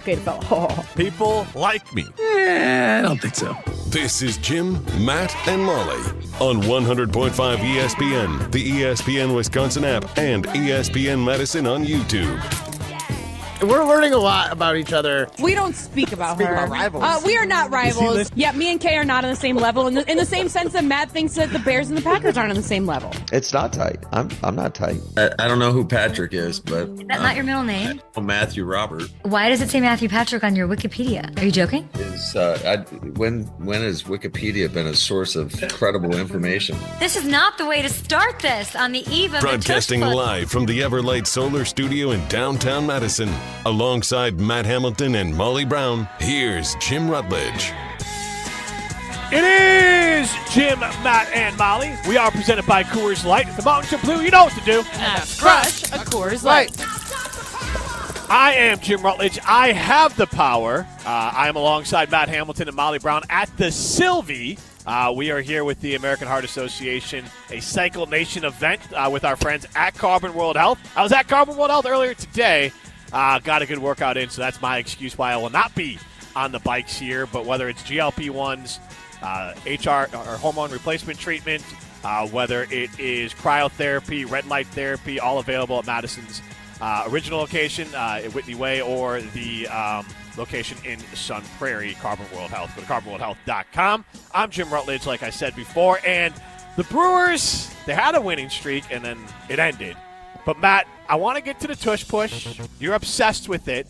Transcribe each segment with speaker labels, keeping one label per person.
Speaker 1: Okay, fellow.
Speaker 2: People like me.
Speaker 3: I don't think so.
Speaker 4: This is Jim, Matt, and Molly on 100.5 ESPN, the ESPN Wisconsin app, and ESPN Madison on YouTube.
Speaker 5: We're learning a lot about each other.
Speaker 1: We don't speak about
Speaker 5: Speak
Speaker 1: her.
Speaker 5: about rivals.
Speaker 1: We are not rivals. Yeah, me and Kay are not on the same level in the same sense that Matt thinks that the Bears and the Packers aren't on the same level.
Speaker 6: It's not tight. I'm not tight.
Speaker 3: I don't know who Patrick is, but...
Speaker 7: Is that not your middle name?
Speaker 3: Matthew Robert.
Speaker 7: Why does it say Matthew Patrick on your Wikipedia? Are you joking?
Speaker 3: When has Wikipedia been a source of credible information?
Speaker 7: This is not the way to start this on the eve of
Speaker 4: Broadcasting
Speaker 7: the Tush
Speaker 4: live from the Everlight Solar Studio in downtown Madison. Alongside Matt Hamilton and Molly Brown, here's Jim Rutledge.
Speaker 2: It is Jim, Matt, and Molly. We are presented by Coors Light. If the mountains are blue, you know what to do.
Speaker 1: And that's crush a Coors Light.
Speaker 2: I am Jim Rutledge. I have the power. I am alongside Matt Hamilton and Molly Brown at the Sylvie. We are here with the American Heart Association, a CycleNation event with our friends at Carbon World Health. I was at Carbon World Health earlier today. Got a good workout in, so that's my excuse why I will not be on the bikes here. But whether it's GLP-1s, HR or hormone replacement treatment, whether it is cryotherapy, red light therapy, all available at Madison's original location at Whitney Way or the location in Sun Prairie, Carbon World Health. Go to carbonworldhealth.com. I'm Jim Rutledge, like I said before, and the Brewers, they had a winning streak, and then it ended. But, Matt, I want to get to the Tush push. You're obsessed with it.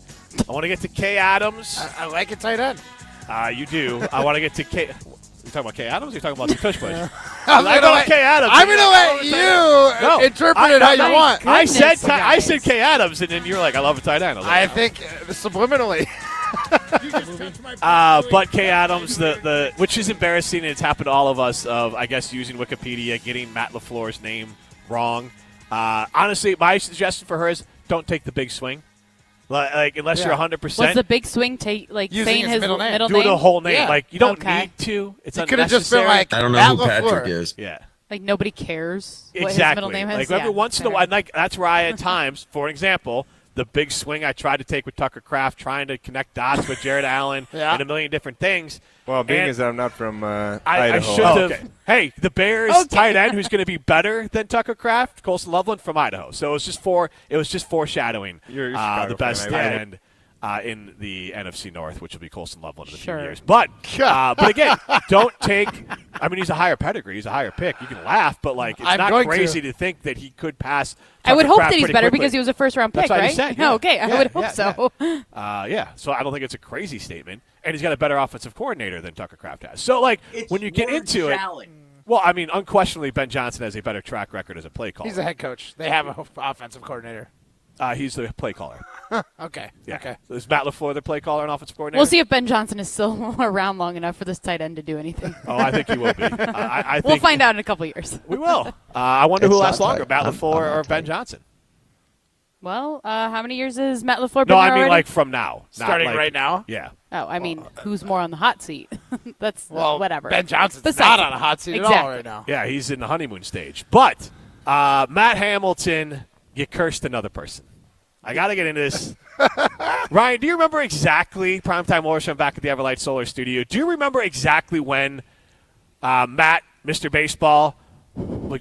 Speaker 2: I want to get to Kay Adams.
Speaker 5: I like it tight end.
Speaker 2: You do. I want to get to Kay. You talking about Kay Adams or you talking about the Tush push?
Speaker 5: I'm going to let
Speaker 2: Kay Adams.
Speaker 5: I'm going to let you interpret it how you want.
Speaker 2: I said Kay Adams, and then you're like, I love a tight end.
Speaker 5: I think subliminally.
Speaker 2: But Kay Adams, the which is embarrassing, and it's happened to all of us, of, I guess, using Wikipedia, getting Matt LaFleur's name wrong. Honestly, my suggestion for her is don't take the big swing. Like unless you're 100%.
Speaker 1: Was the big swing saying his middle name?
Speaker 2: Do the whole name.
Speaker 5: Yeah.
Speaker 2: Like, you don't need to. It's
Speaker 5: it could have just been like,
Speaker 3: I don't know
Speaker 5: Matt
Speaker 3: who
Speaker 5: LaFleur.
Speaker 3: Patrick is.
Speaker 2: Yeah.
Speaker 1: Like, nobody cares what
Speaker 2: Exactly.
Speaker 1: his middle name is?
Speaker 2: Like, every once in a while, like, that's where I, at times, for example, the big swing I tried to take with Tucker Kraft, trying to connect dots with Jared Allen and a million different things.
Speaker 8: Well, being as I'm not from Idaho.
Speaker 2: I should have. Okay. Hey, the Bears tight end who's going to be better than Tucker Kraft, Colson Loveland from Idaho. So it was just foreshadowing the best tight end in the NFC North, which will be Colson Loveland in a few years. But again, don't take. I mean, he's a higher pedigree. He's a higher pick. You can laugh, but like it's not crazy to think that he could pass.
Speaker 1: I would hope that he's better
Speaker 2: quickly.
Speaker 1: because he was a first-round pick,
Speaker 2: That's what
Speaker 1: right?
Speaker 2: I said, yeah.
Speaker 1: Oh, okay, I would hope so.
Speaker 2: So I don't think it's a crazy statement. And he's got a better offensive coordinator than Tucker Kraft has. So, like, when you get into it, well, I mean, unquestionably, Ben Johnson has a better track record as a play caller.
Speaker 5: He's a head coach. They have an offensive coordinator.
Speaker 2: He's the play caller.
Speaker 5: Okay.
Speaker 2: Yeah.
Speaker 5: Okay.
Speaker 2: So is Matt LaFleur the play caller and offensive coordinator?
Speaker 1: We'll see if Ben Johnson is still around long enough for this tight end to do anything.
Speaker 2: Oh, I think he will be. I think
Speaker 1: we'll find out in a couple of years.
Speaker 2: We will. I wonder who lasts longer, Matt
Speaker 6: I'm
Speaker 2: LaFleur or Ben Johnson.
Speaker 1: Well, how many years has Matt LaFleur been
Speaker 2: No,
Speaker 1: there
Speaker 2: I mean
Speaker 1: already?
Speaker 2: like from now.
Speaker 5: Starting
Speaker 2: like,
Speaker 5: right now?
Speaker 2: Yeah.
Speaker 1: Oh, I mean, who's more on the hot seat? That's whatever.
Speaker 5: Ben Johnson's
Speaker 1: Besides
Speaker 5: not on a hot seat at all right now.
Speaker 2: Yeah, he's in the honeymoon stage. But Matt Hamilton, you cursed another person. I got to get into this. Ryan, do you remember exactly, Primetime Morrison back at the Everlight Solar Studio, do you remember exactly when Matt, Mr. Baseball,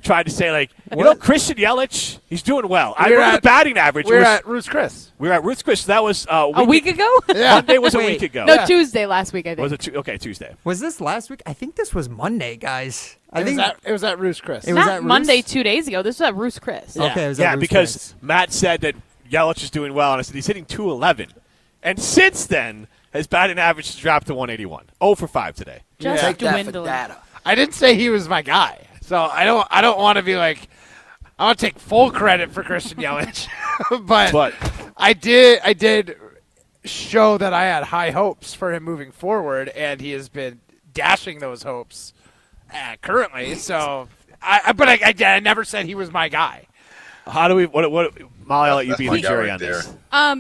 Speaker 2: tried to say, like, you know, Christian Yelich, he's doing well. I remember the batting average.
Speaker 5: We were at Ruth's Chris.
Speaker 2: We were at Ruth's Chris. That was
Speaker 1: a week ago?
Speaker 5: Yeah.
Speaker 2: Monday was a week ago.
Speaker 1: No, Tuesday last week, I think.
Speaker 2: Was it okay, Tuesday.
Speaker 9: Was this last week? I think this was Monday, guys.
Speaker 5: It was at Ruth's Chris.
Speaker 9: It was
Speaker 1: Not
Speaker 9: at
Speaker 1: Monday
Speaker 9: Ruth's?
Speaker 1: 2 days ago. This was at Ruth's Chris.
Speaker 5: Yeah.
Speaker 9: Okay, it was at Ruth's
Speaker 2: because
Speaker 9: Chris.
Speaker 2: Matt said that Yelich is doing well, and I said he's hitting 211. And since then, his batting average has dropped to 181. 0 for 5 today.
Speaker 1: Just dwindling.
Speaker 5: I didn't say he was my guy, so I don't want to be like, I want to take full credit for Christian Yelich, but I did show that I had high hopes for him moving forward, and he has been dashing those hopes currently. So, I never said he was my guy.
Speaker 2: How do we? What? Molly, I'll let you be the jury on this.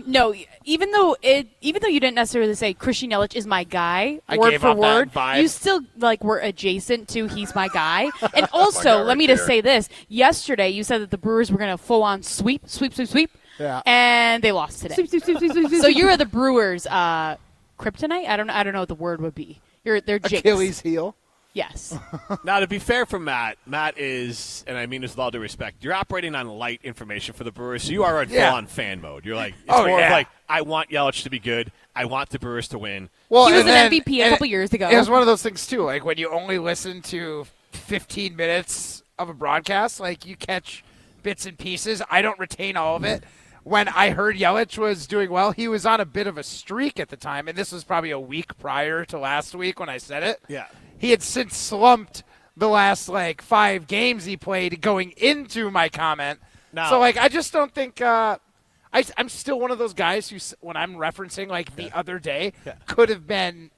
Speaker 1: No, even though you didn't necessarily say Christian Yelich is my guy,
Speaker 5: I
Speaker 1: word
Speaker 5: gave
Speaker 1: for
Speaker 5: off that
Speaker 1: word,
Speaker 5: vibe.
Speaker 1: you still were adjacent to he's my guy. And also, let me just say this: yesterday you said that the Brewers were going to full on sweep.
Speaker 5: Yeah.
Speaker 1: And they lost today. So you're the Brewers' kryptonite? I don't know what the word would be. They're jinx.
Speaker 5: Achilles heel.
Speaker 1: Yes.
Speaker 2: Now, to be fair for Matt is, and I mean this with all due respect, you're operating on light information for the Brewers, so you are in full-on fan mode. You're like, it's more of like, I want Yelich to be good. I want the Brewers to win.
Speaker 5: Well,
Speaker 1: he was an MVP a couple years ago.
Speaker 5: It was one of those things, too. Like, when you only listen to 15 minutes of a broadcast, like, you catch bits and pieces. I don't retain all of it. When I heard Yelich was doing well, he was on a bit of a streak at the time, and this was probably a week prior to last week when I said it.
Speaker 2: Yeah.
Speaker 5: He had since slumped the last, 5 games he played going into my comment.
Speaker 2: Now,
Speaker 5: so, I just don't think I'm still one of those guys who, when I'm referencing, the other day, could have been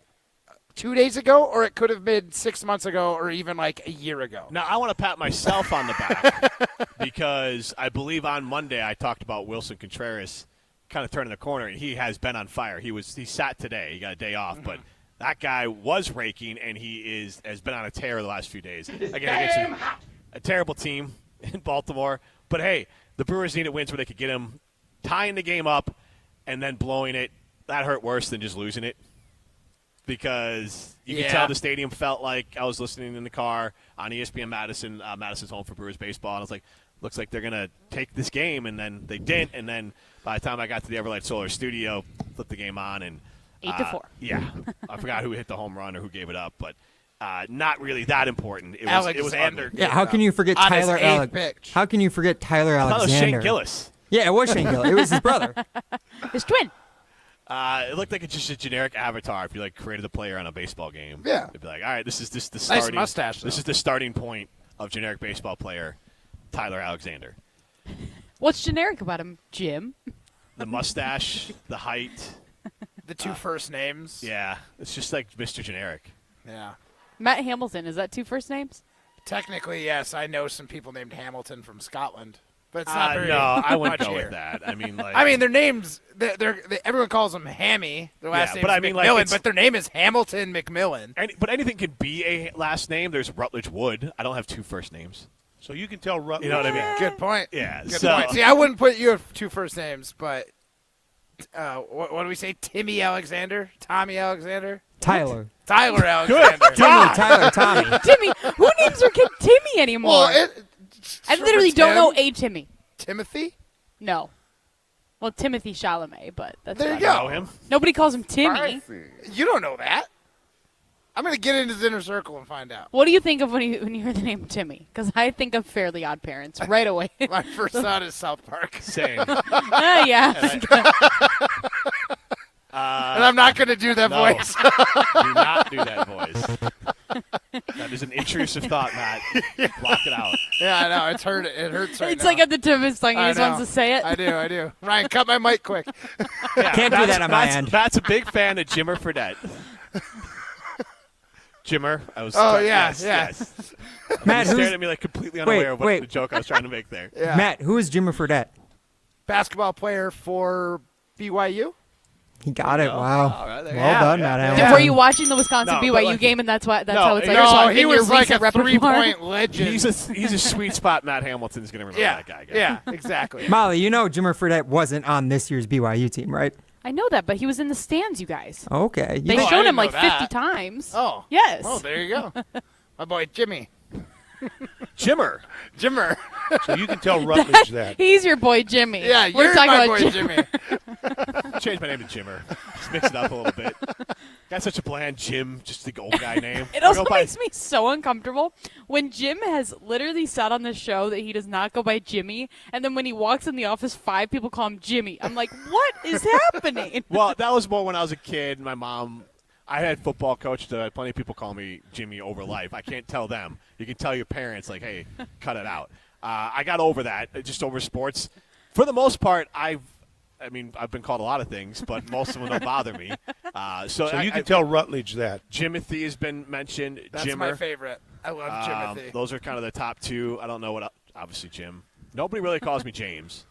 Speaker 5: 2 days ago, or it could have been 6 months ago, or even, a year ago.
Speaker 2: Now, I want to pat myself on the back because I believe on Monday I talked about Wilson Contreras kind of turning the corner, and he has been on fire. He sat today. He got a day off, but that guy was raking, and he has been on a tear the last few days. Again, against a terrible team in Baltimore. But, hey, the Brewers needed wins where they could get him tying the game up and then blowing it. That hurt worse than just losing it because you can tell the stadium felt like I was listening in the car on ESPN Madison's home for Brewers baseball, and I was like, looks like they're going to take this game, and then they didn't. And then by the time I got to the Everlight Solar studio, flipped the game on, and
Speaker 1: 8-4.
Speaker 2: Yeah. I forgot who hit the home run or who gave it up, but not really that important. It was
Speaker 5: Alexander.
Speaker 2: ugly.
Speaker 9: Yeah, how can you forget Tyler Alexander? How can you forget Tyler
Speaker 2: I thought it was
Speaker 9: Alexander?
Speaker 2: Shane Gillis.
Speaker 9: Yeah, it was Shane Gillis. It was his brother.
Speaker 1: His twin.
Speaker 2: It looked like it's just a generic avatar if you created the player on a baseball game.
Speaker 5: Yeah.
Speaker 2: It'd be like, all right, this is the starting
Speaker 5: Nice mustache, though.
Speaker 2: This is the starting point of generic baseball player Tyler Alexander.
Speaker 1: What's generic about him, Jim?
Speaker 2: The mustache, the height.
Speaker 5: The 2 first names.
Speaker 2: Yeah, it's just like Mr. Generic.
Speaker 5: Yeah.
Speaker 1: Matt Hamilton, is that 2 first names?
Speaker 5: Technically, yes. I know some people named Hamilton from Scotland, but it's not very
Speaker 2: No, I wouldn't
Speaker 5: much
Speaker 2: go
Speaker 5: here.
Speaker 2: with that. I mean,
Speaker 5: their names. Everyone calls them Hammy. Their last name
Speaker 2: but
Speaker 5: is
Speaker 2: I mean,
Speaker 5: McMillan, but their name is Hamilton McMillan.
Speaker 2: But anything can be a last name. There's Rutledge Wood. I don't have 2 first names.
Speaker 8: So you can tell Rutledge.
Speaker 2: You know what I mean?
Speaker 5: Good point.
Speaker 2: Yeah.
Speaker 5: Good
Speaker 2: so,
Speaker 5: point. See, I wouldn't put you have 2 first names, but what do we say? Timmy Alexander? Tommy Alexander?
Speaker 9: Tyler.
Speaker 5: Tyler Alexander.
Speaker 9: Timmy, Tyler, Tommy.
Speaker 1: Timmy. Who names their kid Timmy anymore?
Speaker 5: Well,
Speaker 1: I literally don't know a Timmy.
Speaker 5: Timothy?
Speaker 1: No. Well, Timothy Chalamet, but that's
Speaker 5: There you
Speaker 1: about
Speaker 5: go.
Speaker 2: know him.
Speaker 1: it. Nobody calls him Timmy.
Speaker 5: You don't know that. I'm going to get into his inner circle and find out.
Speaker 1: What do you think of when you hear the name Timmy? Because I think of Fairly Odd Parents right away.
Speaker 5: My first thought is South Park.
Speaker 2: Same.
Speaker 1: Yeah.
Speaker 5: And I'm not going to do that
Speaker 2: No.
Speaker 5: voice.
Speaker 2: Do not do that voice. That is an intrusive thought, Matt. Block it out.
Speaker 5: Yeah, I know. It hurts right
Speaker 1: It's
Speaker 5: now.
Speaker 1: like at the tip of his tongue. He
Speaker 5: I
Speaker 1: just wants
Speaker 5: know.
Speaker 1: to say it.
Speaker 5: I do. Ryan, cut my mic quick.
Speaker 2: Yeah,
Speaker 9: Can't do that on my end.
Speaker 2: Matt's a big fan of Jimmer Fredette. Jimmer.
Speaker 5: Yes.
Speaker 9: Matt,
Speaker 2: He stared
Speaker 9: who's
Speaker 2: at me completely unaware of what
Speaker 9: wait.
Speaker 2: the joke I was trying to make there.
Speaker 5: Yeah.
Speaker 9: Matt? Who is Jimmer Fredette?
Speaker 5: Basketball player for BYU.
Speaker 9: He got it. Wow.
Speaker 2: All right, there you
Speaker 9: Well
Speaker 2: go.
Speaker 9: done, Matt Hamilton.
Speaker 1: Were you watching the Wisconsin
Speaker 2: No, but
Speaker 1: BYU
Speaker 2: like-
Speaker 1: game, and that's how it's
Speaker 2: No,
Speaker 1: like?
Speaker 2: no,
Speaker 1: in
Speaker 5: he
Speaker 1: your
Speaker 5: was like a
Speaker 1: recent repertoire?
Speaker 5: 3-point legend.
Speaker 2: He's a sweet spot. Matt Hamilton's going to remember that guy. Guys.
Speaker 5: Yeah, exactly.
Speaker 9: Molly, you know Jimmer Fredette wasn't on this year's BYU team, right?
Speaker 1: I know that, but he was in the stands, you guys.
Speaker 9: Okay.
Speaker 1: They
Speaker 5: I
Speaker 1: showed
Speaker 5: didn't
Speaker 1: him
Speaker 5: know
Speaker 1: 50
Speaker 5: that.
Speaker 1: times.
Speaker 5: Oh.
Speaker 1: Yes.
Speaker 5: Oh, there you go. My boy Jimmy.
Speaker 2: Jimmer.
Speaker 5: Jimmer.
Speaker 8: So you can tell Rutledge that.
Speaker 1: He's your boy Jimmy.
Speaker 5: Yeah,
Speaker 1: We're
Speaker 5: you're
Speaker 1: talking
Speaker 5: my
Speaker 1: about
Speaker 5: boy
Speaker 1: Jim.
Speaker 5: Jimmy.
Speaker 2: Change my name to Jimmer. Just mix it up a little bit. Got such a bland Jim, just the old guy name.
Speaker 1: It also makes me so uncomfortable when Jim has literally said on the show that he does not go by Jimmy, and then when he walks in the office, 5 people call him Jimmy. I'm like, what is happening?
Speaker 2: Well, that was more when I was a kid. My mom, I had football coaches. Plenty of people call me Jimmy over life. I can't tell them. You can tell your parents, hey, cut it out. I got over that, just over sports. For the most part, I've been called a lot of things, but most of them don't bother me. So
Speaker 8: you can tell Rutledge that.
Speaker 2: Jimothy has been mentioned.
Speaker 5: That's
Speaker 2: Jimmer.
Speaker 5: my favorite. I love Jimothy.
Speaker 2: Those are kind of the top 2. I don't know what. Obviously, Jim. Nobody really calls me James.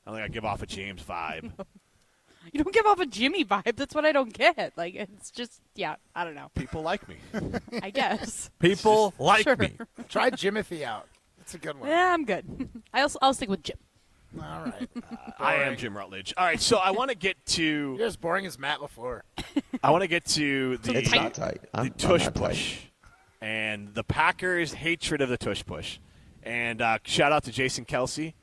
Speaker 2: I think I give off a James vibe.
Speaker 1: You don't give off a Jimmy vibe. That's what I don't get. It's just, I don't know.
Speaker 2: People like me.
Speaker 1: I guess.
Speaker 8: People like
Speaker 1: Sure.
Speaker 8: me.
Speaker 5: Try Jimothy out. It's a good one.
Speaker 1: Yeah, I'm good. I'll stick with Jim.
Speaker 5: All right.
Speaker 2: I am Jim Rutledge. All right, so I want to get to
Speaker 5: You're as boring as Matt LaFleur.
Speaker 2: I want to get to the
Speaker 6: It's not tight.
Speaker 2: the
Speaker 6: I'm
Speaker 2: Tush
Speaker 6: not tight.
Speaker 2: push and the Packers' hatred of the Tush push. And shout out to Jason Kelsey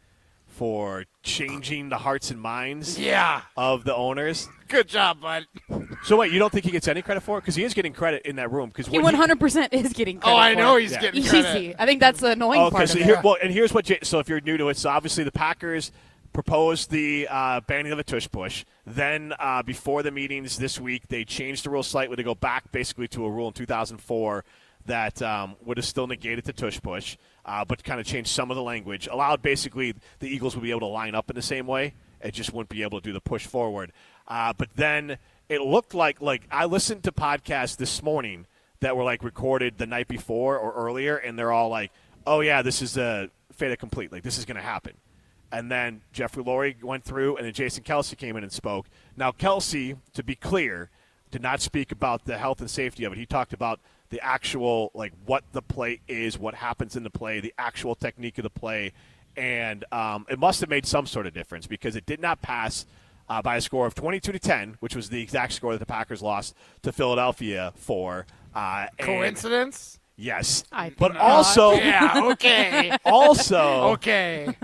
Speaker 2: for changing the hearts and minds
Speaker 5: Yeah.
Speaker 2: of the owners.
Speaker 5: Good job, bud.
Speaker 2: So wait, you don't think he gets any credit for it? Because he is getting credit in that room. Because
Speaker 1: He 100% is getting credit.
Speaker 5: Oh, I
Speaker 1: for
Speaker 5: know
Speaker 1: it.
Speaker 5: he's
Speaker 2: Yeah.
Speaker 5: getting credit.
Speaker 1: Easy. I think that's the annoying
Speaker 2: Okay,
Speaker 1: part
Speaker 2: so
Speaker 1: of
Speaker 2: here,
Speaker 1: it.
Speaker 2: well, and here's what. So if you're new to it, so obviously the Packers proposed the banning of the Tush push. Then before the meetings this week, they changed the rule slightly to go back basically to a rule in 2004 that would have still negated the Tush push, but kind of changed some of the language. Allowed basically the Eagles would be able to line up in the same way. It just wouldn't be able to do the push forward. But then it looked like I listened to podcasts this morning that were like recorded the night before or earlier, and they're all like, "Oh yeah, this is a fait accompli. Like this is going to happen." And then Jeffrey Lurie went through, and then Jason Kelsey came in and spoke. Now Kelsey, to be clear, did not speak about the health and safety of it. He talked about the actual, like, what the play is, what happens in the play, the actual technique of the play. And it must have made some sort of difference because it did not pass by a score of 22-10, which was the exact score that the Packers lost to Philadelphia for.
Speaker 5: Coincidence?
Speaker 2: Yes.
Speaker 1: I
Speaker 2: But
Speaker 1: think not.
Speaker 2: also,
Speaker 5: Yeah, okay.
Speaker 2: also,
Speaker 5: Okay.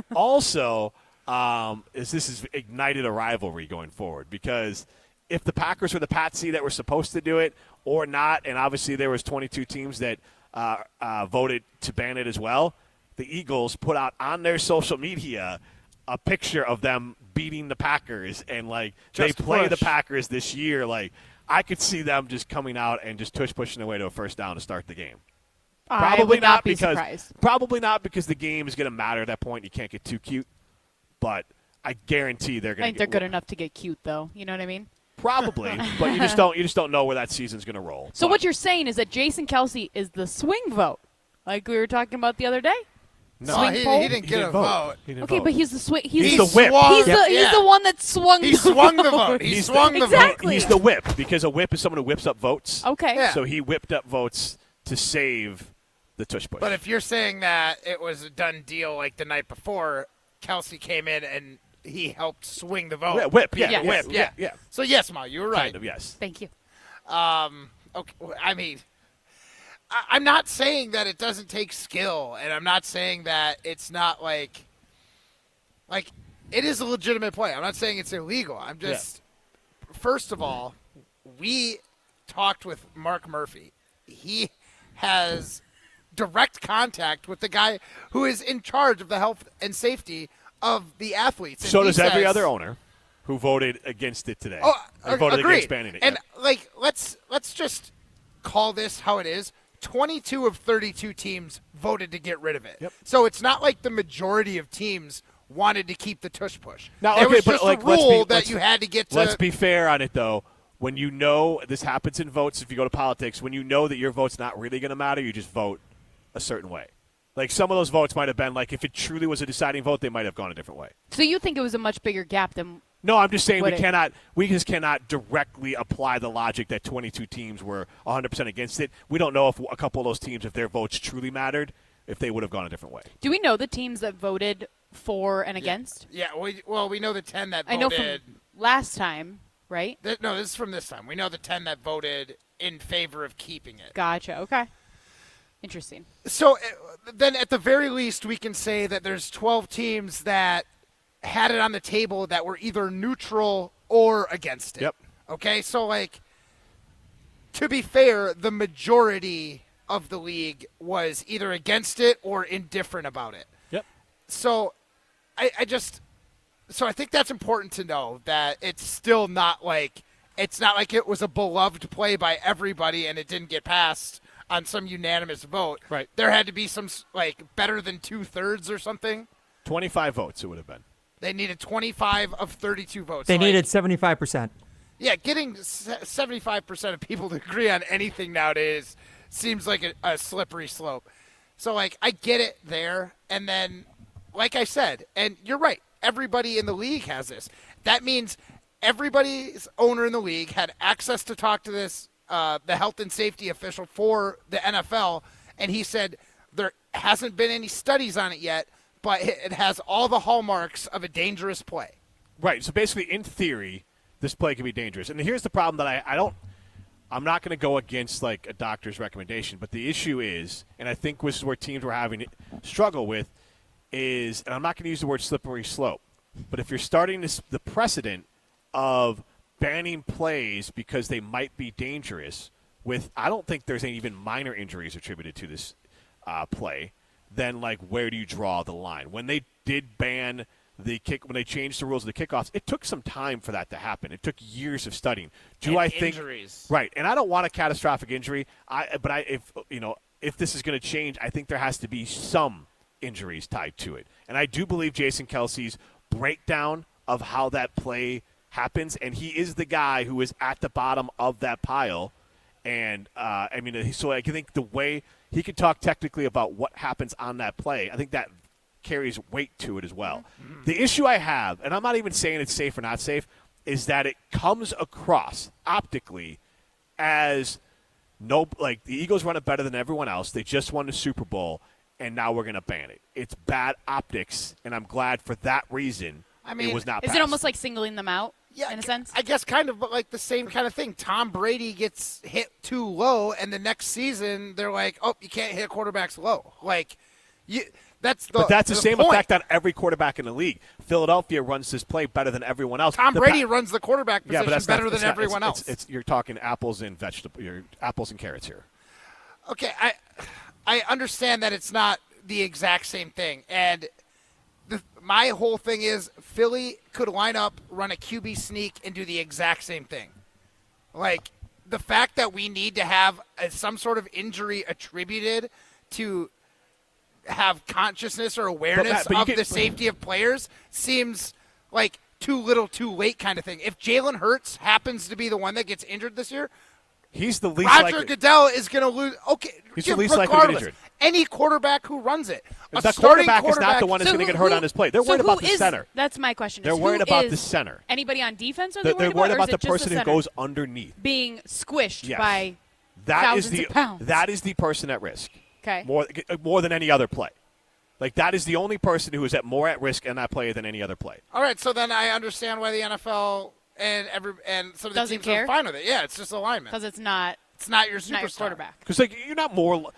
Speaker 2: this has ignited a rivalry going forward because if the Packers were the patsy that were supposed to do it or not, and obviously there was 22 teams that voted to ban it as well, the Eagles put out on their social media a picture of them beating the Packers, and like
Speaker 5: Just
Speaker 2: they play the
Speaker 5: push.
Speaker 2: Packers this year. Like I could see them just coming out and just tush pushing their way to a first down to start the game.
Speaker 1: I would not be
Speaker 2: because
Speaker 1: surprised.
Speaker 2: probably not because the game is going to matter at that point. You can't get too cute, but I guarantee they're
Speaker 1: I
Speaker 2: going
Speaker 1: think they're good enough to get cute, though. You know what I mean?
Speaker 2: Probably, but you just don't know where that season's going to roll.
Speaker 1: So
Speaker 2: But
Speaker 1: what you're saying is that Jason Kelsey is the swing vote, like we were talking about the other day?
Speaker 2: No,
Speaker 1: Swing
Speaker 5: he,
Speaker 1: poll?
Speaker 5: he didn't
Speaker 2: he
Speaker 5: get
Speaker 2: didn't
Speaker 5: a
Speaker 2: vote.
Speaker 5: vote.
Speaker 2: He didn't
Speaker 1: Okay,
Speaker 2: vote.
Speaker 1: but he's the swing.
Speaker 2: He's the whip.
Speaker 5: swung-
Speaker 1: He's
Speaker 5: yeah.
Speaker 1: the one that swung.
Speaker 5: He
Speaker 1: the
Speaker 5: swung the
Speaker 1: vote.
Speaker 5: vote. He
Speaker 2: He's
Speaker 5: swung the
Speaker 1: Exactly.
Speaker 5: vote.
Speaker 2: He's the whip because a whip is someone who whips up votes.
Speaker 1: Okay.
Speaker 5: Yeah.
Speaker 2: So he whipped up votes to save the tush push.
Speaker 5: But if you're saying that it was a done deal like the night before, Kelsey came in and he helped swing the vote.
Speaker 2: Yeah, whip, yeah,
Speaker 1: Yes.
Speaker 5: Whip, yeah.
Speaker 2: yeah.
Speaker 5: So yes, Ma, you were right.
Speaker 2: Kind of, yes.
Speaker 1: Thank you.
Speaker 5: Okay, I mean, I'm not saying that it doesn't take skill, and I'm not saying that it's not like it is a legitimate play. I'm not saying it's illegal. I'm just, first of all, we talked with Mark Murphy. He has direct contact with the guy who is in charge of the health and safety of the athletes. And
Speaker 2: So
Speaker 5: he
Speaker 2: does every
Speaker 5: says-
Speaker 2: other owner who voted against it today.
Speaker 5: Oh,
Speaker 2: Or voted
Speaker 5: agreed.
Speaker 2: against banning it.
Speaker 5: And
Speaker 2: yeah.
Speaker 5: like, let's just call this how it is. 22 of 32 teams voted to get rid of it.
Speaker 2: Yep.
Speaker 5: So it's not like the majority of teams wanted to keep the tush push.
Speaker 2: Now,
Speaker 5: there
Speaker 2: okay,
Speaker 5: was
Speaker 2: but,
Speaker 5: just
Speaker 2: like,
Speaker 5: a
Speaker 2: let's be-
Speaker 5: rule that
Speaker 2: let's-
Speaker 5: you had to get to.
Speaker 2: Let's be fair on it, though. When you know this happens in votes, if you go to politics, when you know that your vote's not really going to matter, you just vote a certain way. Like some of those votes might have been like if it truly was a deciding vote, they might have gone a different way.
Speaker 1: So you think it was a much bigger gap than?
Speaker 2: No, I'm just saying
Speaker 1: Would it?
Speaker 2: we just cannot directly apply the logic that 22 teams were 100% against it. We don't know if a couple of those teams, if their votes truly mattered, if they would have gone a different way.
Speaker 1: Do we know the teams that voted for and against?
Speaker 5: Yeah, we know the 10 that voted.
Speaker 1: I know from last time, right?
Speaker 5: No, this is from this time. We know the 10 that voted in favor of keeping it.
Speaker 1: Gotcha. Okay. Interesting.
Speaker 5: So then at the very least, we can say that there's 12 teams that had it on the table that were either neutral or against it.
Speaker 2: Yep.
Speaker 5: Okay, so like, to be fair, the majority of the league was either against it or indifferent about it.
Speaker 2: Yep.
Speaker 5: So I think that's important to know that it's still not like it was a beloved play by everybody and it didn't get passed on some unanimous vote.
Speaker 2: Right.
Speaker 5: There had to be some like better than 2/3 or something.
Speaker 2: 25 votes it would have been.
Speaker 5: They needed 25 of 32 votes.
Speaker 9: They
Speaker 5: So, like,
Speaker 9: needed 75%.
Speaker 5: yeah, getting 75% of people to agree on anything nowadays seems like a slippery slope. So, like, I get it there. And then, like I said, and you're right, everybody in the league has this. That means everybody's owner in the league had access to talk to this, the health and safety official for the NFL, and he said there hasn't been any studies on it yet, but it has all the hallmarks of a dangerous play.
Speaker 2: Right. So basically, in theory, this play can be dangerous. And here's the problem that I'm not going to go against like a doctor's recommendation, but the issue is, and I think this is where teams were having struggle with, is, and I'm not going to use the word slippery slope, but if you're starting the precedent of banning plays because they might be dangerous, I don't think there's any even minor injuries attributed to this play, then like where do you draw the line? When they did ban when they changed the rules of the kickoffs, it took some time for that to happen. It took years of studying.
Speaker 5: Injuries.
Speaker 2: Right, and I don't want a catastrophic injury. If this is going to change, I think there has to be some injuries tied to it. And I do believe Jason Kelsey's breakdown of how that play happens, and he is the guy who is at the bottom of that pile. And so I think the way he could talk technically about what happens on that play, I think that carries weight to it as well. Mm-hmm. The issue I have, and I'm not even saying it's safe or not safe, is that it comes across optically as the Eagles run it better than everyone else. They just won the Super Bowl, and now we're going to ban it. It's bad optics, and I'm glad for that reason. It was not.
Speaker 1: Is
Speaker 2: passed.
Speaker 1: it almost like singling them out?
Speaker 5: Yeah,
Speaker 1: in a sense.
Speaker 5: I guess kind of, but like the same kind of thing. Tom Brady gets hit too low, and the next season they're like, "Oh, you can't hit quarterbacks low." That's the
Speaker 2: same
Speaker 5: point.
Speaker 2: effect on every quarterback in the league. Philadelphia runs this play better than everyone else.
Speaker 5: Tom Brady runs the quarterback position better than everyone else.
Speaker 2: You're talking apples and apples and carrots here.
Speaker 5: Okay, I understand that it's not the exact same thing, and my whole thing is Philly could line up, run a QB sneak, and do the exact same thing. Like the fact that we need to have some sort of injury attributed to have consciousness or awareness of the safety of players seems like too little too late kind of thing. If Jalen Hurts happens to be the one that gets injured this year,
Speaker 2: he's the least
Speaker 5: Roger
Speaker 2: likely.
Speaker 5: Goodell is going to lose. Okay,
Speaker 2: he's the least likely to get injured.
Speaker 5: Any quarterback who runs it.
Speaker 2: The quarterback is not the one that's going to get hurt on his play. They're worried about the center.
Speaker 1: That's my question.
Speaker 2: They're worried about the center.
Speaker 1: Anybody on defense? Or
Speaker 2: they're worried about the person
Speaker 1: who
Speaker 2: goes underneath.
Speaker 1: Being squished by
Speaker 2: thousands
Speaker 1: of pounds.
Speaker 2: That is the person at risk.
Speaker 1: Okay.
Speaker 2: More than any other play. Like, that is the only person who is more at risk in that play than any other play.
Speaker 5: All right, so then I understand why the NFL and some of the teams are fine with it. Yeah, it's just alignment.
Speaker 1: Because it's not your
Speaker 5: superstar
Speaker 1: quarterback.
Speaker 2: Because you're not more,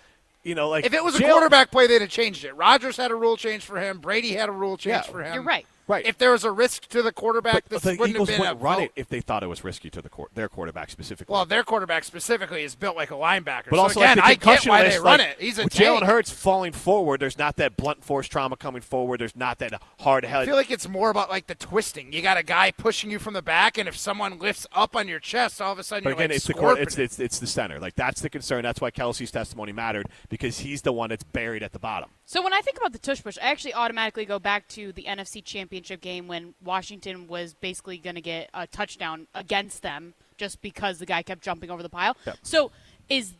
Speaker 5: if it was a quarterback play, they'd have changed it. Rodgers had a rule change for him. Brady had a rule change for him.
Speaker 1: You're right.
Speaker 2: Right.
Speaker 5: If there was a risk to the quarterback, this
Speaker 2: the
Speaker 5: wouldn't
Speaker 2: Eagles
Speaker 5: have been
Speaker 2: wouldn't run it if they thought it was risky to their quarterback specifically.
Speaker 5: Well, their quarterback specifically is built like a linebacker.
Speaker 2: But
Speaker 5: so
Speaker 2: also,
Speaker 5: again,
Speaker 2: the
Speaker 5: I get
Speaker 2: concussion
Speaker 5: why
Speaker 2: list,
Speaker 5: they run it. He's a
Speaker 2: Jalen
Speaker 5: tank.
Speaker 2: Hurts falling forward. There's not that blunt force trauma coming forward. There's not that hard head.
Speaker 5: I feel like it's more about like the twisting. You got a guy pushing you from the back, and if someone lifts up on your chest, all of a sudden you're
Speaker 2: it's the center. Like, that's the concern. That's why Kelsey's testimony mattered, because he's the one that's buried at the bottom.
Speaker 1: So when I think about the tush push, I actually automatically go back to the NFC Championship game when Washington was basically going to get a touchdown against them just because the guy kept jumping over the pile.
Speaker 2: Yep.
Speaker 1: So is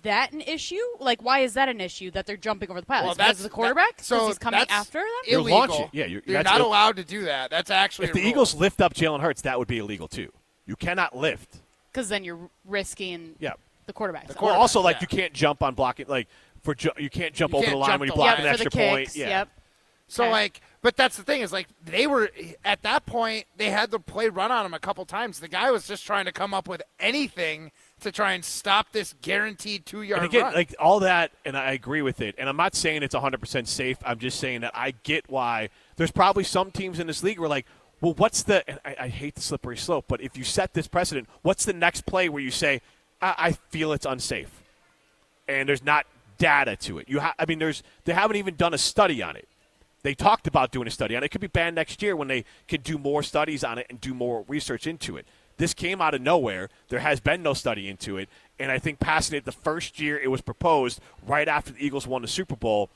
Speaker 1: that an issue? Like, why is that an issue that they're jumping over the pile?
Speaker 5: Well,
Speaker 1: is it because of the quarterback?
Speaker 5: So
Speaker 1: he's coming
Speaker 5: that's
Speaker 1: after them?
Speaker 2: You're
Speaker 5: illegal.
Speaker 2: launching. Yeah,
Speaker 5: you're not allowed to do that. That's actually
Speaker 2: if the Eagles lift up Jalen Hurts, that would be illegal too. You cannot lift.
Speaker 1: Because then you're risking the quarterback.
Speaker 2: Well, also, you can't jump on blocking. Like, you can't jump over the line when you block an extra point.
Speaker 1: Yeah.
Speaker 2: Yep.
Speaker 5: So, but that's the thing is, they were, at that point, they had the play run on him a couple times. The guy was just trying to come up with anything to try and stop this guaranteed 2-yard
Speaker 2: and again,
Speaker 5: run.
Speaker 2: All that, and I agree with it. And I'm not saying it's 100% safe. I'm just saying that I get why there's probably some teams in this league who are like, well, what's the – I hate the slippery slope, but if you set this precedent, what's the next play where you say, I feel it's unsafe? And there's not data to it. They haven't even done a study on it. They talked about doing a study on it. It could be banned next year when they could do more studies on it and do more research into it. This came out of nowhere. There has been no study into it. And I think passing it the first year it was proposed, right after the Eagles won the Super Bowl,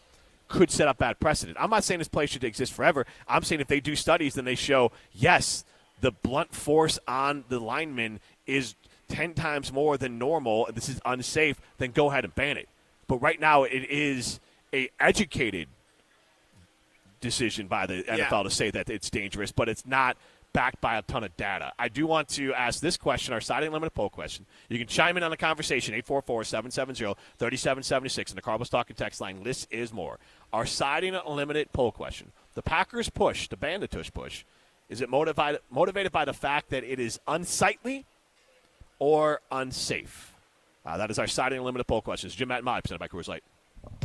Speaker 2: could set up bad precedent. I'm not saying this play should exist forever. I'm saying if they do studies, then they show, yes, the blunt force on the lineman is 10 times more than normal, and this is unsafe, then go ahead and ban it. But right now it is a educated decision by the NFL to say that it's dangerous, but it's not backed by a ton of data. I do want to ask this question, our Siding Unlimited poll question. You can chime in on the conversation, 844-770-3776, and the Carbos Talking text line. This is more. Our Siding Unlimited poll question. The Packers push, the band of Tush push, is it motivated by the fact that it is unsightly or unsafe? That is our Siding Unlimited poll question. It's Jim, Matt, and Molly, presented by Coors Light.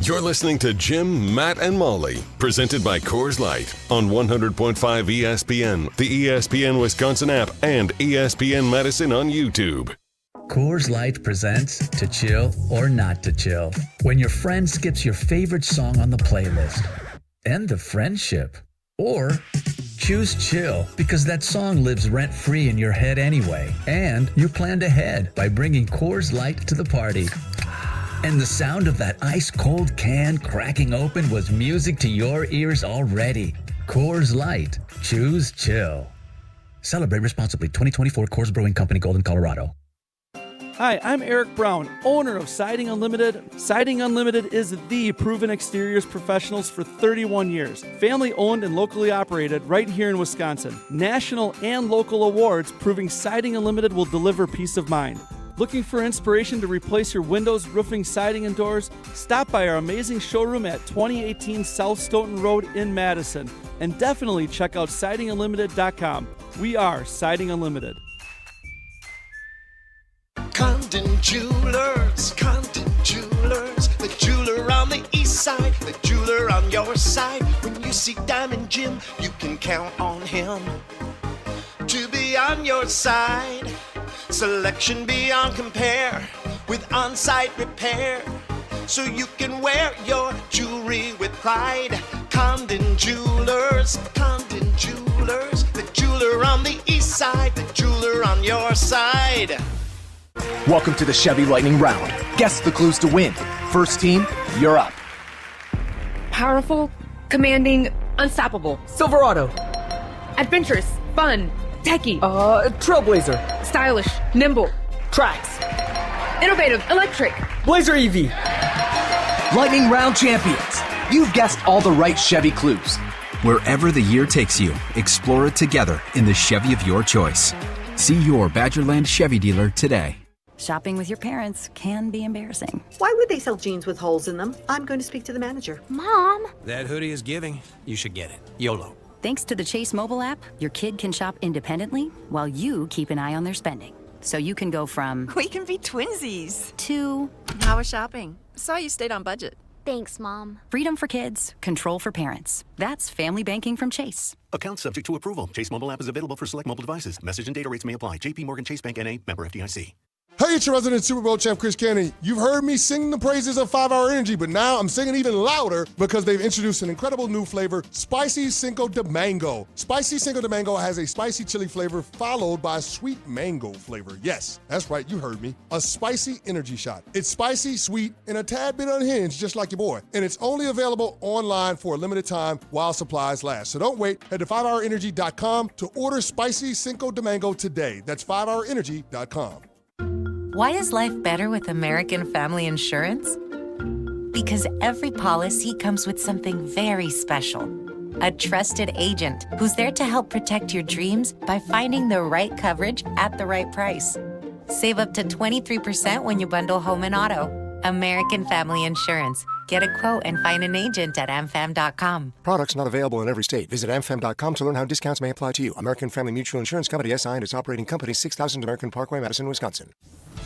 Speaker 4: You're listening to Jim, Matt, and Molly, presented by Coors Light on 100.5 ESPN, the ESPN Wisconsin app, and ESPN Madison on YouTube.
Speaker 10: Coors Light presents To Chill or Not to Chill. When your friend skips your favorite song on the playlist. End the friendship. Or choose chill because that song lives rent-free in your head anyway. And you planned ahead by bringing Coors Light to the party. And the sound of that ice-cold can cracking open was music to your ears already. Coors Light. Choose chill. Celebrate responsibly. 2024 Coors Brewing Company, Golden, Colorado.
Speaker 11: Hi, I'm Eric Brown, owner of Siding Unlimited. Siding Unlimited is the proven exteriors professionals for 31 years. Family owned and locally operated right here in Wisconsin. National and local awards proving Siding Unlimited will deliver peace of mind. Looking for inspiration to replace your windows, roofing, siding, and doors? Stop by our amazing showroom at 2018 South Stoughton Road in Madison. And definitely check out sidingunlimited.com. We are Siding Unlimited.
Speaker 12: Condon Jewelers, the jeweler on the east side, the jeweler on your side. When you see Diamond Jim, you can count on him to be on your side. Selection beyond compare with on-site repair, so you can wear your jewelry with pride. Condon Jewelers, the jeweler on the east side, the jeweler on your side.
Speaker 13: Welcome to the Chevy Lightning Round. Guess the clues to win. First team, you're up.
Speaker 14: Powerful, commanding, unstoppable.
Speaker 15: Silverado.
Speaker 14: Adventurous, fun, techie.
Speaker 15: Trailblazer.
Speaker 14: Stylish, nimble.
Speaker 15: Trax.
Speaker 14: Innovative, electric.
Speaker 15: Blazer EV.
Speaker 13: Lightning Round champions. You've guessed all the right Chevy clues.
Speaker 16: Wherever the year takes you, explore it together in the Chevy of your choice. See your Badgerland Chevy dealer today.
Speaker 17: Shopping with your parents can be embarrassing.
Speaker 18: Why would they sell jeans with holes in them? I'm going to speak to the manager.
Speaker 17: Mom!
Speaker 19: That hoodie is giving. You should get it. YOLO.
Speaker 17: Thanks to the Chase mobile app, your kid can shop independently while you keep an eye on their spending. So you can go from...
Speaker 20: We can be twinsies.
Speaker 17: ...to...
Speaker 20: How was shopping? Saw you stayed on budget.
Speaker 17: Thanks, Mom. Freedom for kids, control for parents. That's family banking from Chase.
Speaker 21: Account subject to approval. Chase mobile app is available for select mobile devices. Message and data rates may apply. JP Morgan Chase Bank N.A. Member FDIC.
Speaker 22: Hey, it's your resident Super Bowl champ, Chris Kenny. You've heard me sing the praises of 5 Hour Energy, but now I'm singing even louder because they've introduced an incredible new flavor, Spicy Cinco de Mango. Spicy Cinco de Mango has a spicy chili flavor followed by a sweet mango flavor. Yes, that's right, you heard me. A spicy energy shot. It's spicy, sweet, and a tad bit unhinged, just like your boy. And it's only available online for a limited time while supplies last. So don't wait. Head to 5hourenergy.com to order Spicy Cinco de Mango today. That's 5hourenergy.com.
Speaker 23: Why is life better with American Family Insurance? Because every policy comes with something very special. A trusted agent who's there to help protect your dreams by finding the right coverage at the right price. Save up to 23% when you bundle home and auto. American Family Insurance. Get a quote and find an agent at amfam.com.
Speaker 24: Products not available in every state. Visit amfam.com to learn how discounts may apply to you. American Family Mutual Insurance Company, SI, and its operating company, 6000 American Parkway, Madison, Wisconsin.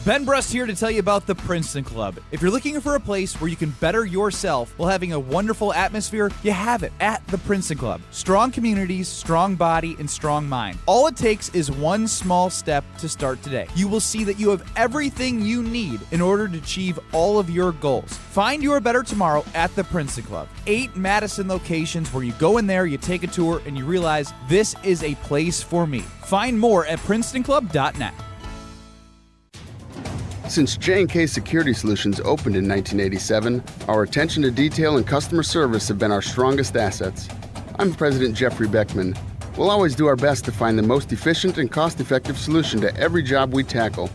Speaker 25: Ben Brust here to tell you about the Princeton Club. If you're looking for a place where you can better yourself while having a wonderful atmosphere, you have it at the Princeton Club. Strong communities, strong body, and strong mind. All it takes is one small step to start today. You will see that you have everything you need in order to achieve all of your goals. Find your better tomorrow at the Princeton Club. 8 Madison locations where you go in there, you take a tour, and you realize this is a place for me. Find more at PrincetonClub.net.
Speaker 26: Since J&K Security Solutions opened in 1987, our attention to detail and customer service have been our strongest assets. I'm President Jeffrey Beckman. We'll always do our best to find the most efficient and cost-effective solution to every job we tackle.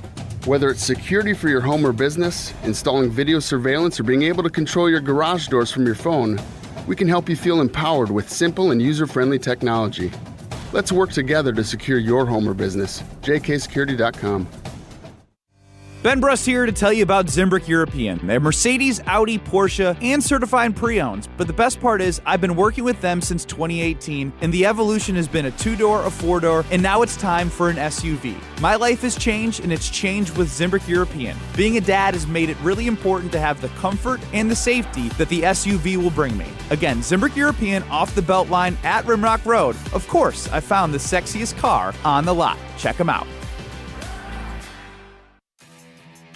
Speaker 26: Whether it's security for your home or business, installing video surveillance, or being able to control your garage doors from your phone, we can help you feel empowered with simple and user-friendly technology. Let's work together to secure your home or business. jksecurity.com.
Speaker 25: Ben Brust here to tell you about Zimbrick European. They're Mercedes, Audi, Porsche, and certified pre-owns. But the best part is I've been working with them since 2018, and the evolution has been a 2-door, a 4-door, and now it's time for an SUV. My life has changed, and it's changed with Zimbrick European. Being a dad has made it really important to have the comfort and the safety that the SUV will bring me. Again, Zimbrick European off the Beltline at Rimrock Road. Of course, I found the sexiest car on the lot. Check them out.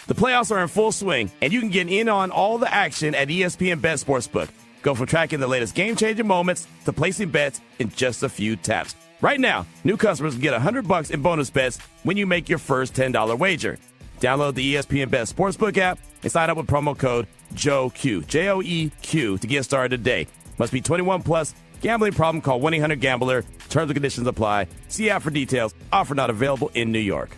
Speaker 1: The playoffs are in full swing, and you can get in on all the action at ESPN Bet Sportsbook. Go from tracking the latest game-changing moments to placing bets in just a few taps. Right now, new customers can get $100 in bonus bets when you make your first $10 wager. Download the ESPN Bet Sportsbook app and sign up with promo code JOEQ, J-O-E-Q, to get started today. Must be 21 plus. Gambling problem? Call 1-800-GAMBLER. Terms and conditions apply. See app for details. Offer not available in New York.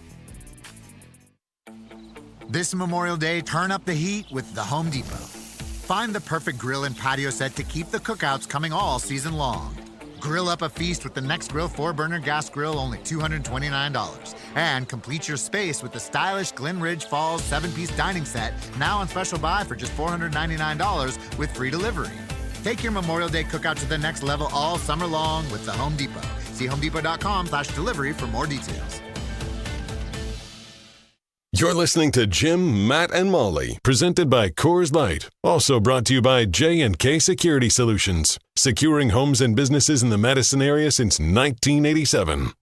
Speaker 3: This Memorial Day, turn up the heat with the Home Depot. Find the perfect grill and patio set to keep the cookouts coming all season long. Grill up a feast with the Next Grill 4-burner gas grill, only $229. And complete your space with the stylish Glen Ridge Falls 7-piece dining set, now on special buy for just $499 with free delivery. Take your Memorial Day cookout to the next level all summer long with the Home Depot. See homedepot.com/delivery for more details.
Speaker 4: You're listening to Jim, Matt, and Molly, presented by Coors Light. Also brought to you by J&K Security Solutions, securing homes and businesses in the Madison area since 1987.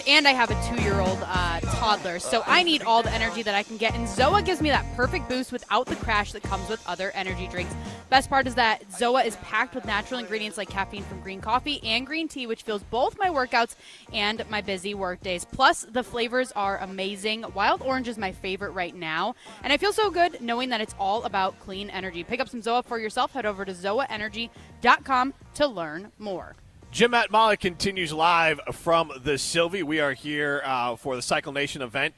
Speaker 6: And I have a 2-year-old toddler, so I need all the energy that I can get. And ZOA gives me that perfect boost without the crash that comes with other energy drinks. Best part is that ZOA is packed with natural ingredients like caffeine from green coffee and green tea, which fuels both my workouts and my busy work days. Plus, the flavors are amazing. Wild orange is my favorite right now, and I feel so good knowing that it's all about clean energy. Pick up some ZOA for yourself. Head over to ZOAenergy.com to learn more.
Speaker 2: Jim, Matt, Molly continues live from the Sylvie. We are here for the CycleNation event,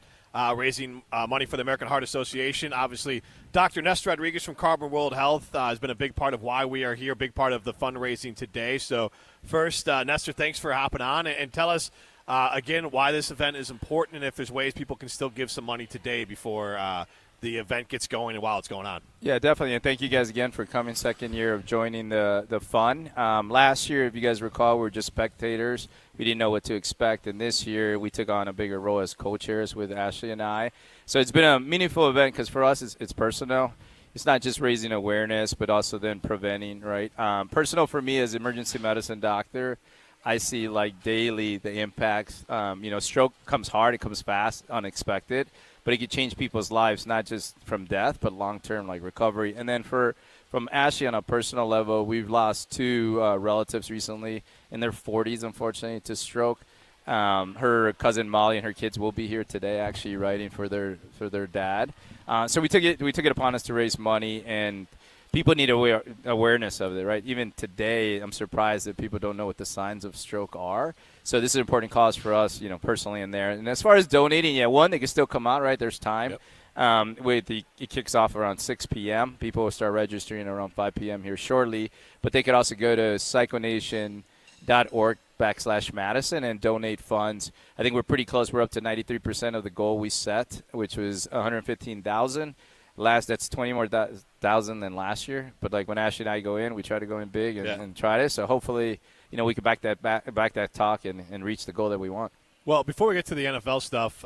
Speaker 2: raising money for the American Heart Association. Obviously, Dr. Nestor Rodriguez from Carbon World Health has been a big part of why we are here, big part of the fundraising today. So first, Nestor, thanks for hopping on, and tell us, again, why this event is important and if there's ways people can still give some money today before the event gets going and while it's going on.
Speaker 7: Yeah, definitely, and thank you guys again for coming. Second year of joining the fun. Last year, if you guys recall, we were just spectators. We didn't know what to expect, and this year we took on a bigger role as co-chairs with Ashley and I. So it's been a meaningful event because for us it's personal. It's not just raising awareness, but also then preventing, right? Personal for me as emergency medicine doctor, I see like daily the impacts. Stroke comes hard, it comes fast, unexpected. But it could change people's lives, not just from death, but long-term, like recovery. And then from Ashley on a personal level, we've lost 2 relatives recently in their 40s, unfortunately, to stroke. Her cousin Molly and her kids will be here today, actually writing for their dad. So we took it upon us to raise money, and people need awareness of it, right? Even today, I'm surprised that people don't know what the signs of stroke are. So this is an important cause for us, personally in there. And as far as donating, they can still come out, right? There's time. Yep. It kicks off around 6 p.m. People will start registering around 5 p.m. here shortly. But they could also go to CycleNation.org/Madison and donate funds. I think we're pretty close. We're up to 93% of the goal we set, which was $115,000. That's 20 more thousand than last year. But like when Ashley and I go in, we try to go in big and try this. So hopefully, we can back that talk and reach the goal that we want.
Speaker 2: Well, before we get to the NFL stuff,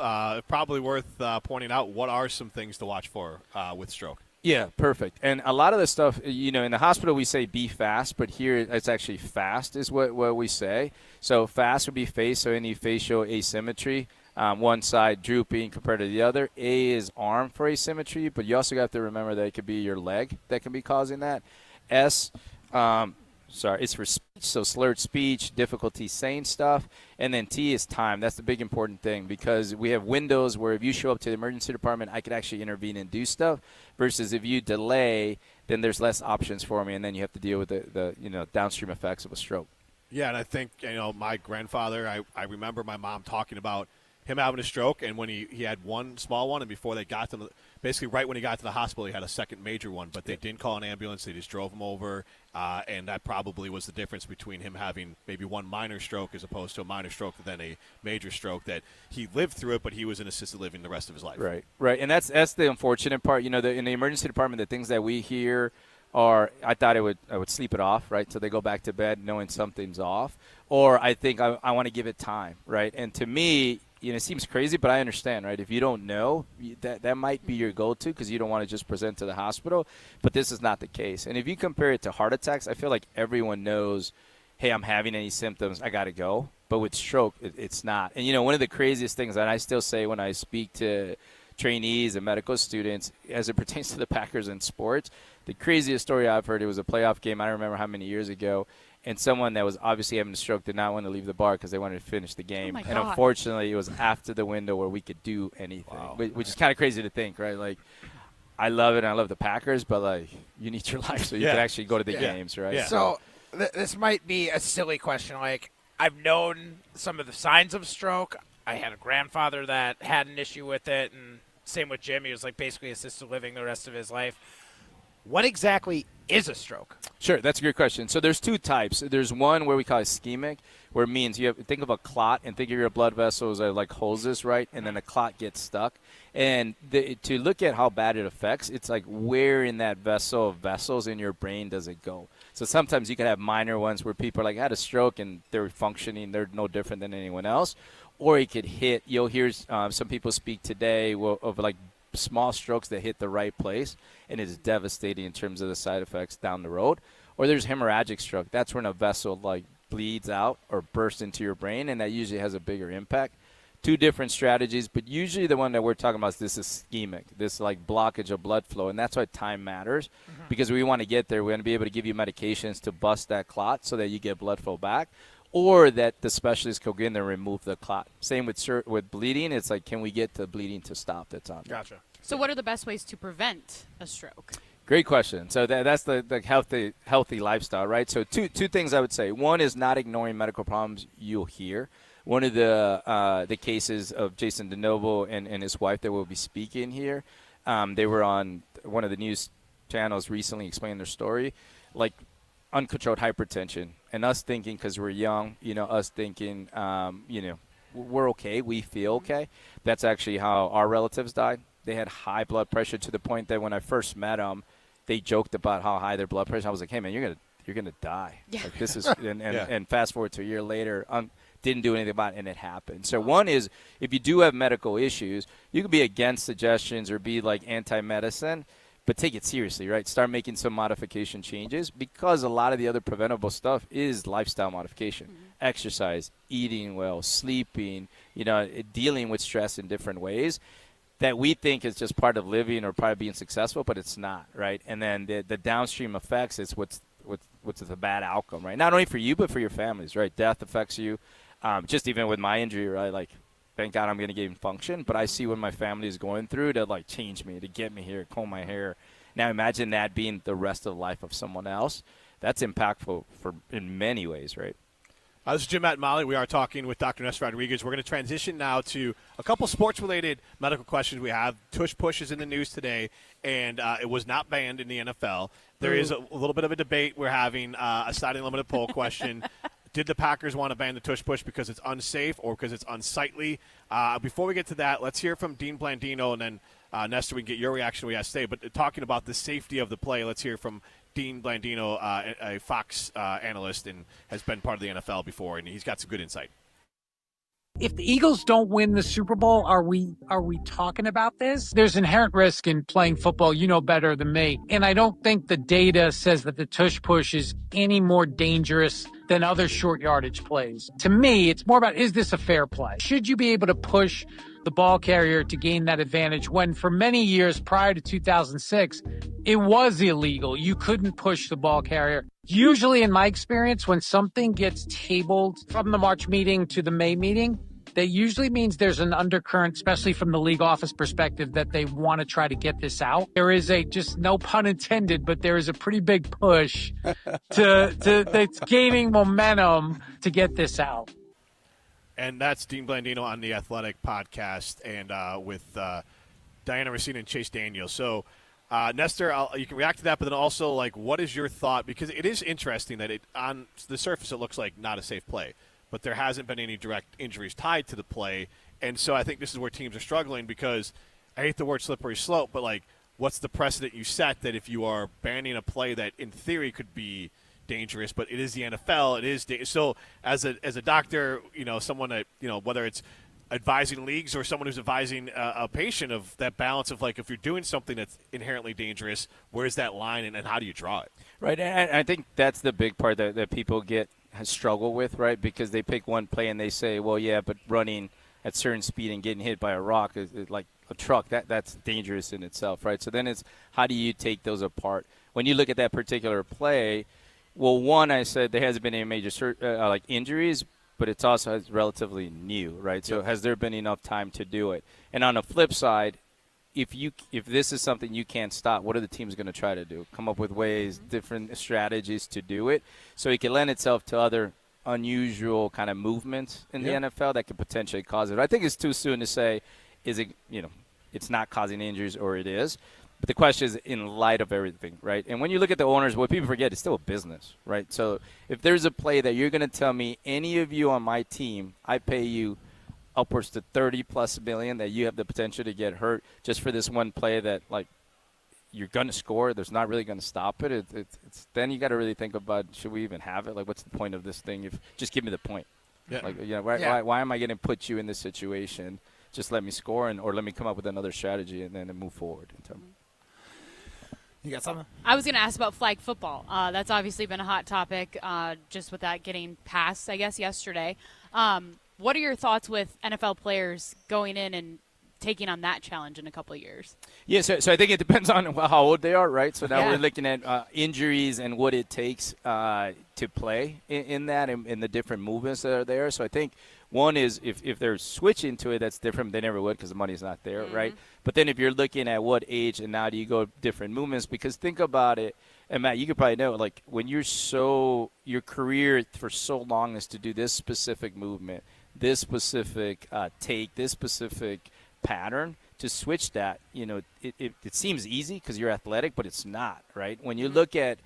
Speaker 2: probably worth pointing out what are some things to watch for with stroke.
Speaker 7: Yeah, perfect. And a lot of the stuff, in the hospital we say be fast, but here it's actually fast is what we say. So fast would be face, so any facial asymmetry. One side drooping compared to the other. A is arm for asymmetry, but you also have to remember that it could be your leg that can be causing that. S, it's for speech, so slurred speech, difficulty saying stuff. And then T is time. That's the big important thing because we have windows where if you show up to the emergency department, I could actually intervene and do stuff versus if you delay, then there's less options for me, and then you have to deal with the downstream effects of a stroke.
Speaker 2: Yeah, and I think, my grandfather, I remember my mom talking about him having a stroke, and when he had one small one, and before they got to basically right when he got to the hospital, he had a second major one, but they didn't call an ambulance. They just drove him over, and that probably was the difference between him having maybe one minor stroke as opposed to a minor stroke and then a major stroke, that he lived through it, but he was in assisted living the rest of his life.
Speaker 7: Right, and that's the unfortunate part. In the emergency department, the things that we hear are, I thought I would sleep it off, right? So they go back to bed knowing something's off, or I think I want to give it time, right? And to me, it seems crazy, but I understand, right? If you don't know, that might be your go-to because you don't want to just present to the hospital. But this is not the case. And if you compare it to heart attacks, I feel like everyone knows, hey, I'm having any symptoms, I got to go. But with stroke, it's not. And, one of the craziest things that I still say when I speak to trainees and medical students as it pertains to the Packers and sports, the craziest story I've heard, it was a playoff game, I don't remember how many years ago, and someone that was obviously having a stroke did not want to leave the bar because they wanted to finish the game. And unfortunately, it was after the window where we could do anything, which is kind of crazy to think, right? Like, I love it, and I love the Packers, but, like, you need your life so you can actually go to the games, right?
Speaker 5: Yeah. So this might be a silly question. Like, I've known some of the signs of stroke. I had a grandfather that had an issue with it, and same with Jim. He was, like, basically assisted living the rest of his life. What exactly is a stroke?
Speaker 7: Sure, that's a good question. So there's two types. There's one where we call it ischemic, where it means think of a clot and think of your blood vessels are like hoses, right? And then the clot gets stuck. And to look at how bad it affects, it's like where in that vessels in your brain does it go? So sometimes you can have minor ones where people are like, I had a stroke and they're functioning, they're no different than anyone else. Or it could hit, you'll hear some people speak today of like small strokes that hit the right place, and it's devastating in terms of the side effects down the road. Or there's hemorrhagic stroke. That's when a vessel like bleeds out or bursts into your brain, and that usually has a bigger impact. Two different strategies, but usually the one that we're talking about is this ischemic, this like blockage of blood flow, and that's why time matters because we want to get there. We want to be able to give you medications to bust that clot so that you get blood flow back, or that the specialist can go in there and remove the clot. Same with bleeding. It's like, can we get the bleeding to stop that's on there?
Speaker 2: Gotcha.
Speaker 6: So what are the best ways to prevent a stroke?
Speaker 7: Great question. So that's the healthy lifestyle, right? So two things I would say. One is not ignoring medical problems you'll hear. One of the cases of Jason DeNoble and his wife that will be speaking here, they were on one of the news channels recently explaining their story, like uncontrolled hypertension. And us thinking, because we're young, us thinking, we're okay, we feel okay. That's actually how our relatives died. They had high blood pressure to the point that when I first met them, they joked about how high their blood pressure. I was like, hey, man, you're gonna die. Yeah. Like, this is and fast forward to a year later, didn't do anything about it, and it happened. So one is, if you do have medical issues, you can be against suggestions or be like anti-medicine, but take it seriously, right? Start making some modification changes, because a lot of the other preventable stuff is lifestyle modification, exercise, eating well, sleeping, dealing with stress in different ways that we think is just part of living or part of being successful, but it's not, right? And then the downstream effects is what's the bad outcome, right? Not only for you, but for your families, right? Death affects you. Just even with my injury, right? Like, thank God I'm going to get in function, but I see what my family is going through to, like, change me, to get me here, comb my hair. Now imagine that being the rest of the life of someone else. That's impactful in many ways, right?
Speaker 2: This is Jim, Matt, and Molly. We are talking with Dr. Ness Rodriguez. We're going to transition now to a couple sports-related medical questions we have. Tush Push is in the news today, and it was not banned in the NFL. There is a little bit of a debate we're having, a sliding limited poll question. Did the Packers want to ban the Tush Push because it's unsafe or because it's unsightly? Before we get to that, let's hear from Dean Blandino, and then, Nestor, we can get your reaction we have to say. But talking about the safety of the play, let's hear from Dean Blandino, a Fox analyst, and has been part of the NFL before, and he's got some good insight.
Speaker 8: If the Eagles don't win the Super Bowl, are we talking about this? There's inherent risk in playing football. You know better than me. And I don't think the data says that the Tush Push is any more dangerous than other short yardage plays. To me, it's more about, is this a fair play? Should you be able to push the ball carrier to gain that advantage when for many years prior to 2006, it was illegal. You couldn't push the ball carrier. Usually in my experience, when something gets tabled from the March meeting to the May meeting, that usually means there's an undercurrent, especially from the league office perspective, that they want to try to get this out. There is just no pun intended, but there is a pretty big push to that's gaining momentum to get this out.
Speaker 2: And that's Dean Blandino on the Athletic podcast and with Diana Racine and Chase Daniels. So, Nestor, you can react to that, but then also, like, what is your thought? Because it is interesting that on the surface it looks like not a safe play, but there hasn't been any direct injuries tied to the play. And so I think this is where teams are struggling because I hate the word slippery slope, but, like, what's the precedent you set that if you are banning a play that in theory could be dangerous, but it is the NFL, it is so as a doctor, someone that, whether it's advising leagues or someone who's advising a patient, of that balance of, like, if you're doing something that's inherently dangerous, where's that line and how do you draw it?
Speaker 7: Right, and I think that's the big part that people struggle with, right? Because they pick one play and they say, well, yeah, but running at certain speed and getting hit by a rock is like a truck, that's dangerous in itself, right? So then it's how do you take those apart? When you look at that particular play, well, one, I said there hasn't been any major injuries, but it's also relatively new, right? So has there been enough time to do it? And on the flip side, if this is something you can't stop, what are the teams going to try to do? Come up with ways, different strategies to do it, so it can lend itself to other unusual kind of movements in the NFL that could potentially cause it. I think it's too soon to say, is it, it's not causing injuries or it is. But the question is in light of everything, right? And when you look at the owners, what people forget, it's still a business, right? So if there's a play that you're going to tell me, any of you on my team, I pay you upwards to $30+ million, that you have the potential to get hurt just for this one play that, like, you're going to score, there's not really going to stop it. It's then you got to really think about, should we even have it? Like, what's the point of this thing? Just give me the point.
Speaker 2: Yeah.
Speaker 7: Like, why am I going to put you in this situation? Just let me score, or let me come up with another strategy and then move forward.
Speaker 5: You got something?
Speaker 6: I was going to ask about flag football. That's obviously been a hot topic, just with that getting passed, I guess, yesterday. What are your thoughts with NFL players going in and taking on that challenge in a couple of years?
Speaker 7: Yeah, so I think it depends on how old they are, right? So now we're looking at injuries and what it takes to play in that and the different movements that are there. So I think one is if they're switching to it, that's different. They never would because the money's not there, right? But then if you're looking at what age and now do you go different movements, because think about it, and Matt, you could probably know, like, when your career for so long is to do this specific movement, this specific take, this specific pattern, to switch that, it seems easy because you're athletic, but it's not, right? When you look at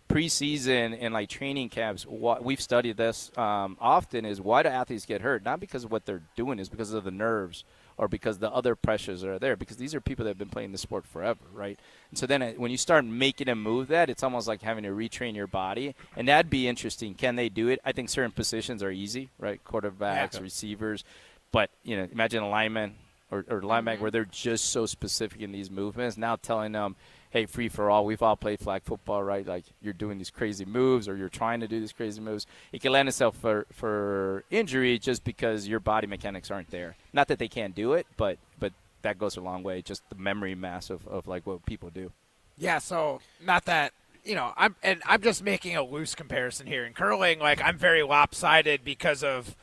Speaker 7: preseason and like training camps, what we've studied this often is why do athletes get hurt? Not because of what they're doing, is because of the nerves or because the other pressures are there, because these are people that have been playing the sport forever, right? And so then when you start making them move that, it's almost like having to retrain your body, and that'd be interesting. Can they do it? I think certain positions are easy, right? Quarterbacks, receivers, but imagine a lineman or linebacker where they're just so specific in these movements. Now telling them, hey, free for all, we've all played flag football, right? Like, you're doing these crazy moves or you're trying to do these crazy moves. It can lend itself for injury just because your body mechanics aren't there. Not that they can't do it, but that goes a long way, just the memory mass of like what people do.
Speaker 5: Yeah, so not that, I'm just making a loose comparison here. In curling, like, I'm very lopsided because of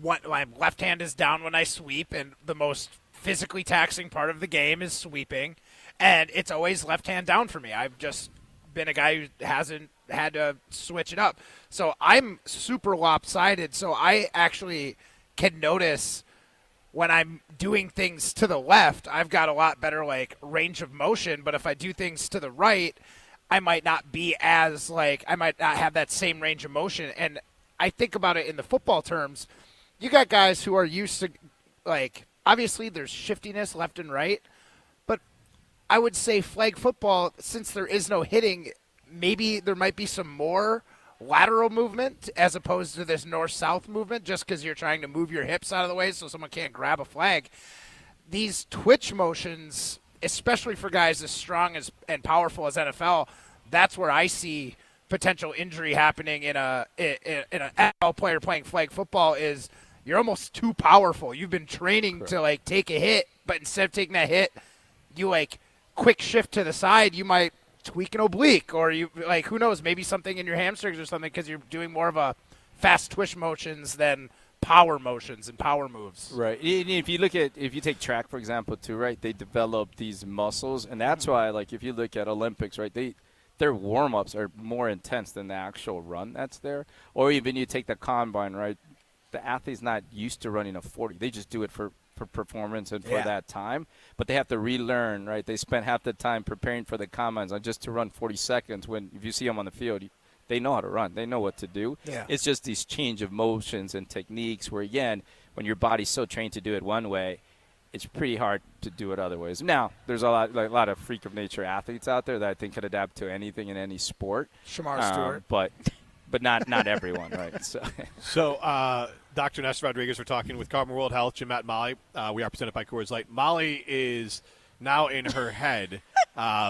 Speaker 5: what my left hand is down when I sweep, and the most physically taxing part of the game is sweeping, and it's always left hand down for me. I've just been a guy who hasn't had to switch it up. So I'm super lopsided, so I actually can notice when I'm doing things to the left, I've got a lot better, like, range of motion, but if I do things to the right, I might not be as, like, I might not have that same range of motion. And I think about it in the football terms. You got guys who are used to, like, obviously there's shiftiness left and right, but I would say flag football, since there is no hitting, maybe there might be some more lateral movement as opposed to this north-south movement, just because you're trying to move your hips out of the way so someone can't grab a flag. These twitch motions, especially for guys as strong as and powerful as NFL, that's where I see potential injury happening in an NFL player playing flag football. Is you're almost too powerful. You've been training to, like, take a hit, but instead of taking that hit, you, like, quick shift to the side, you might tweak an oblique, or you, like, who knows, maybe something in your hamstrings or something, because you're doing more of a fast twitch motions than power motions and power moves.
Speaker 7: Right. If you take track, for example, too, right, they develop these muscles, and that's why, like, if you look at Olympics, right, their warm-ups are more intense than the actual run that's there. Or even you take the combine, right, the athlete's not used to running a 40. They just do it for performance and for that time. But they have to relearn, right? They spend half the time preparing for the combines on just to run 40 seconds when if you see them on the field, they know how to run. They know what to do.
Speaker 5: Yeah.
Speaker 7: It's just these change of motions and techniques where, again, when your body's so trained to do it one way, it's pretty hard to do it other ways. Now, there's a lot of freak of nature athletes out there that I think could adapt to anything in any sport.
Speaker 5: Shamar Stewart.
Speaker 7: But not everyone, right?
Speaker 2: So, Dr. Nestor Rodriguez, we're talking with Carbon World Health, Jim, Matt, and Molly. We are presented by Coors Light. Molly is now in her head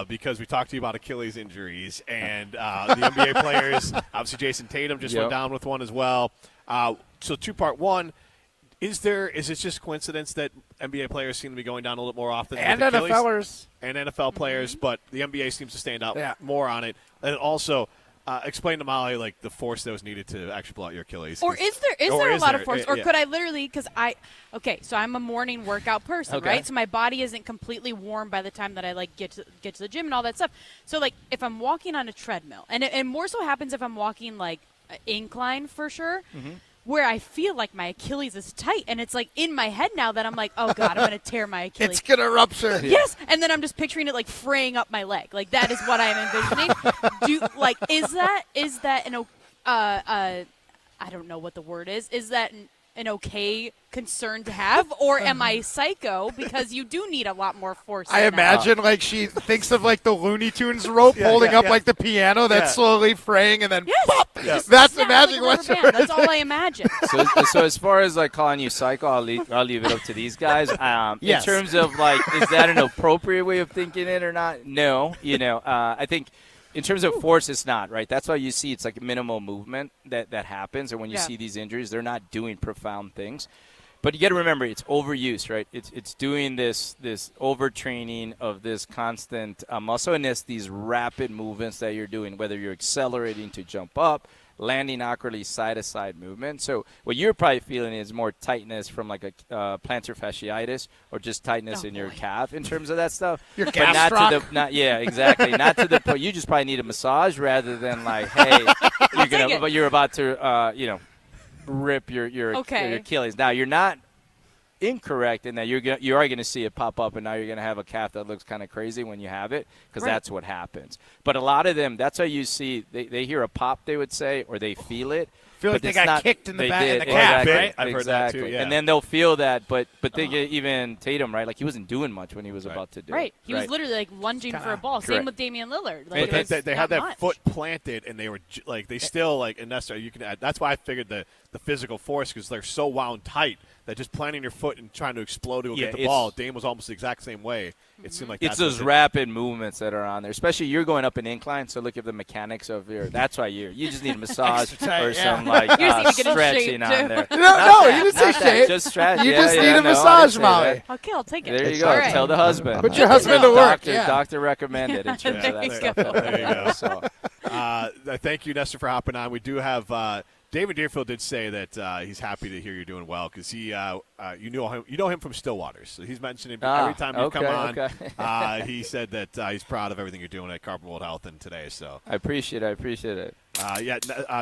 Speaker 2: because we talked to you about Achilles injuries and the NBA players. Obviously, Jason Tatum just went down with one as well. So, two-part. One, is it just coincidence that NBA players seem to be going down a little more often?
Speaker 5: And
Speaker 2: with Achilles?
Speaker 5: NFLers.
Speaker 2: And NFL players, but the NBA seems to stand out more on it. And also, explain to Molly like the force that was needed to actually blow out your Achilles.
Speaker 6: Or is there a lot of force? Or could I literally, because so I'm a morning workout person, right? So my body isn't completely warm by the time that I like get to the gym and all that stuff. So like if I'm walking on a treadmill, and more so happens if I'm walking like incline for sure. Mm-hmm. Where I feel like my Achilles is tight, and it's like in my head now that I'm like, oh God, I'm gonna tear my Achilles.
Speaker 5: It's gonna rupture.
Speaker 6: Yes, and then I'm just picturing it like fraying up my leg. Like that is what I'm envisioning. Is that an I don't know what the word is. Is that an okay concern to have, or am I psycho? Because you do need a lot more force.
Speaker 5: I imagine like she thinks of like the Looney Tunes rope holding up like the piano that's slowly fraying, and then pop.
Speaker 6: Yes.
Speaker 5: That's imagine
Speaker 6: like
Speaker 5: what's
Speaker 6: That's all I imagine.
Speaker 7: So as far as like calling you psycho, I'll leave it up to these guys. In terms of like, is that an appropriate way of thinking it or not? No. I think. In terms of force, it's not, right? That's why you see it's like minimal movement that happens. And when you see these injuries, they're not doing profound things. But you got to remember, it's overuse, right? It's doing this overtraining of this constant muscle and these rapid movements that you're doing, whether you're accelerating to jump up, landing awkwardly side-to-side movement. So what you're probably feeling is more tightness from like a plantar fasciitis or just tightness in your calf in terms of that stuff.
Speaker 5: Your gastroc.
Speaker 7: Exactly. Not to the point. You just probably need a massage rather than like, hey, you're about to rip your Achilles. Now you're not incorrect in that you are going to see it pop up, and now you're going to have a calf that looks kind of crazy when you have it, because that's what happens. But a lot of them, that's how you see they hear a pop, they would say, or they feel it.
Speaker 5: Feel like they got kicked in the back in the calf, right?
Speaker 2: I've heard that too, yeah.
Speaker 7: And then they'll feel that, but think even Tatum, right? Like he wasn't doing much when he was about to do it.
Speaker 6: Right. He was literally like lunging for a ball. Same with Damian Lillard. Like,
Speaker 2: they had that foot planted, and they were like they still like. And Nestor, you can add. That's why I figured the physical force, because they're so wound tight that just planting your foot and trying to explode to get the ball. Dame was almost the exact same way. It seemed like
Speaker 7: it's those rapid movements that are on there. Especially you're going up an incline, so look at the mechanics of your. That's why you just need a massage or some like stretching on there.
Speaker 5: No, you didn't say shape.
Speaker 7: Just stretch.
Speaker 5: You just need a massage, Molly.
Speaker 6: Okay, I'll take it.
Speaker 7: There you go.
Speaker 6: Right.
Speaker 7: Tell the husband.
Speaker 5: Put your husband to work.
Speaker 7: Doctor recommended in terms of that stuff.
Speaker 2: There you go. Thank you, Nestor, for hopping on. We do have. David Deerfield did say that he's happy to hear you're doing well because you know him from Stillwaters. So he's mentioning every time you come on. He said that he's proud of everything you're doing at Carbon World Health and today. So
Speaker 7: I appreciate it.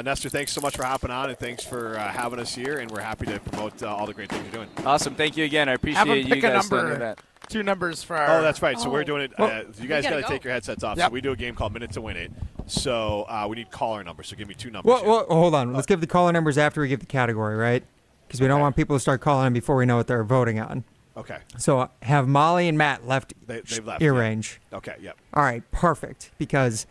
Speaker 2: Nestor, thanks so much for hopping on, and thanks for having us here. And we're happy to promote all the great things you're doing.
Speaker 7: Awesome, thank you again. I appreciate you guys doing that.
Speaker 5: 2 numbers for our.
Speaker 2: Oh, that's right. So we're doing it. You guys got to take your headsets off.
Speaker 5: Yep.
Speaker 2: So we do a game called Minute to Win It. So we need caller numbers. So give me 2 numbers.
Speaker 9: Well, hold on. Let's give the caller numbers after we give the category, right? Because we don't want people to start calling in before we know what they're voting on.
Speaker 2: Okay.
Speaker 9: So have Molly and Matt left
Speaker 2: they've left,
Speaker 9: ear range.
Speaker 2: Okay, yep.
Speaker 9: All right, perfect. Because,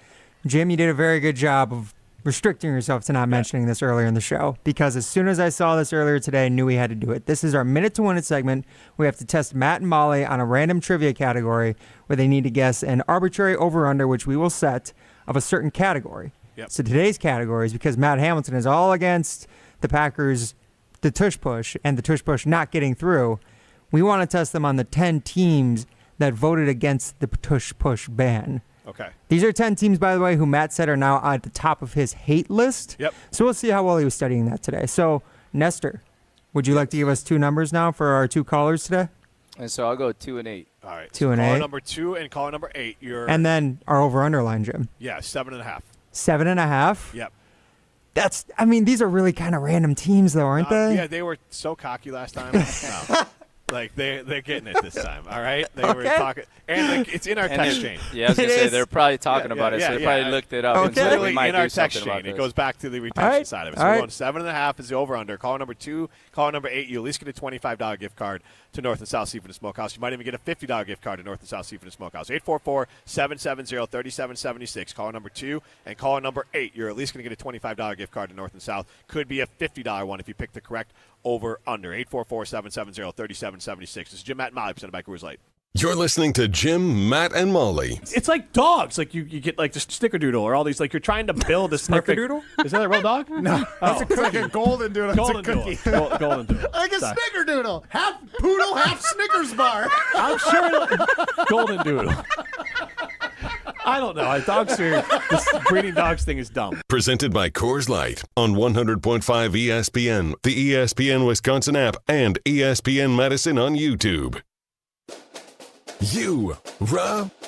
Speaker 9: Jim, you did a very good job of restricting yourself to not mentioning this earlier in the show, because as soon as I saw this earlier today, I knew we had to do it. This is our Minute to Win It segment. We have to test Matt and Molly on a random trivia category where they need to guess an arbitrary over-under, which we will set, of a certain category.
Speaker 2: Yep.
Speaker 9: So today's category is because Matt Hamilton is all against the Packers, the Tush Push, and the Tush Push not getting through. We want to test them on the 10 teams that voted against the Tush Push ban.
Speaker 2: Okay.
Speaker 9: These are 10 teams, by the way, who Matt said are now at the top of his hate list.
Speaker 2: Yep.
Speaker 9: So we'll see how well he was studying that today. So, Nestor, would you like to give us 2 numbers now for our 2 callers today?
Speaker 7: And so I'll go 2 and 8.
Speaker 2: All right.
Speaker 9: 2 and 8.
Speaker 2: Caller number 2 and caller number 8.
Speaker 9: And then our over-underline, Jim.
Speaker 2: Yeah, 7.5.
Speaker 9: 7.5?
Speaker 2: Yep.
Speaker 9: These are really kind of random teams, though, aren't they?
Speaker 2: Yeah, they were so cocky last time. No. Like, they're getting it this time, all right? They were talking. And it's in our text chain.
Speaker 7: Yeah, I was going to say, they're probably talking about it, so they probably looked it up.
Speaker 2: It's
Speaker 7: and said
Speaker 2: literally
Speaker 7: we might
Speaker 2: in
Speaker 7: do
Speaker 2: our text
Speaker 7: something about
Speaker 2: chain. It
Speaker 7: this.
Speaker 2: goes back to the retention side of it. So
Speaker 9: All
Speaker 2: we're
Speaker 9: right.
Speaker 2: going 7.5 is the over-under. Caller number 2, caller number 8, you at least get a $25 gift card to North and South Seafood and Smokehouse. You might even get a $50 gift card to North and South Seafood and Smokehouse. 844-770-3776. Caller number 2 and caller number 8, you're at least going to get a $25 gift card to North and South. Could be a $50 one if you pick the correct over-under. 844-770-3776. This is Jim, Matt, and Molly, presented by Coors Light.
Speaker 4: You're listening to Jim, Matt, and Molly.
Speaker 2: It's like dogs. Like you get like the snickerdoodle or all these. Like you're trying to build a
Speaker 10: Snickerdoodle?
Speaker 2: Is that a real dog?
Speaker 10: No, it's like a golden doodle.
Speaker 2: Golden
Speaker 10: It's a cookie.
Speaker 2: doodle. Golden doodle.
Speaker 10: Like a
Speaker 2: Sorry.
Speaker 10: snickerdoodle. Half poodle, half Snickers bar.
Speaker 2: I'm sure. Golden doodle. I don't know. This breeding dogs thing is dumb.
Speaker 4: Presented by Coors Light on 100.5 ESPN, the ESPN Wisconsin app, and ESPN Madison on YouTube.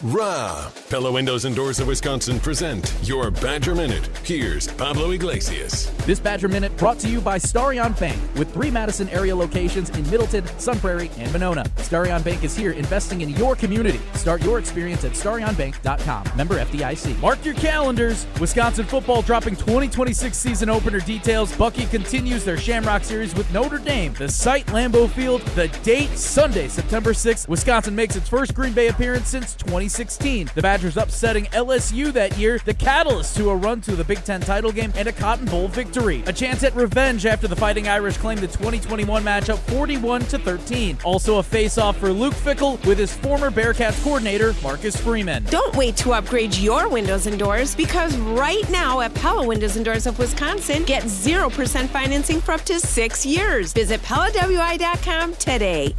Speaker 4: Rah. Pella Windows and Doors of Wisconsin present your Badger Minute. Here's Pablo Iglesias.
Speaker 11: This Badger Minute brought to you by Starion Bank, with 3 Madison area locations in Middleton, Sun Prairie, and Monona. Starion Bank is here investing in your community. Start your experience at starionbank.com. Member FDIC. Mark your calendars. Wisconsin football dropping 2026 season opener details. Bucky continues their Shamrock Series with Notre Dame. The site, Lambeau Field. The date, Sunday, September 6th. Wisconsin makes its first Green Bay appearance since 2016. The Badgers upsetting LSU that year, the catalyst to a run to the Big Ten title game and a Cotton Bowl victory. A chance at revenge after the Fighting Irish claimed the 2021 matchup 41-13. Also a face-off for Luke Fickell with his former Bearcats coordinator, Marcus Freeman.
Speaker 12: Don't wait to upgrade your windows and doors, because right now at Pella Windows and Doors of Wisconsin, get 0% financing for up to 6 years. Visit PellaWI.com today.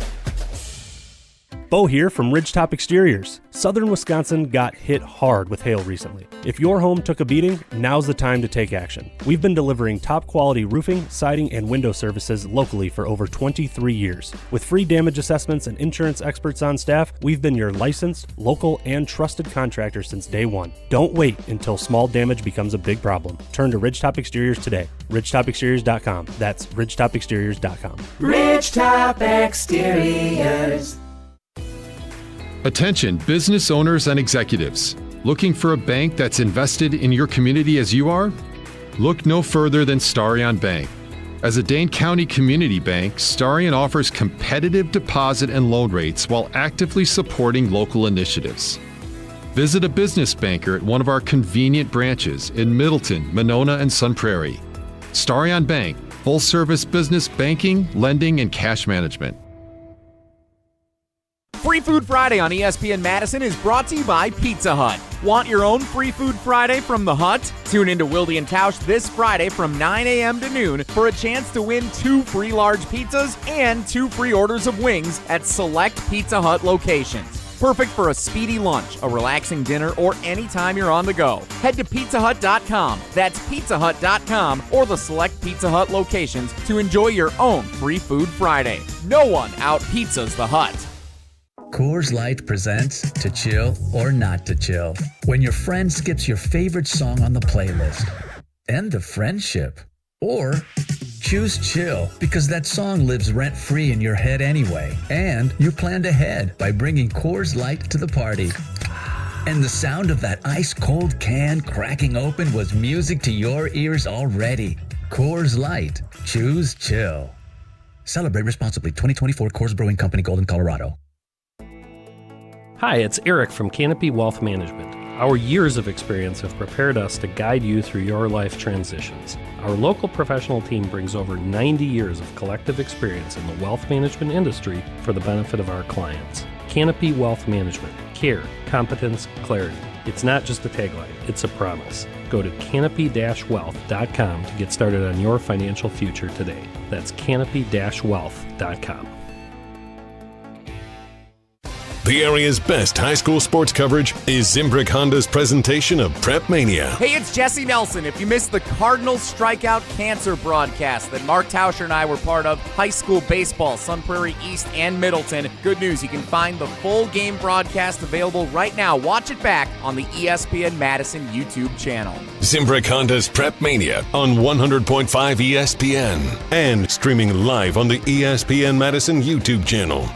Speaker 13: Bo here from Ridgetop Exteriors. Southern Wisconsin got hit hard with hail recently. If your home took a beating, now's the time to take action. We've been delivering top quality roofing, siding, and window services locally for over 23 years. With free damage assessments and insurance experts on staff, we've been your licensed, local, and trusted contractor since day one. Don't wait until small damage becomes a big problem. Turn to Ridgetop Exteriors today. RidgetopExteriors.com. That's RidgetopExteriors.com.
Speaker 14: Ridgetop Exteriors.
Speaker 15: Attention, business owners and executives. Looking for a bank that's invested in your community as you are? Look no further than Starion Bank. As a Dane County community bank, Starion offers competitive deposit and loan rates while actively supporting local initiatives. Visit a business banker at one of our convenient branches in Middleton, Monona, and Sun Prairie. Starion Bank, full-service business banking, lending, and cash management.
Speaker 27: Free Food Friday on ESPN Madison is brought to you by Pizza Hut. Want your own Free Food Friday from the Hut? Tune into Wilde and Tausch this Friday from 9 a.m. to noon for a chance to win 2 free large pizzas and 2 free orders of wings at select Pizza Hut locations. Perfect for a speedy lunch, a relaxing dinner, or anytime you're on the go. Head to pizzahut.com. That's pizzahut.com or the select Pizza Hut locations to enjoy your own Free Food Friday. No one out-pizzas the Hut.
Speaker 28: Coors Light presents To Chill or Not to Chill. When your friend skips your favorite song on the playlist. End the friendship. Or choose chill, because that song lives rent-free in your head anyway. And you planned ahead by bringing Coors Light to the party. And the sound of that ice-cold can cracking open was music to your ears already. Coors Light. Choose chill. Celebrate responsibly. 2024 Coors Brewing Company, Golden, Colorado.
Speaker 13: Hi, it's Eric from Canopy Wealth Management. Our years of experience have prepared us to guide you through your life transitions. Our local professional team brings over 90 years of collective experience in the wealth management industry for the benefit of our clients. Canopy Wealth Management. Care, competence, clarity. It's not just a tagline, it's a promise. Go to canopy-wealth.com to get started on your financial future today. That's canopy-wealth.com.
Speaker 4: The area's best high school sports coverage is Zimbrick Honda's presentation of Prep Mania.
Speaker 27: Hey, it's Jesse Nelson. If you missed the Cardinals Strikeout Cancer broadcast that Mark Tauscher and I were part of, high school baseball, Sun Prairie East and Middleton, good news, you can find the full game broadcast available right now. Watch it back on the ESPN Madison YouTube channel.
Speaker 4: Zimbrick Honda's Prep Mania on 100.5 ESPN and streaming live on the ESPN Madison YouTube channel.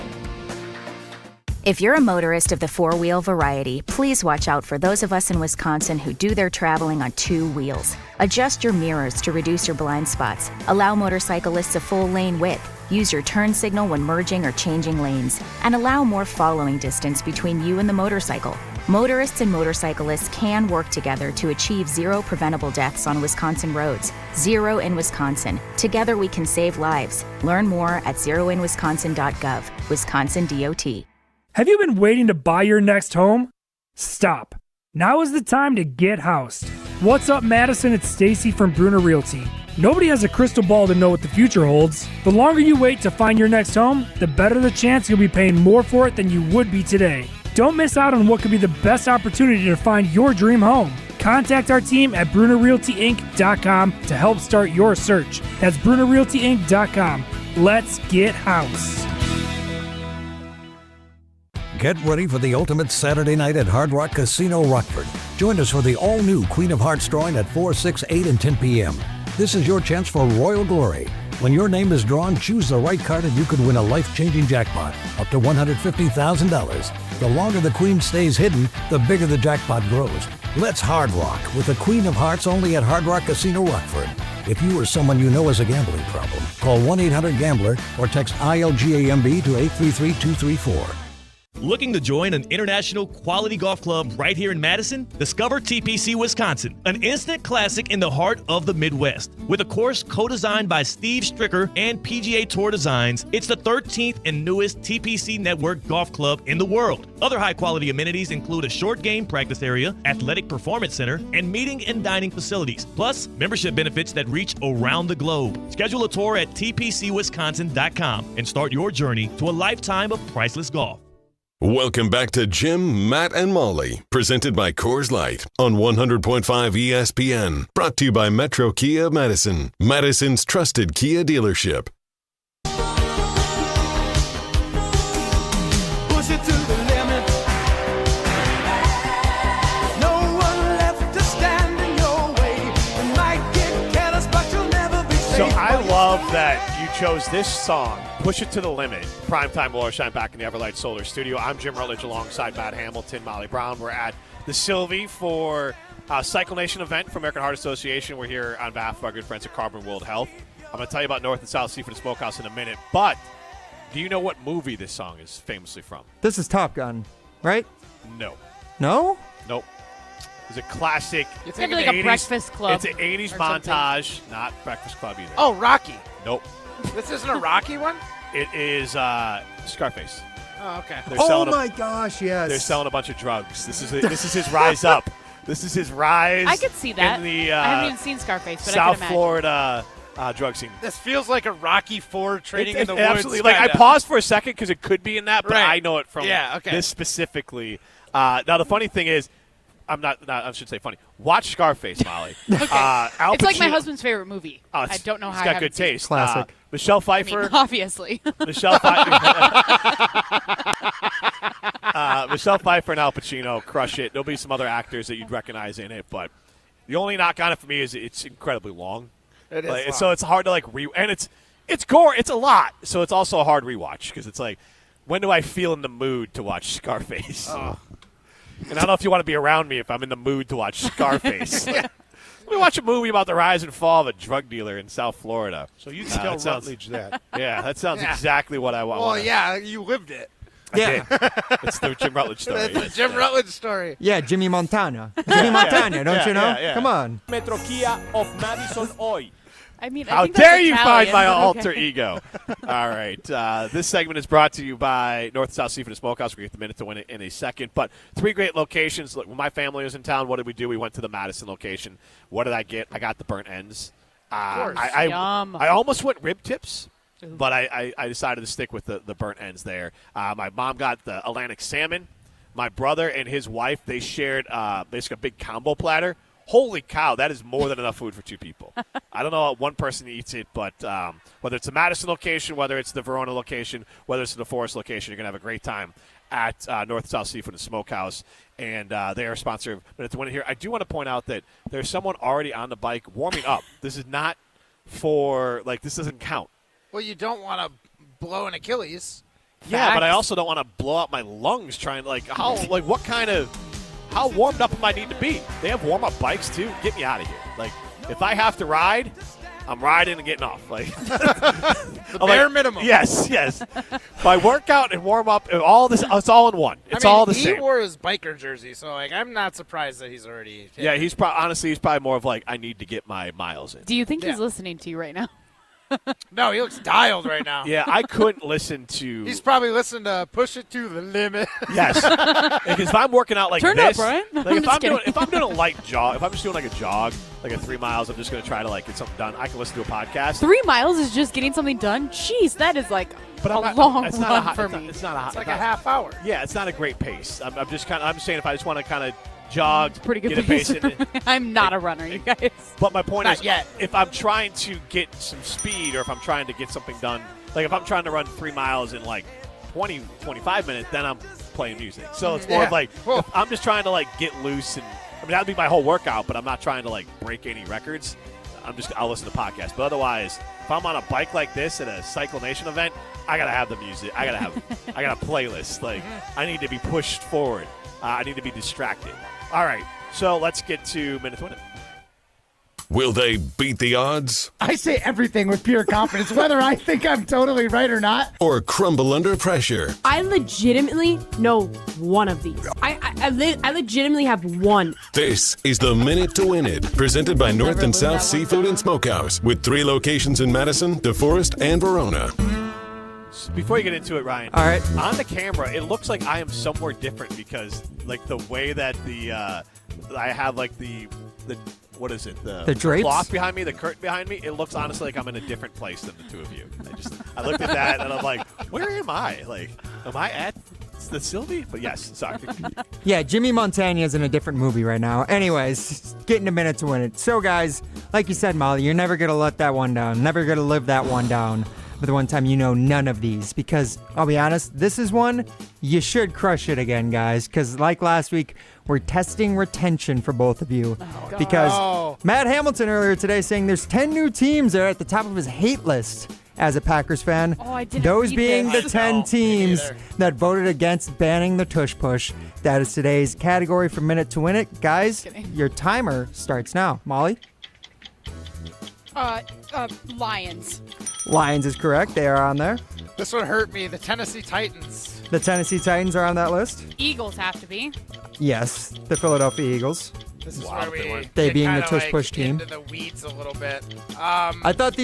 Speaker 16: If you're a motorist of the four-wheel variety, please watch out for those of us in Wisconsin who do their traveling on two wheels. Adjust your mirrors to reduce your blind spots. Allow motorcyclists a full lane width. Use your turn signal when merging or changing lanes. And allow more following distance between you and the motorcycle. Motorists and motorcyclists can work together to achieve zero preventable deaths on Wisconsin roads. Zero in Wisconsin. Together we can save lives. Learn more at zeroinwisconsin.gov. Wisconsin DOT.
Speaker 17: Have you been waiting to buy your next home? Stop. Now is the time to get housed. What's up, Madison? It's Stacy from Bruner Realty. Nobody has a crystal ball to know what the future holds. The longer you wait to find your next home, the better the chance you'll be paying more for it than you would be today. Don't miss out on what could be the best opportunity to find your dream home. Contact our team at BrunerRealtyInc.com to help start your search. That's BrunerRealtyInc.com. Let's get housed.
Speaker 18: Get ready for the ultimate Saturday night at Hard Rock Casino Rockford. Join us for the all-new Queen of Hearts drawing at 4, 6, 8, and 10 p.m. This is your chance for royal glory. When your name is drawn, choose the right card and you could win a life-changing jackpot, up to $150,000. The longer the Queen stays hidden, the bigger the jackpot grows. Let's Hard Rock with the Queen of Hearts only at Hard Rock Casino Rockford. If you or someone you know has a gambling problem, call 1-800-GAMBLER or text ILGAMB to 833-234.
Speaker 19: Looking to join an international quality golf club right here in Madison? Discover TPC Wisconsin, an instant classic in the heart of the Midwest. With a course co-designed by Steve Stricker and PGA Tour Designs, it's the 13th and newest TPC Network golf club in the world. Other high-quality amenities include a short game practice area, athletic performance center, and meeting and dining facilities, plus membership benefits that reach around the globe. Schedule a tour at tpcwisconsin.com and start your journey to a lifetime of priceless golf.
Speaker 4: Welcome back to Jim, Matt, and Molly, presented by Coors Light on 100.5 ESPN. Brought to you by Metro Kia Madison, Madison's trusted Kia dealership.
Speaker 14: Push it to the limit. No one left to stand in your way. You might get careless, but you'll never be safe.
Speaker 2: So I love that you chose this song, Push It to the Limit. Primetime Wallerstein back in the Everlight Solar Studio. I'm Jim Rutledge alongside Matt Hamilton, Molly Brown. We're at the Sylvie for CycleNation event from American Heart Association. We're here on behalf of our good friends at Carbon World Health. I'm going to tell you about North and South Seafood and Smokehouse in a minute, but do you know what movie this song is famously from?
Speaker 9: This is Top Gun, right?
Speaker 2: No.
Speaker 9: No?
Speaker 2: Nope. It's a classic.
Speaker 6: It's gonna be like a Breakfast Club.
Speaker 2: It's an 80s montage, not Breakfast Club either.
Speaker 5: Oh, Rocky.
Speaker 2: Nope.
Speaker 5: This isn't a Rocky one?
Speaker 2: It is Scarface.
Speaker 5: Oh, okay.
Speaker 9: Oh my gosh, yes.
Speaker 2: They're selling a bunch of drugs. This is his rise up. This is his rise.
Speaker 6: I could see that.
Speaker 2: In the,
Speaker 6: I haven't even seen Scarface, but I
Speaker 2: South
Speaker 6: can imagine.
Speaker 2: Florida drug scene.
Speaker 5: This feels like a Rocky IV trading in the woods.
Speaker 2: Absolutely. Like, I paused for a second because it could be in that, but
Speaker 5: Right.
Speaker 2: I know it from this specifically. Now, the funny thing is, I should say funny. Watch Scarface, Molly.
Speaker 6: Okay.
Speaker 2: Al
Speaker 6: It's like my
Speaker 2: Pacino-
Speaker 6: husn's favorite movie. I don't know how
Speaker 2: He's
Speaker 6: I
Speaker 2: got good taste.
Speaker 9: Classic.
Speaker 2: Michelle Pfeiffer.
Speaker 6: I mean, obviously.
Speaker 2: Michelle Pfeiffer and Al Pacino crush it. There'll be some other actors that you'd recognize in it, but the only knock on it for me is it's incredibly long.
Speaker 5: It is long.
Speaker 2: So it's hard to and it's gore. It's a lot. So it's also a hard rewatch because it's like, when do I feel in the mood to watch Scarface?
Speaker 5: Oh.
Speaker 2: And I don't know if you want to be around me if I'm in the mood to watch Scarface. Let me watch a movie about the rise and fall of a drug dealer in South Florida.
Speaker 10: So you tell Rutledge that.
Speaker 2: Yeah, that sounds exactly what I want.
Speaker 5: Well, yeah, you lived it.
Speaker 2: Yeah. It's the Jim Rutledge story.
Speaker 5: It's the Jim Rutledge story.
Speaker 9: Yeah, Jimmy Montana. Jimmy Montana, don't you know?
Speaker 2: yeah.
Speaker 9: Come on.
Speaker 20: Metro Kia of Madison Oy.
Speaker 6: I mean, I
Speaker 2: How
Speaker 6: think that's
Speaker 2: dare you find
Speaker 6: Italian,
Speaker 2: my
Speaker 6: but
Speaker 2: alter
Speaker 6: okay.
Speaker 2: ego? All right. This segment is brought to you by North and South Seafood and Smokehouse. We'll get the minute to win it in a second. But 3 great locations. Look, when my family was in town, what did we do? We went to the Madison location. What did I get? I got the burnt ends.
Speaker 6: Of course.
Speaker 2: I
Speaker 6: Yum.
Speaker 2: almost went rib tips. but I decided to stick with the burnt ends there. My mom got the Atlantic salmon. My brother and his wife, they shared basically a big combo platter. Holy cow, that is more than enough food for 2 people. I don't know how one person eats it, but whether it's the Madison location, whether it's the Verona location, whether it's the Forest location, you're going to have a great time at North and South Seafood and Smokehouse. And they are a sponsor of Minute to Win It here. I do want to point out that there's someone already on the bike warming up. This is not for, this doesn't count.
Speaker 5: Well, you don't want to blow an Achilles.
Speaker 2: Yeah, but I also don't want to blow out my lungs trying, how warmed up am I need to be? They have warm-up bikes, too. Get me out of here. If I have to ride, I'm riding and getting off.
Speaker 5: The bare minimum.
Speaker 2: Yes. My workout and warm-up, all this, it's all in one. It's all the same.
Speaker 5: He wore his biker jersey, so, I'm not surprised that he's already...
Speaker 2: Yeah, he's probably more of, I need to get my miles in.
Speaker 6: Do you think he's listening to you right now?
Speaker 5: No, he looks dialed right now.
Speaker 2: Yeah, I couldn't listen to...
Speaker 5: He's probably listening to Push It to the Limit.
Speaker 2: Yes. Because if I'm working out like
Speaker 6: Turn
Speaker 2: this...
Speaker 6: up, Brian.
Speaker 2: If I'm doing a light jog, if I'm just doing a jog, 3 miles, I'm just going to try to get something done. I can listen to a podcast.
Speaker 6: 3 miles is just getting something done? Jeez, that is a long run for me.
Speaker 2: It's not
Speaker 5: a half hour.
Speaker 2: Yeah, it's not a great pace. I'm saying if I just want to kind of jog,
Speaker 6: pretty good
Speaker 2: get a pace in it.
Speaker 6: I'm not a runner, you guys.
Speaker 2: But my point is,
Speaker 5: yet.
Speaker 2: If I'm trying to get some speed or if I'm trying to get something done, if I'm trying to run 3 miles in 20, 25 minutes, then I'm playing music. So it's more of if I'm just trying to get loose and that'd be my whole workout, but I'm not trying to break any records. I'll listen to podcasts. But otherwise, if I'm on a bike like this at a CycleNation event, I gotta have the music. I got a playlist. I need to be pushed forward. I need to be distracted. All right, so let's get to Minute to Win It.
Speaker 4: Will they beat the odds?
Speaker 1: I say everything with pure confidence, whether I think I'm totally right or not.
Speaker 4: Or crumble under pressure?
Speaker 3: I legitimately know one of these. I legitimately have one.
Speaker 4: This is the Minute to Win It, presented by North and South Seafood and Smokehouse, with 3 locations in Madison, DeForest, and Verona.
Speaker 2: Before you get into it, Ryan,
Speaker 9: all right.
Speaker 2: On the camera, it looks like I am somewhere different because, the way that I have the what is it? The
Speaker 9: drapes?
Speaker 2: Cloth behind me, the curtain behind me. It looks honestly like I'm in a different place than the two of you. I looked at that and I'm like, where am I? Am I at the Sylvie? But yes, sorry.
Speaker 9: Yeah, Jimmy Montana is in a different movie right now. Anyways, getting a minute to win it. So, guys, like you said, Molly, you're never going to let that one down. Never going to live that one down. But the one time you know none of these, because I'll be honest, this is one you should crush it again, guys, because like last week, we're testing retention for both of you. Because Matt Hamilton earlier today saying there's 10 new teams that are at the top of his hate list as a Packers fan. Those being the 10 teams that voted against banning the Tush Push. That is today's category for Minute to Win It. Guys, your timer starts now. Molly?
Speaker 6: Lions.
Speaker 9: Lions is correct. They are on there.
Speaker 5: This one hurt me. The Tennessee Titans.
Speaker 9: The Tennessee Titans are on that list?
Speaker 6: Eagles have to be.
Speaker 9: Yes, the Philadelphia Eagles.
Speaker 5: This is where we
Speaker 9: they being
Speaker 5: kinda
Speaker 9: the Tush Push team.
Speaker 5: Into the weeds a little bit.
Speaker 9: I thought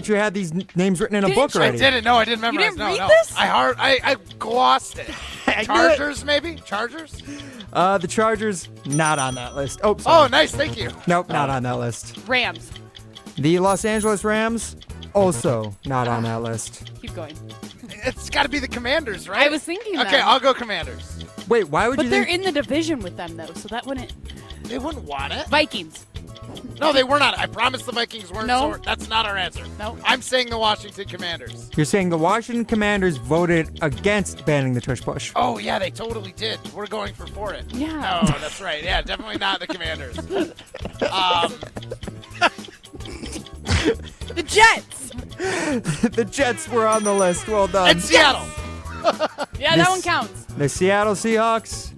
Speaker 9: you had these names written in a book already.
Speaker 5: I didn't. No, I didn't memorize.
Speaker 6: You didn't read
Speaker 5: this?
Speaker 6: this?
Speaker 5: I glossed it. Chargers, maybe? Chargers?
Speaker 9: The Chargers, not on that list. Oh, sorry.
Speaker 5: Oh, nice. Thank you.
Speaker 9: Nope, not on that list.
Speaker 6: Rams.
Speaker 9: The Los Angeles Rams, also not on that list.
Speaker 6: Keep going.
Speaker 5: It's got to be the Commanders, right?
Speaker 6: I was thinking that.
Speaker 5: Okay, I'll go Commanders.
Speaker 9: Wait, why would
Speaker 6: but
Speaker 9: you
Speaker 6: they're
Speaker 9: think?
Speaker 6: in the division with them, though, so that wouldn't...
Speaker 5: They wouldn't want it.
Speaker 6: Vikings.
Speaker 5: No, they were not. I promise the Vikings weren't.
Speaker 6: No.
Speaker 5: So that's not our answer.
Speaker 6: No.
Speaker 5: I'm saying the Washington Commanders.
Speaker 9: You're saying the Washington Commanders voted against banning the Tush Push.
Speaker 5: Oh, yeah, they totally did. We're going for it.
Speaker 6: Yeah.
Speaker 5: No, that's right. Yeah, definitely not the Commanders.
Speaker 6: The Jets.
Speaker 9: The Jets were on the list. Well done.
Speaker 5: And Seattle.
Speaker 6: Yeah, that one counts.
Speaker 9: The Seattle Seahawks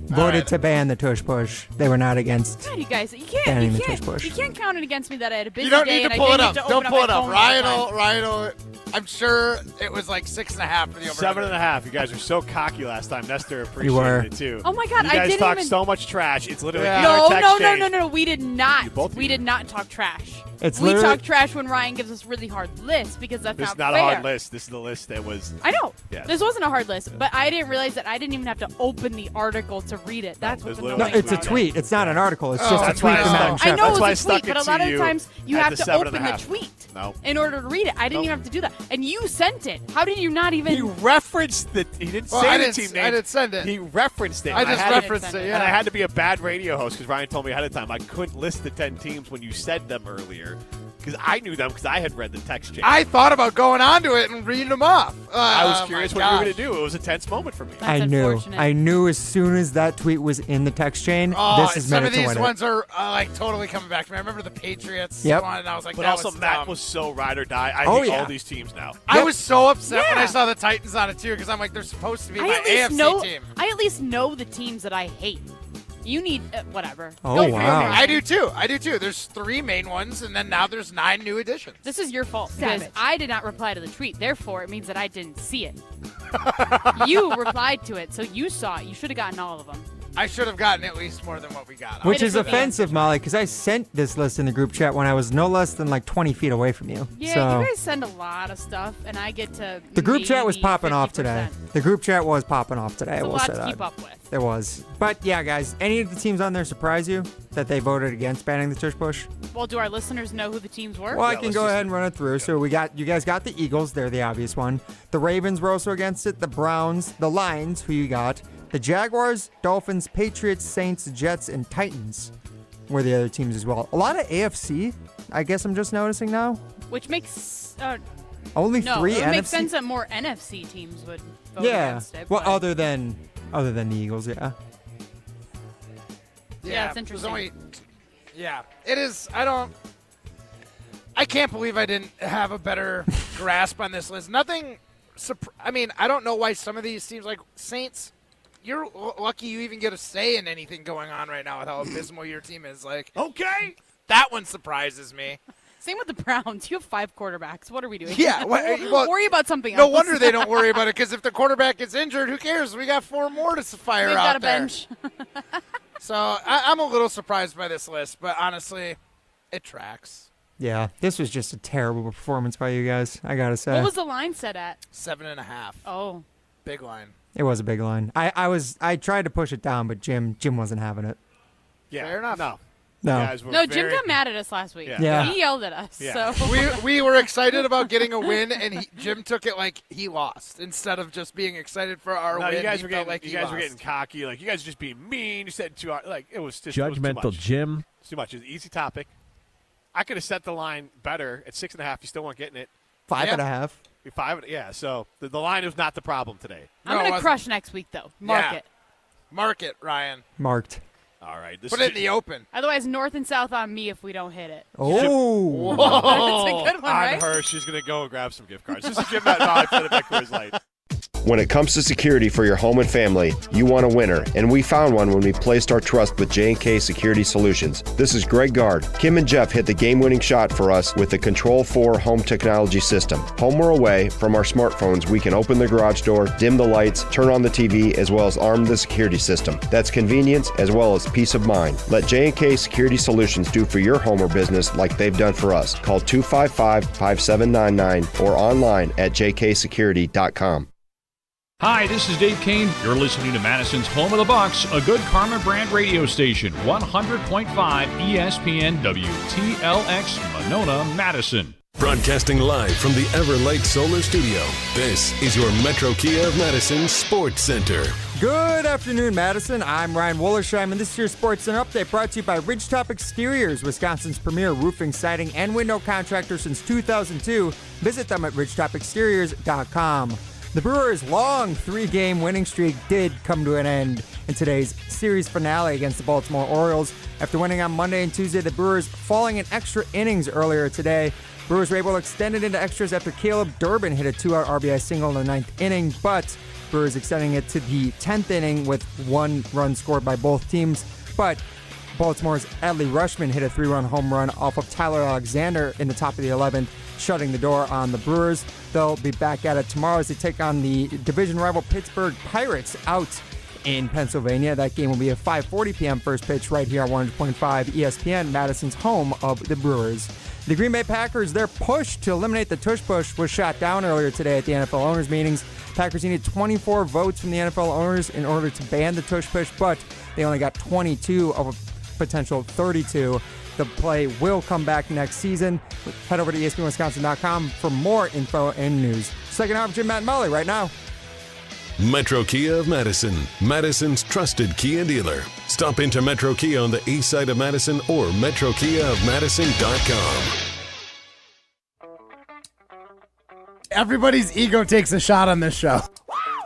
Speaker 9: voted to ban the Tush Push. They were not against.
Speaker 6: God, you guys, you
Speaker 9: banning the Tush Push.
Speaker 6: You can't count it against me that I had a busy
Speaker 5: You don't
Speaker 6: day
Speaker 5: need to
Speaker 6: and
Speaker 5: pull
Speaker 6: I
Speaker 5: it
Speaker 6: didn't
Speaker 5: up.
Speaker 6: get to
Speaker 5: Don't
Speaker 6: open
Speaker 5: pull
Speaker 6: up
Speaker 5: it
Speaker 6: my
Speaker 5: up.
Speaker 6: phone
Speaker 5: Ryan
Speaker 6: all the time.
Speaker 5: will. I'm sure it was like 6.5 for the over.
Speaker 2: 7.5. You guys were so cocky last time. Nestor appreciated it too.
Speaker 6: Oh my God,
Speaker 2: you
Speaker 6: I
Speaker 2: guys
Speaker 6: didn't
Speaker 2: talk
Speaker 6: even...
Speaker 2: so much trash. It's literally
Speaker 6: No. We did not.
Speaker 2: Both
Speaker 6: We did not talk trash.
Speaker 9: It's
Speaker 6: we
Speaker 9: literally-
Speaker 6: talk trash when Ryan gives us really hard lists because that's
Speaker 2: This is
Speaker 6: not
Speaker 2: not
Speaker 6: fair.
Speaker 2: a hard list. This is the list that was.
Speaker 6: I know.
Speaker 2: Yes.
Speaker 6: This wasn't a hard list, but I didn't realize that I didn't even have to open the article to read it. That's what's annoying.
Speaker 9: No, it's a tweet. It's not an article. It's just a
Speaker 2: That's
Speaker 9: tweet
Speaker 2: why
Speaker 9: from
Speaker 2: I
Speaker 9: Adam
Speaker 2: stuck-
Speaker 6: I know
Speaker 2: That's why I
Speaker 6: it's a
Speaker 2: stuck
Speaker 6: tweet,
Speaker 2: it
Speaker 6: but a
Speaker 2: to
Speaker 6: lot of
Speaker 2: you
Speaker 6: times you
Speaker 2: at
Speaker 6: have
Speaker 2: the
Speaker 6: to open the
Speaker 2: 7.5.
Speaker 6: tweet.
Speaker 2: No.
Speaker 6: in order to read it. I didn't even have to do that. And you sent it. How did you not even?
Speaker 2: He referenced the. He didn't
Speaker 5: Well,
Speaker 2: say
Speaker 5: I
Speaker 2: the
Speaker 5: didn't-
Speaker 2: team name.
Speaker 5: I didn't send it.
Speaker 2: He referenced it.
Speaker 5: I
Speaker 2: and
Speaker 5: just
Speaker 2: had
Speaker 5: referenced it, yeah.
Speaker 2: And I had to be a bad radio host because Ryan told me ahead of time I couldn't list the 10 teams when you said them earlier because I knew them because I had read the text chain.
Speaker 5: I thought about going onto it and reading them off.
Speaker 2: I was
Speaker 5: Oh,
Speaker 2: curious
Speaker 5: my
Speaker 2: what you were
Speaker 5: gosh.
Speaker 2: going to do. It was a tense moment for me.
Speaker 9: I knew as soon as that tweet was in the text chain,
Speaker 5: Oh,
Speaker 9: this is
Speaker 5: some
Speaker 9: minute
Speaker 5: of
Speaker 9: to
Speaker 5: these
Speaker 9: win
Speaker 5: ones are like totally coming back to me. I remember the Patriots
Speaker 9: Yep.
Speaker 5: one, and I was like,
Speaker 2: But
Speaker 5: that
Speaker 2: also,
Speaker 5: was
Speaker 2: Matt
Speaker 5: dumb.
Speaker 2: was so ride or die. I
Speaker 9: Oh,
Speaker 2: hate
Speaker 9: yeah.
Speaker 2: all these teams now.
Speaker 5: I was so upset when I
Speaker 6: Yeah.
Speaker 5: saw the Titans on it too, because I'm like, they're supposed to be my
Speaker 6: I at least
Speaker 5: AFC
Speaker 6: know.
Speaker 5: team.
Speaker 6: I at least know the teams that I hate. You need whatever.
Speaker 9: Oh,
Speaker 6: Go for
Speaker 9: wow.
Speaker 6: it.
Speaker 5: I do too. There's 3 main ones, and then now there's 9 new additions.
Speaker 6: This is your fault because
Speaker 3: Savage.
Speaker 6: I did not reply to the tweet. Therefore, it means that I didn't see it. You replied to it, so you saw it. You should have gotten all of them.
Speaker 5: I should have gotten at least more than what we got.
Speaker 9: Which
Speaker 6: I
Speaker 9: is
Speaker 6: just-
Speaker 9: offensive, Molly, because I sent this list in the group chat when I was no less than like 20 feet away from you.
Speaker 6: Yeah,
Speaker 9: so
Speaker 6: you guys send a lot of stuff, and I get to.
Speaker 9: the group chat was
Speaker 6: maybe
Speaker 9: popping off
Speaker 6: 50%.
Speaker 9: today. The group chat was popping off today.
Speaker 6: It's
Speaker 9: I
Speaker 6: a
Speaker 9: will
Speaker 6: lot
Speaker 9: say
Speaker 6: to
Speaker 9: that.
Speaker 6: keep up with.
Speaker 9: It was. But yeah, guys, any of the teams on there surprise you that they voted against banning the tush push?
Speaker 6: Well, do our listeners know who the teams were?
Speaker 9: Well, I can go ahead and run it through. So you guys got the Eagles. They're the obvious one. The Ravens were also against it. The Browns, the Lions, who you got. The Jaguars, Dolphins, Patriots, Saints, Jets, and Titans were the other teams as well. A lot of AFC, I guess I'm just noticing now.
Speaker 6: Which makes
Speaker 9: Only
Speaker 6: no,
Speaker 9: 3
Speaker 6: it
Speaker 9: NFC.
Speaker 6: makes sense that more NFC teams would vote
Speaker 9: Yeah.
Speaker 6: against it.
Speaker 9: Well,
Speaker 6: but-
Speaker 9: other than the Eagles, yeah.
Speaker 6: Yeah, it's
Speaker 5: there's
Speaker 6: interesting.
Speaker 5: It is. I can't believe I didn't have a better grasp on this list. Nothing. I mean, I don't know why some of these teams, like Saints, you're lucky you even get a say in anything going on right now with how abysmal your team is. Like,
Speaker 2: okay,
Speaker 5: that one surprises me.
Speaker 6: Same with the Browns. You have 5 quarterbacks. What are we doing?
Speaker 5: Yeah, well,
Speaker 6: worry about something
Speaker 5: No
Speaker 6: else.
Speaker 5: wonder they don't worry about it, because if the quarterback gets injured, who cares? We got 4 more to fire
Speaker 6: They've
Speaker 5: out
Speaker 6: got a
Speaker 5: there.
Speaker 6: bench.
Speaker 5: So I'm a little surprised by this list, but honestly, it tracks.
Speaker 9: Yeah, this was just a terrible performance by you guys, I gotta say.
Speaker 6: What was the line set at?
Speaker 5: 7.5.
Speaker 6: Oh.
Speaker 5: Big line.
Speaker 9: It was a big line. I tried to push it down, but Jim wasn't having it.
Speaker 2: Yeah,
Speaker 5: fair enough.
Speaker 2: No.
Speaker 9: No.
Speaker 2: Guys were
Speaker 6: No, Jim
Speaker 2: very-
Speaker 6: got mad at us last week.
Speaker 9: Yeah.
Speaker 6: He yelled at us.
Speaker 2: Yeah.
Speaker 6: So
Speaker 5: we were excited about getting a win, and Jim took it like he lost instead of just being excited for our
Speaker 2: No,
Speaker 5: win.
Speaker 2: you guys
Speaker 5: he
Speaker 2: were
Speaker 5: felt
Speaker 2: getting
Speaker 5: like
Speaker 2: you
Speaker 5: he
Speaker 2: guys
Speaker 5: lost.
Speaker 2: were getting cocky. Like you guys were just being mean. You said too like it was just it was too
Speaker 19: Judgmental
Speaker 2: much.
Speaker 19: Jim.
Speaker 2: It's too much. It's an easy topic. I could have set the line better at 6.5. You still weren't getting it.
Speaker 9: 5.5.
Speaker 2: 5. Yeah. So the line is not the problem today.
Speaker 6: I'm
Speaker 5: No, it
Speaker 6: gonna
Speaker 5: wasn't.
Speaker 6: crush next week though. Mark
Speaker 5: Yeah.
Speaker 6: it.
Speaker 5: Mark it, Ryan.
Speaker 9: Marked.
Speaker 2: All right. This
Speaker 5: Put
Speaker 2: is
Speaker 5: it in the open.
Speaker 6: Otherwise, north and south on me if we don't hit it.
Speaker 9: Oh.
Speaker 6: That's a good one,
Speaker 2: I'm
Speaker 6: right?
Speaker 2: her. She's gonna go and grab some gift cards. This is Jim Matt Molly for the Coors Light.
Speaker 7: When it comes to security for your home and family, you want a winner, and we found one when we placed our trust with J&K Security Solutions. This is Greg Gard. Kim and Jeff hit the game-winning shot for us with the Control 4 home technology system. Home or away, from our smartphones, we can open the garage door, dim the lights, turn on the TV, as well as arm the security system. That's convenience as well as peace of mind. Let J&K Security Solutions do for your home or business like they've done for us. Call 255-5799 or online at jksecurity.com.
Speaker 8: Hi, this is Dave Kane. You're listening to Madison's Home of the Bucks, a good Karma brand radio station, 100.5 ESPN WTLX, Monona, Madison.
Speaker 4: Broadcasting live from the Everlight Solar Studio, this is your Metro Kia of Madison Sports Center.
Speaker 9: Good afternoon, Madison. I'm Ryan Wollersheim, and this is your Sports Center update brought to you by Ridgetop Exteriors, Wisconsin's premier roofing, siding, and window contractor since 2002. Visit them at ridgetopexteriors.com. The Brewers' long 3-game winning streak did come to an end in today's series finale against the Baltimore Orioles. After winning on Monday and Tuesday, the Brewers falling in extra innings earlier today. Brewers were able to extend it into extras after Caleb Durbin hit a 2-out RBI single in the 9th inning, but Brewers extending it to the 10th inning with 1 run scored by both teams. But Baltimore's Adley Rutschman hit a 3-run home run off of Tyler Alexander in the top of the 11th, shutting the door on the Brewers. They'll be back at it tomorrow as they take on the division rival Pittsburgh Pirates out in Pennsylvania. That game will be at 5:40 p.m. first pitch right here on 100.5 ESPN, Madison's home of the Brewers. The Green Bay Packers, their push to eliminate the Tush Push was shot down earlier today at the NFL owners' meetings. Packers needed 24 votes from the NFL owners in order to ban the Tush Push, but they only got 22 of a potential 32. The play will come back next season. Head over to ESPNWisconsin.com for more info and news. Second half, Jim, Matt, and Molly right now.
Speaker 4: Metro Kia of Madison, Madison's trusted Kia dealer. Stop into Metro Kia on the east side of Madison or metrokiaofmadison.com.
Speaker 1: Everybody's ego takes a shot on this show.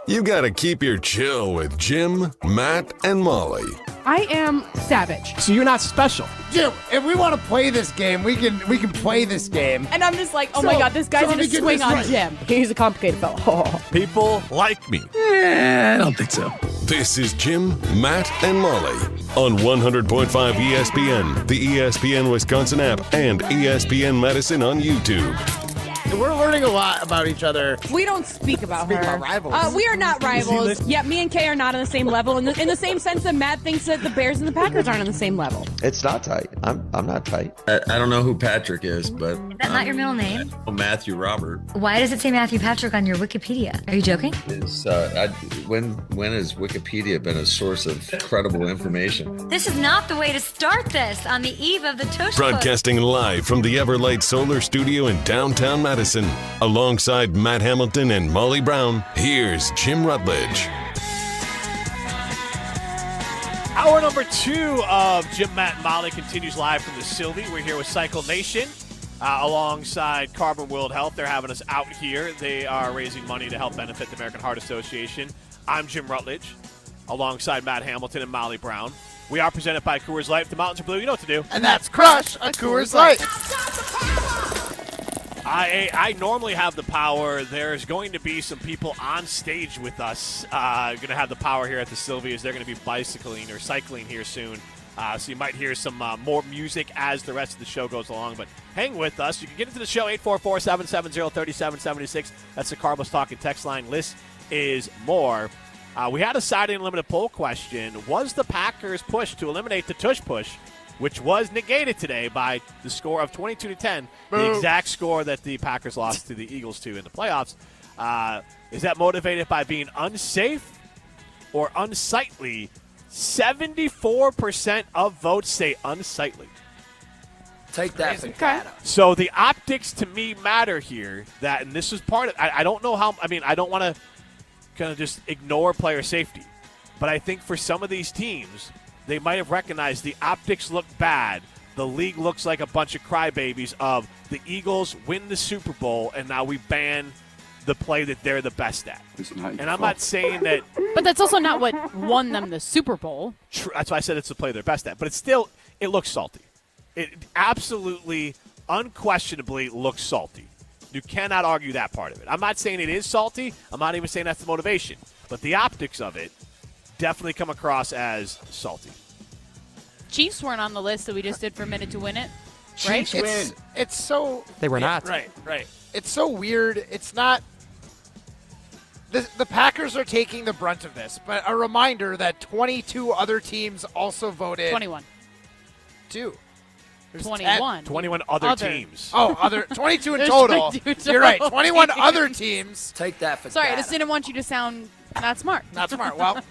Speaker 4: You gotta keep your chill with Jim, Matt, and Molly.
Speaker 3: I am savage.
Speaker 2: So you're not special.
Speaker 1: Jim, if we want to play this game, we can play this game.
Speaker 3: And I'm just like, oh my God, this guy's going to swing on Jim. He's a complicated fellow.
Speaker 2: People like me.
Speaker 28: I don't think so.
Speaker 4: This is Jim, Matt, and Molly on 100.5 ESPN, the ESPN Wisconsin app, and ESPN Madison on YouTube.
Speaker 1: We're learning a lot about each other.
Speaker 3: We don't speak about her.
Speaker 1: About rivals.
Speaker 3: We are not rivals. Yeah, me and Kay are not on the same level in the same sense that Matt thinks that the Bears and the Packers aren't on the same level.
Speaker 7: It's not tight. I'm not tight.
Speaker 11: I don't know who Patrick is, but...
Speaker 12: Is that not your middle name?
Speaker 11: Matthew Robert.
Speaker 12: Why does it say Matthew Patrick on your Wikipedia? Are you joking?
Speaker 11: When has Wikipedia been a source of credible information?
Speaker 12: This is not the way to start this on the eve of the Tush
Speaker 4: Broadcasting live from the Everlight Solar Studio in downtown Madison. Alongside Matt Hamilton and Molly Brown, here's Jim Rutledge.
Speaker 2: Hour number 2 of Jim, Matt, and Molly continues live from the Sylvie. We're here with CycleNation alongside Carbon World Health. They're having us out here. They are raising money to help benefit the American Heart Association. I'm Jim Rutledge alongside Matt Hamilton and Molly Brown. We are presented by Coors Light. If the mountains are blue, you know what to do.
Speaker 1: And that's crush a Coors Light.
Speaker 2: I normally have the power. There's going to be some people on stage with us going to have the power here at the Sylvias. They're going to be bicycling or cycling here soon. So you might hear some more music as the rest of the show goes along. But hang with us. You can get into the show, 844-770-3776. That's the Carbos Talking text line. List is more. We had a Saturday Unlimited poll question. Was the Packers push to eliminate the Tush push, which was negated today by the score of 22-10, the exact score that the Packers lost to the Eagles to in the playoffs. Is that motivated by being unsafe or unsightly? 74% of votes say unsightly.
Speaker 28: Take that for
Speaker 3: Okay.
Speaker 2: So the optics to me matter here. And this is part of I don't know how. I mean, I don't want to kind of just ignore player safety, but I think for some of these teams, they might have recognized the optics look bad. The league looks like a bunch of crybabies of the Eagles win the Super Bowl, and now we ban the play that they're the best at. And I'm not saying that.
Speaker 6: But that's also not what won them the Super Bowl.
Speaker 2: That's why I said it's the play they're best at. But it's still, it looks salty. It absolutely, unquestionably looks salty. You cannot argue that part of it. I'm not saying it is salty. I'm not even saying that's the motivation. But the optics of it definitely come across as salty.
Speaker 6: Chiefs weren't on the list that we just did for a minute to win it, right?
Speaker 5: It's so...
Speaker 9: They were not.
Speaker 5: Right. It's so weird. It's not... The Packers are taking the brunt of this, but a reminder that 22 other teams also voted...
Speaker 6: 21.
Speaker 5: 2. There's
Speaker 6: 21.
Speaker 2: 21 other teams.
Speaker 5: Oh, 22 in
Speaker 6: There's
Speaker 5: total.
Speaker 6: 22
Speaker 5: You're right.
Speaker 6: total
Speaker 5: 21
Speaker 6: teams.
Speaker 5: other teams.
Speaker 28: Take that for
Speaker 6: Sorry, I
Speaker 28: data.
Speaker 6: just didn't want you to sound not smart.
Speaker 5: Not smart. Well,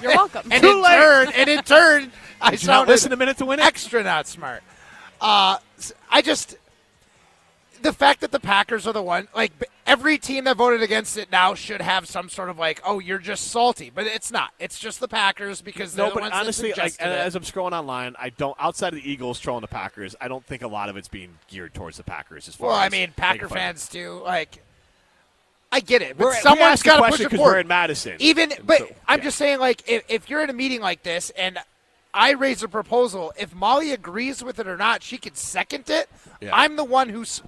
Speaker 6: You're welcome.
Speaker 5: And in turn, I
Speaker 2: Did you not
Speaker 5: sounded
Speaker 2: listen a minute to win it?
Speaker 5: extra not smart. The fact that the Packers are the one, like every team that voted against it now should have some sort of like, oh, you're just salty, but it's not. It's just the Packers because they're
Speaker 2: No,
Speaker 5: the
Speaker 2: but
Speaker 5: ones
Speaker 2: honestly,
Speaker 5: that suggested it.
Speaker 2: as I'm scrolling online, I don't. Outside of the Eagles trolling the Packers, I don't think a lot of it's being geared towards the Packers. As far
Speaker 5: Well,
Speaker 2: as
Speaker 5: I mean, Packer
Speaker 2: making fun of
Speaker 5: fans too. Like, I get it, but
Speaker 2: we
Speaker 5: someone's
Speaker 2: asked the
Speaker 5: got to
Speaker 2: question
Speaker 5: push it
Speaker 2: 'cause
Speaker 5: forward.
Speaker 2: we're in Madison.
Speaker 5: I'm just saying, like, if you're in a meeting like this and I raise a proposal, if Molly agrees with it or not, she could second it.
Speaker 2: Yeah.
Speaker 5: I'm the one who's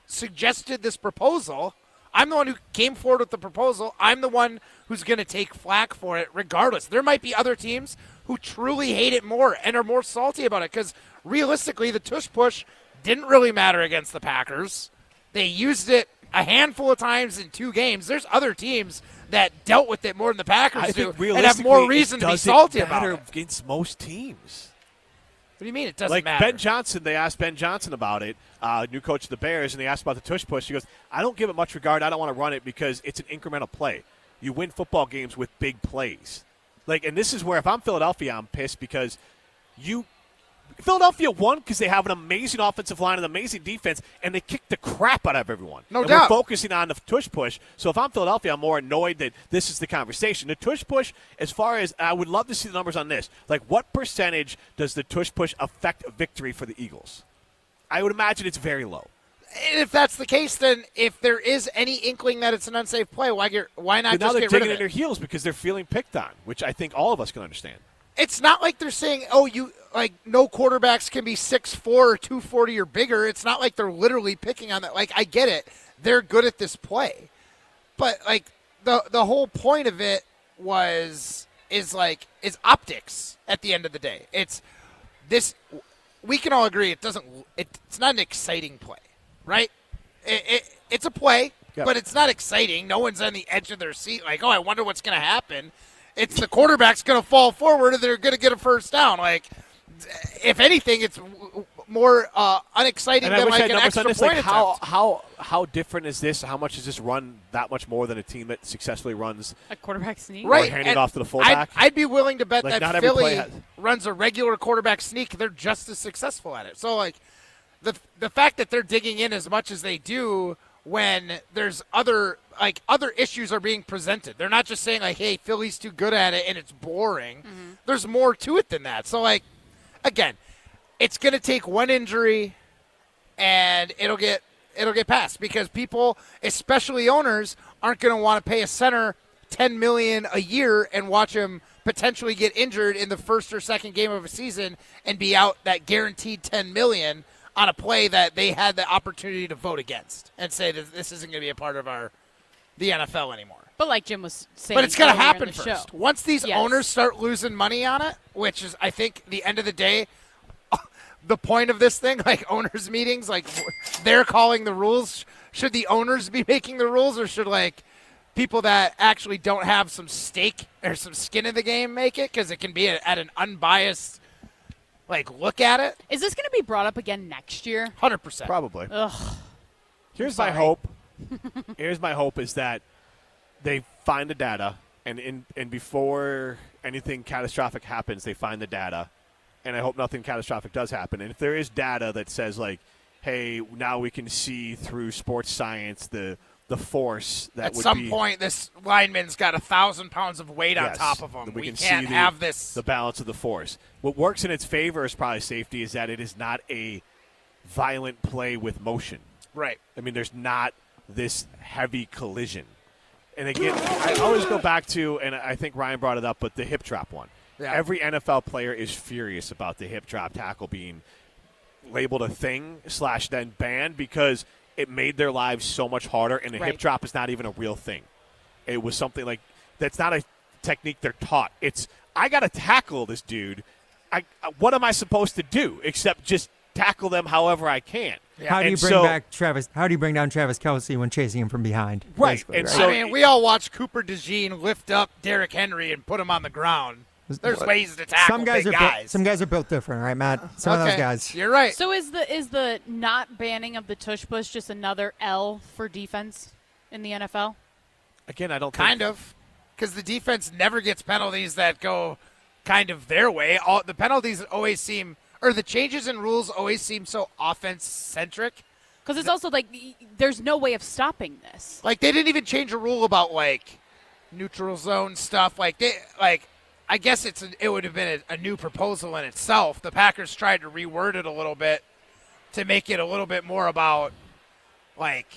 Speaker 5: suggested this proposal. I'm the one who came forward with the proposal. I'm the one who's going to take flack for it regardless. There might be other teams who truly hate it more and are more salty about it because realistically the tush push didn't really matter against the Packers. They used it a handful of times in 2 games. There's other teams that dealt with it more than the Packers do and have more reason to be salty about it.
Speaker 2: Against most teams.
Speaker 5: What do you mean it doesn't
Speaker 2: like
Speaker 5: matter?
Speaker 2: Ben Johnson, they asked Ben Johnson about it, new coach of the Bears, and they asked about the tush push. He goes, I don't give it much regard. I don't want to run it because it's an incremental play. You win football games with big plays. And this is where if I'm Philadelphia, I'm pissed because Philadelphia won because they have an amazing offensive line and amazing defense, and they kicked the crap out of everyone.
Speaker 5: No
Speaker 2: and
Speaker 5: doubt.
Speaker 2: We're focusing on the tush push. So if I'm Philadelphia, I'm more annoyed that this is the conversation. The tush push, as far as I would love to see the numbers on this, like what percentage does the tush push affect victory for the Eagles? I would imagine it's very low.
Speaker 5: And if that's the case, then if there is any inkling that it's an unsafe play, why not
Speaker 2: But now
Speaker 5: just
Speaker 2: they're
Speaker 5: get rid
Speaker 2: digging
Speaker 5: of
Speaker 2: in their
Speaker 5: it?
Speaker 2: heels because they're feeling picked on, which I think all of us can understand.
Speaker 5: It's not like they're saying, no quarterbacks can be 6'4" or 240 or bigger. It's not like they're literally picking on that. Like, I get it. They're good at this play. But, like, the whole point of it is optics at the end of the day. It's this – we can all agree it's not an exciting play, right? It's a play, but it's not exciting. No one's on the edge of their seat like, I wonder what's going to happen. It's the quarterback's going to fall forward and they're going to get a first down. Like, if anything, it's more unexciting than like an extra point attempt.
Speaker 2: How different is this? How much does this run that much more than a team that successfully runs
Speaker 6: a quarterback sneak?
Speaker 5: Right.
Speaker 2: Or handing off to the fullback?
Speaker 5: I'd be willing to bet
Speaker 2: Like, not
Speaker 5: that
Speaker 2: every play
Speaker 5: Philly runs a regular quarterback sneak. They're just as successful at it. So, like, the fact that they're digging in as much as they do when there's other issues are being presented. They're not just saying, like, hey, Philly's too good at it and it's boring.
Speaker 6: Mm-hmm.
Speaker 5: There's more to it than that. So, like, again, it's going to take one injury and it'll get passed because people, especially owners, aren't going to want to pay a center $10 million a year and watch him potentially get injured in the first or second game of a season and be out that guaranteed $10 million on a play that they had the opportunity to vote against and say that this isn't going to be a part of the NFL anymore.
Speaker 6: But like Jim was saying,
Speaker 5: But it's going to
Speaker 6: earlier in
Speaker 5: happen
Speaker 6: the
Speaker 5: first.
Speaker 6: show.
Speaker 5: Once these
Speaker 6: Yes.
Speaker 5: owners start losing money on it, which is, I think, the end of the day, the point of this thing, like owners' meetings, like they're calling the rules. Should the owners be making the rules, or should like people that actually don't have some stake or some skin in the game make it? Because it can be at an unbiased look at it.
Speaker 6: Is this going to be brought up again next year?
Speaker 5: 100%.
Speaker 2: Probably.
Speaker 6: Ugh.
Speaker 2: Here's my hope. Here's my hope is that they find the data, and before anything catastrophic happens, they find the data. And I hope nothing catastrophic does happen. And if there is data that says, like, hey, now we can see through sports science the force that
Speaker 5: At
Speaker 2: would
Speaker 5: some
Speaker 2: be,
Speaker 5: point, this lineman's got 1,000 pounds of weight on
Speaker 2: Yes,
Speaker 5: top of him.
Speaker 2: that
Speaker 5: We
Speaker 2: can
Speaker 5: can't
Speaker 2: see
Speaker 5: have this.
Speaker 2: the balance of the force. What works in its favor is probably safety, is that it is not a violent play with motion.
Speaker 5: Right.
Speaker 2: I mean, there's not this heavy collision. And again, I always go back to, and I think Ryan brought it up, but the hip drop one.
Speaker 5: Yeah.
Speaker 2: Every NFL player is furious about the hip drop tackle being labeled a thing / then banned because it made their lives so much harder, and the hip drop is not even a real thing. It was something like that's not a technique they're taught. It's I got to tackle this dude. What am I supposed to do except just tackle them however I can?
Speaker 5: Yeah.
Speaker 9: How do you
Speaker 2: And
Speaker 9: bring
Speaker 2: so-
Speaker 9: back Travis? How do you bring down Travis Kelce when chasing him from behind?
Speaker 2: Right.
Speaker 9: basically,
Speaker 2: And
Speaker 9: right?
Speaker 2: so
Speaker 5: I mean, we all watched Cooper DeJean lift up Derrick Henry and put him on the ground. There's ways to tackle
Speaker 9: some guys
Speaker 5: big
Speaker 9: are
Speaker 5: guys.
Speaker 9: Built, some guys are built different, right, Matt? Some of those
Speaker 5: Okay,
Speaker 9: guys.
Speaker 5: You're right.
Speaker 6: So is the not banning of the tush push just another L for defense in the NFL?
Speaker 2: Again, I don't
Speaker 5: Kind of. Because the defense never gets penalties that go kind of their way. The penalties always seem, or the changes in rules always seem so offense-centric.
Speaker 6: Because it's also like there's no way of stopping this.
Speaker 5: Like, they didn't even change a rule about, like, neutral zone stuff. I guess it would have been a new proposal in itself. The Packers tried to reword it a little bit to make it a little bit more about, like,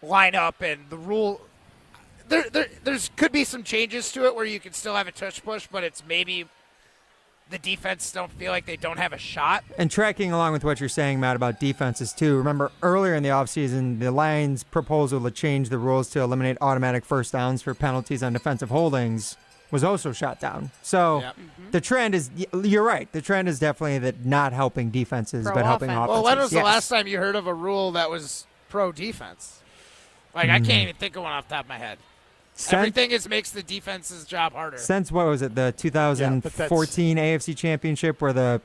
Speaker 5: lineup and the rule. There's could be some changes to it where you can still have a tush push, but it's maybe the defense don't feel like they don't have a shot.
Speaker 9: And tracking along with what you're saying, Matt, about defenses, too, remember earlier in the offseason, the Lions' proposal to change the rules to eliminate automatic first downs for penalties on defensive holdings was also shot down. So the trend is, you're right, the trend is definitely that not helping defenses, but helping offenses.
Speaker 5: Well, when was the
Speaker 9: Yes.
Speaker 5: last time you heard of a rule that was pro-defense? Like, I can't even think of one off the top of my head. Everything makes the defense's job harder.
Speaker 9: Since, what was it, the 2014 AFC Championship where the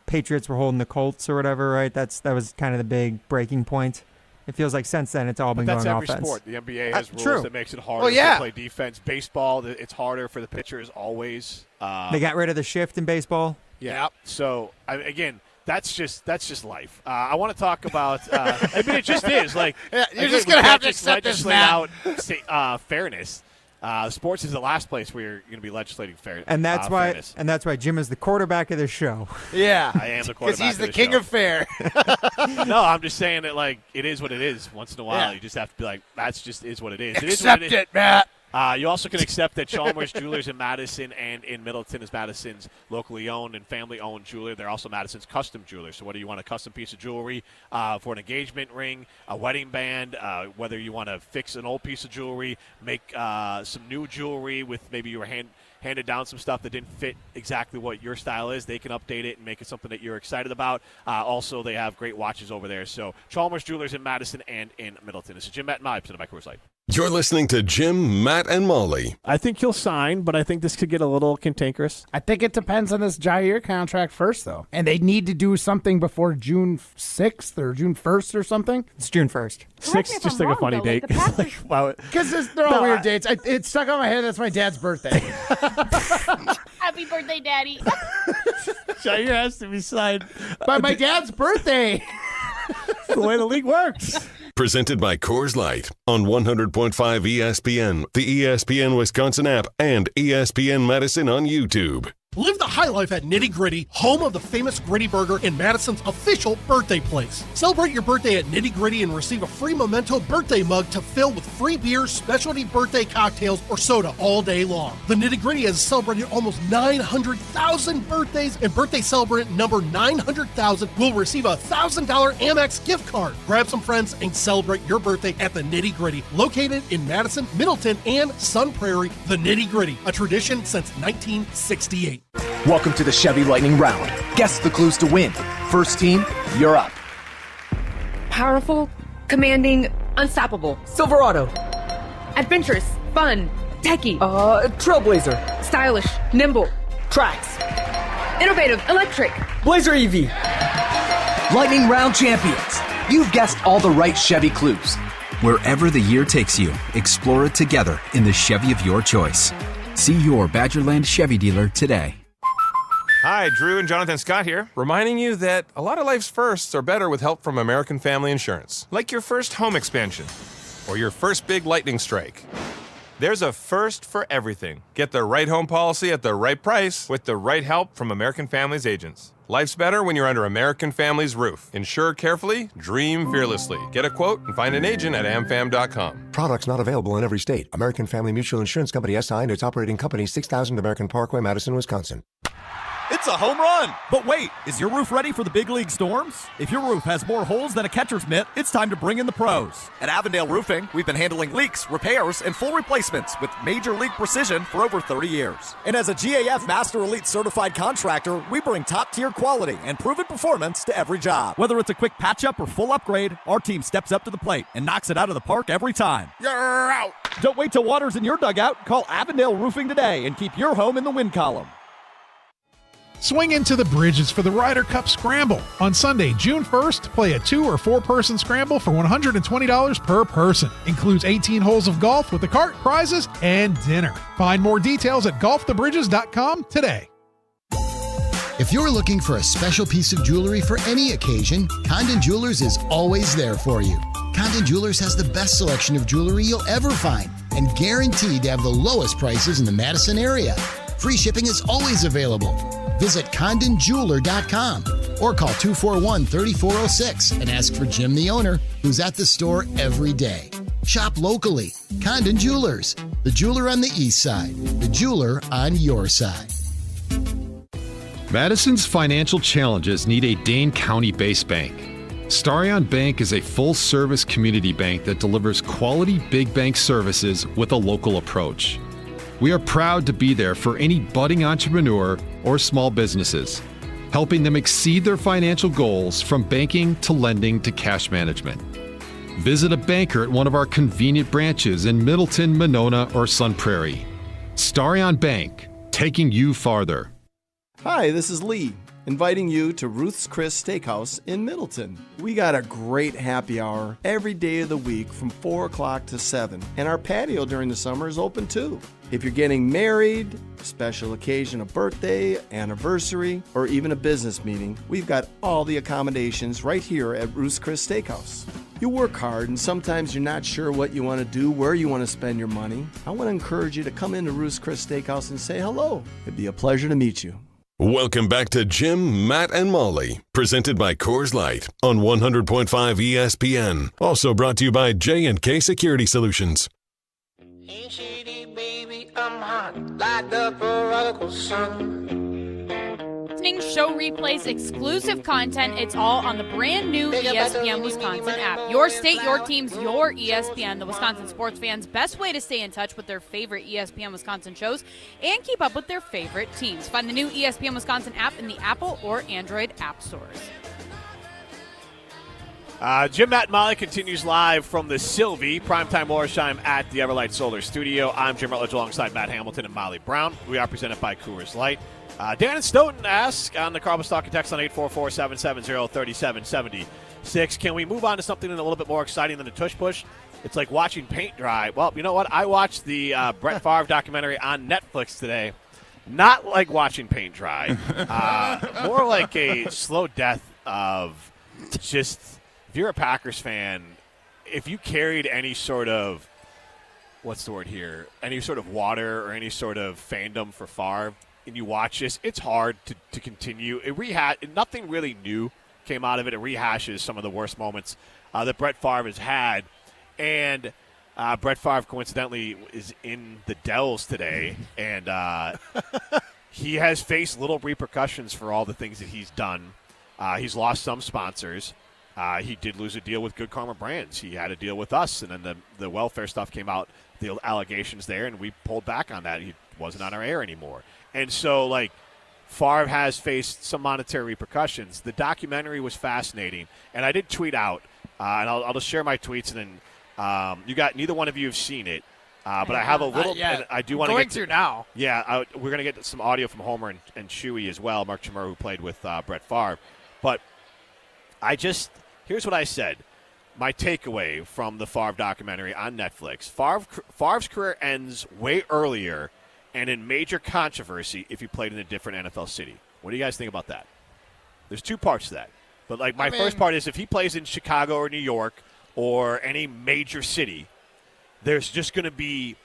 Speaker 9: Patriots were holding the Colts or whatever, right? That was kind of the big breaking point. It feels like since then it's all been
Speaker 2: That's
Speaker 9: going
Speaker 2: every
Speaker 9: offense.
Speaker 2: sport. The NBA has rules
Speaker 9: true.
Speaker 2: that makes it harder to play defense. Baseball, it's harder for the pitchers always.
Speaker 9: They got rid of the shift in baseball.
Speaker 2: Yeah. So again, that's just life. I want to talk about. I mean, it just is like
Speaker 5: you're just gonna have to accept this, Matt.
Speaker 2: Out fairness. Sports is the last place where you're going to be legislating fairness.
Speaker 9: And that's why Jim is the quarterback of this show.
Speaker 5: Yeah,
Speaker 2: I am the quarterback.
Speaker 5: Because he's the
Speaker 2: of
Speaker 5: king
Speaker 2: show.
Speaker 5: of fair.
Speaker 2: No, I'm just saying that like it is what it is. Once in a while,
Speaker 5: Yeah.
Speaker 2: you just have to be like, that's just is what it is.
Speaker 5: Accept
Speaker 2: it is.
Speaker 5: Matt.
Speaker 2: You also can accept that Chalmers Jewelers in Madison and in Middleton is Madison's locally owned and family-owned jeweler. They're also Madison's custom jeweler. So whether you want a custom piece of jewelry for an engagement ring, a wedding band, whether you want to fix an old piece of jewelry, make some new jewelry with maybe you were handed down some stuff that didn't fit exactly what your style is, they can update it and make it something that you're excited about. Also, they have great watches over there. So Chalmers Jewelers in Madison and in Middleton. This is Jim, Matt, and Molly, presented by Coors Light.
Speaker 4: You're listening to Jim, Matt, and Molly.
Speaker 13: I think he'll sign, but I think this could get a little cantankerous.
Speaker 1: I think it depends on this Jair contract first, though. And they need to do something before June 6th or June 1st or something.
Speaker 9: It's June 1st.
Speaker 13: 6th, just like a funny date.
Speaker 1: Wow. Because they're all weird dates. It stuck on my head. That's my dad's birthday.
Speaker 6: Happy birthday, Daddy.
Speaker 13: Jair has to be signed.
Speaker 1: By my dad's birthday.
Speaker 13: That's the way the league works.
Speaker 4: Presented by Coors Light on 100.5 ESPN, the ESPN Wisconsin app, and ESPN Madison on YouTube.
Speaker 15: Live the high life at Nitty Gritty, home of the famous Gritty Burger and Madison's official birthday place. Celebrate your birthday at Nitty Gritty and receive a free Memento birthday mug to fill with free beers, specialty birthday cocktails, or soda all day long. The Nitty Gritty has celebrated almost 900,000 birthdays, and birthday celebrant number 900,000 will receive a $1,000 Amex gift card. Grab some friends and celebrate your birthday at the Nitty Gritty, located in Madison, Middleton, and Sun Prairie. The Nitty Gritty, a tradition since 1968.
Speaker 21: Welcome to the Chevy Lightning Round. Guess the clues to win. First team, you're up.
Speaker 22: Powerful, commanding, unstoppable.
Speaker 21: Silverado.
Speaker 22: Adventurous, fun, techie.
Speaker 21: Trailblazer.
Speaker 22: Stylish, nimble.
Speaker 21: Tracks.
Speaker 22: Innovative, electric.
Speaker 21: Blazer EV. Lightning Round champions. You've guessed all the right Chevy clues.
Speaker 23: Wherever the year takes you, explore it together in the Chevy of your choice. See your Badgerland Chevy dealer today.
Speaker 24: Hi, Drew and Jonathan Scott here, reminding you that a lot of life's firsts are better with help from American Family Insurance. Like your first home expansion or your first big lightning strike. There's a first for everything. Get the right home policy at the right price with the right help from American Family's agents. Life's better when you're under American Family's roof. Insure carefully, dream fearlessly. Get a quote and find an agent at amfam.com.
Speaker 25: Products not available in every state. American Family Mutual Insurance Company SI and its operating company 6000 American Parkway, Madison, Wisconsin.
Speaker 26: It's a home run! But wait, is your roof ready for the big league storms? If your roof has more holes than a catcher's mitt, it's time to bring in the pros. At Avondale Roofing, we've been handling leaks, repairs, and full replacements with major league precision for over 30 years. And as a GAF Master Elite certified contractor, we bring top-tier quality and proven performance to every job. Whether it's a quick patch-up or full upgrade, our team steps up to the plate and knocks it out of the park every time.
Speaker 5: You're out!
Speaker 26: Don't wait till water's in your dugout. Call Avondale Roofing today and keep your home in the win column.
Speaker 29: Swing into the Bridges for the Ryder Cup Scramble. On Sunday, June 1st, play a 2- or 4-person scramble for $120 per person. Includes 18 holes of golf with a cart, prizes, and dinner. Find more details at golfthebridges.com today.
Speaker 30: If you're looking for a special piece of jewelry for any occasion, Condon Jewelers is always there for you. Condon Jewelers has the best selection of jewelry you'll ever find and guaranteed to have the lowest prices in the Madison area. Free shipping is always available. Visit CondonJeweler.com or call 241-3406 and ask for Jim, the owner, who's at the store every day. Shop locally. Condon Jewelers, the jeweler on the east side, the jeweler on your side.
Speaker 31: Madison's financial challenges need a Dane County-based bank. Starion Bank is a full-service community bank that delivers quality big bank services with a local approach. We are proud to be there for any budding entrepreneur or small businesses, helping them exceed their financial goals from banking to lending to cash management. Visit a banker at one of our convenient branches in Middleton, Monona, or Sun Prairie. Starion Bank, taking you farther.
Speaker 32: Hi, this is Lee.
Speaker 7: inviting you to Ruth's Chris Steakhouse in Middleton. We got a great happy hour every day of the week from 4 o'clock to 7, and our patio during the summer is open too. If you're getting married, special occasion, a birthday, anniversary, or even a business meeting, we've got all the accommodations right here at Ruth's Chris Steakhouse. You work hard and sometimes you're not sure what you want to do, where you want to spend your money. I want to encourage you to come into Ruth's Chris Steakhouse and say hello. It'd be a pleasure to meet you.
Speaker 4: Welcome back to Jim, Matt, and Molly, presented by Coors Light on 100.5 ESPN. Also brought to you by J&K Security Solutions.
Speaker 6: Listening show replays, exclusive content. It's all on the brand new ESPN Wisconsin app. Your state, your teams, your ESPN. The Wisconsin sports fans' best way to stay in touch with their favorite ESPN Wisconsin shows and keep up with their favorite teams. Find the new ESPN Wisconsin app in the Apple or Android app stores.
Speaker 2: Jim, Matt, and Molly continues live from the Sylvie Primetime Lorsheim at the Everlight Solar Studio. I'm Jim Rutledge alongside Matt Hamilton and Molly Brown. We are presented by Coors Light. Dan and Stoughton ask on the Carbon Stock and Text on 844-770-3776. Can we move on to something a little bit more exciting than the Tush Push? It's like watching paint dry. Well, you know what? I watched the Brett Favre documentary on Netflix today. Not like watching paint dry. More like a slow death of just, if you're a Packers fan, if you carried any sort of, what's the word here, any sort of water or any sort of fandom for Favre, and you watch this, it's hard to continue. Nothing really new came out of it. It rehashes some of the worst moments that Brett Favre has had. And Brett Favre, coincidentally, is in the Dells today, and he has faced little repercussions for all the things that he's done. He's lost some sponsors. He did lose a deal with Good Karma Brands. He had a deal with us, and then the welfare stuff came out, the allegations there, and we pulled back on that. He wasn't on our air anymore. And so, Favre has faced some monetary repercussions. The documentary was fascinating, and I did tweet out, and I'll just share my tweets, and then neither one of you have seen it, but I have a little. I do want to get
Speaker 5: through now.
Speaker 2: Yeah, we're going to get some audio from Homer and Chewy as well, Mark Chimera, who played with Brett Favre. But here's what I said. My takeaway from the Favre documentary on Netflix: Favre's career ends way earlier and in major controversy if he played in a different NFL city. What do you guys think about that? There's two parts to that. But my first part is if he plays in Chicago or New York or any major city, there's just going to be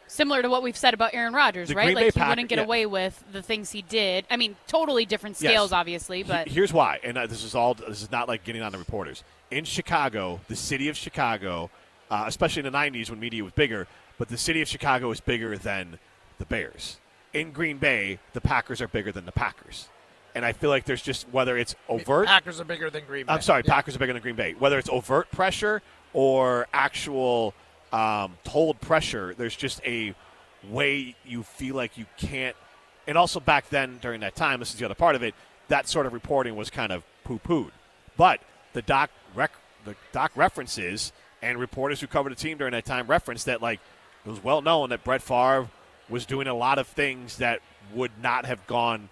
Speaker 6: similar to what we've said about Aaron Rodgers, right? He wouldn't get away with the things he did. I mean, totally different scales, obviously, but
Speaker 2: here's why. And this is not like getting on the reporters. In Chicago, the city of Chicago, especially in the 90s when media was bigger, but the city of Chicago is bigger than the Bears. In Green Bay, the Packers are bigger than the Packers. And I feel like there's just, whether it's overt.
Speaker 5: Packers are bigger than Green Bay.
Speaker 2: I'm sorry, Packers are bigger than Green Bay. Whether it's overt pressure or actual told pressure, there's just a way you feel like you can't. And also back then, during that time, this is the other part of it, that sort of reporting was kind of poo-pooed. But the doc references and reporters who covered the team during that time referenced that, it was well known that Brett Favre was doing a lot of things that would not have gotten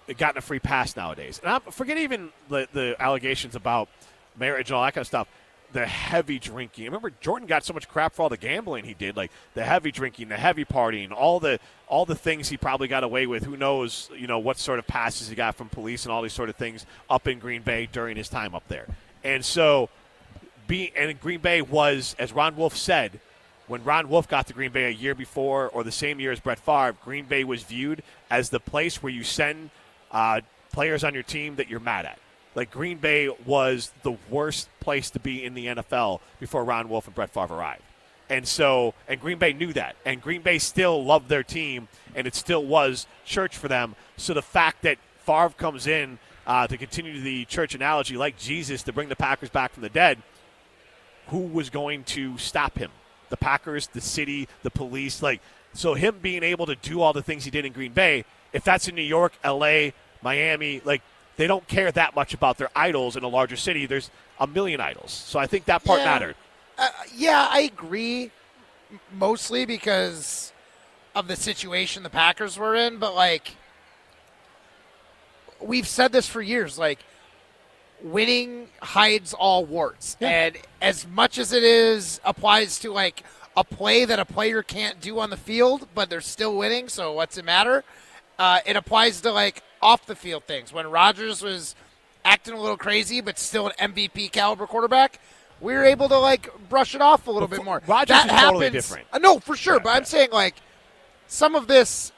Speaker 2: a free pass nowadays. And forget even the allegations about marriage and all that kind of stuff. The heavy drinking. I remember Jordan got so much crap for all the gambling he did, the heavy drinking, the heavy partying, all the things he probably got away with. Who knows, what sort of passes he got from police and all these sort of things up in Green Bay during his time up there. And so, Green Bay was, as Ron Wolf said, when Ron Wolf got to Green Bay a year before or the same year as Brett Favre, Green Bay was viewed as the place where you send players on your team that you're mad at. Green Bay was the worst place to be in the NFL before Ron Wolf and Brett Favre arrived. And Green Bay knew that. And Green Bay still loved their team, and it still was church for them. So the fact that Favre comes in to continue the church analogy, like Jesus, to bring the Packers back from the dead, who was going to stop him? The Packers, the city, the police. So him being able to do all the things he did in Green Bay, if that's in New York, L.A., Miami, they don't care that much about their idols in a larger city. There's a million idols. So I think that part mattered.
Speaker 5: I agree, mostly because of the situation the Packers were in. But, we've said this for years, like, winning hides all warts.
Speaker 2: Yeah.
Speaker 5: And as much as applies to, like, a play that a player can't do on the field, but they're still winning, so what's it matter? It applies to, like, off-the-field things. When Rodgers was acting a little crazy but still an MVP caliber quarterback, we were able to, like, brush it off a little bit more.
Speaker 2: Rodgers
Speaker 5: that
Speaker 2: is
Speaker 5: happens.
Speaker 2: totally different.
Speaker 5: No, for sure. But I'm saying, like, some of this,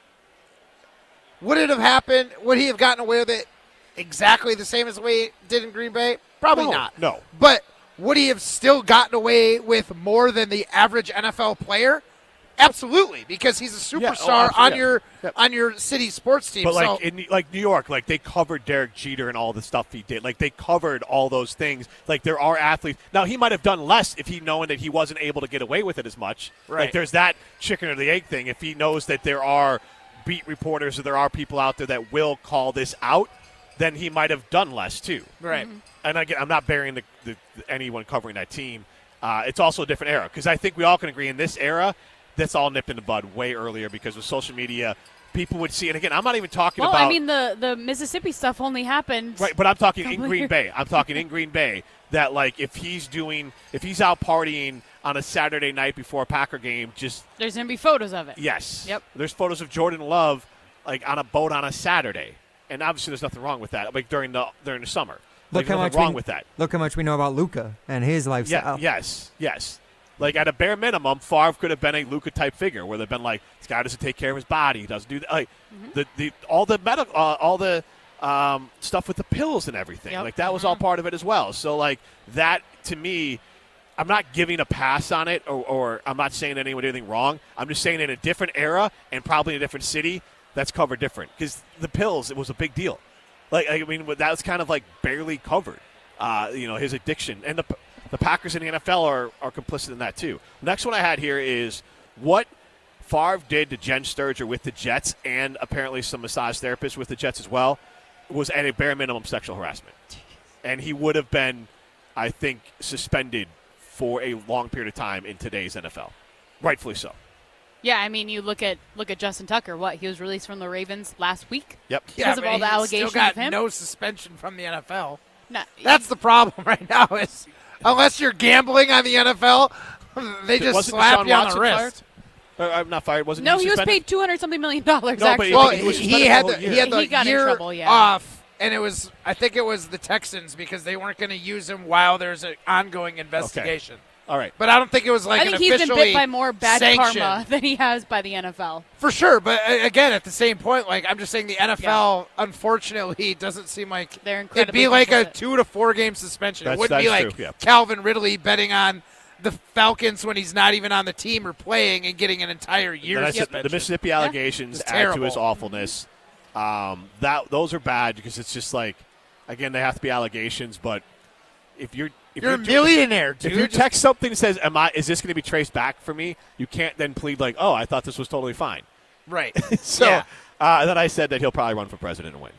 Speaker 5: would it have happened? Would he have gotten away with it exactly the same as the way he did in Green Bay? Probably not.
Speaker 2: No.
Speaker 5: But would he have still gotten away with more than the average NFL player? Absolutely, because he's a superstar on your city sports team.
Speaker 2: But like in New York, like they covered Derek Jeter and all the stuff he did. Like they covered all those things. Like there are athletes. Now he might have done less if he known that he wasn't able to get away with it as much.
Speaker 5: Right.
Speaker 2: Like there's that chicken or the egg thing. If he knows that there are beat reporters or there are people out there that will call this out, then he might have done less too.
Speaker 5: Right.
Speaker 2: And again, I'm not burying anyone covering that team. It's also a different era because I think we all can agree in this era. That's all nipped in the bud way earlier because with social media, people would see. And again, I'm not even talking about.
Speaker 6: Well, I mean, the Mississippi stuff only happened.
Speaker 2: Right, but I'm talking in Green Bay. I'm talking in Green Bay that like if he's out partying on a Saturday night before a Packer game,
Speaker 6: there's gonna be photos of it.
Speaker 2: Yes.
Speaker 6: Yep.
Speaker 2: There's photos of Jordan Love like on a boat on a Saturday, and obviously there's nothing wrong with that. Like during the summer,
Speaker 9: Look how much
Speaker 2: wrong with that.
Speaker 9: Look how much we know about Luka and his lifestyle.
Speaker 2: Yes. Like, at a bare minimum, Favre could have been a Luka-type figure where they've been like, this guy doesn't take care of his body. He doesn't do that. Like, all the stuff with the pills and everything.
Speaker 6: Yep.
Speaker 2: Like, that was all part of it as well. So, like, that, to me, I'm not giving a pass on it or I'm not saying anyone did anything wrong. I'm just saying in a different era and probably in a different city, that's covered different. Because the pills, it was a big deal. Like, I mean, that was kind of, like, barely covered, his addiction. And the Packers in the NFL are complicit in that too. Next one I had here is what Favre did to Jen Sturger with the Jets and apparently some massage therapists with the Jets as well was at a bare minimum sexual harassment. And he would have been, I think, suspended for a long period of time in today's NFL. Rightfully so.
Speaker 6: Yeah, I mean, you look at Justin Tucker. What, he was released from the Ravens last week?
Speaker 2: Yep.
Speaker 6: Because of all the allegations
Speaker 5: still got
Speaker 6: of him?
Speaker 5: no suspension from the NFL.
Speaker 6: No,
Speaker 5: That's the problem right now is unless you're gambling on the NFL, they just slap you on the wrist.
Speaker 2: I'm not fired. Wasn't
Speaker 6: No,
Speaker 2: he
Speaker 6: he was
Speaker 2: suspended?
Speaker 6: paid $200-something million.
Speaker 2: No, but
Speaker 6: actually.
Speaker 5: Well,
Speaker 2: he was
Speaker 5: he had the
Speaker 6: He got in
Speaker 5: year
Speaker 6: trouble, yeah.
Speaker 5: off, and I think it was the Texans because they weren't going to use him while there's an ongoing investigation.
Speaker 2: All right.
Speaker 5: But I don't think it was like
Speaker 6: I think
Speaker 5: an
Speaker 6: he's been
Speaker 5: officially
Speaker 6: bit by more bad
Speaker 5: sanctioned.
Speaker 6: karma than he has by the NFL.
Speaker 5: For sure, but again, at the same point, like I'm just saying, the NFL, unfortunately, doesn't seem like
Speaker 6: They're
Speaker 5: it'd be
Speaker 6: incredibly
Speaker 5: like a
Speaker 6: complicit.
Speaker 5: 2 to 4 game suspension.
Speaker 2: That's
Speaker 5: It wouldn't be like
Speaker 2: true, yeah.
Speaker 5: Calvin Ridley betting on the Falcons when he's not even on the team or playing and getting an entire year's
Speaker 2: That's
Speaker 5: suspension.
Speaker 2: the Mississippi allegations
Speaker 5: It's
Speaker 2: add to his
Speaker 5: terrible.
Speaker 2: awfulness. Those are bad because it's just like, again, they have to be allegations. But if you're
Speaker 5: a millionaire, dude.
Speaker 2: If you text something that says, "Is this going to be traced back for me?" You can't then plead like, "Oh, I thought this was totally fine."
Speaker 5: Right.
Speaker 2: So
Speaker 5: Yeah.
Speaker 2: then I said that he'll probably run for president and win.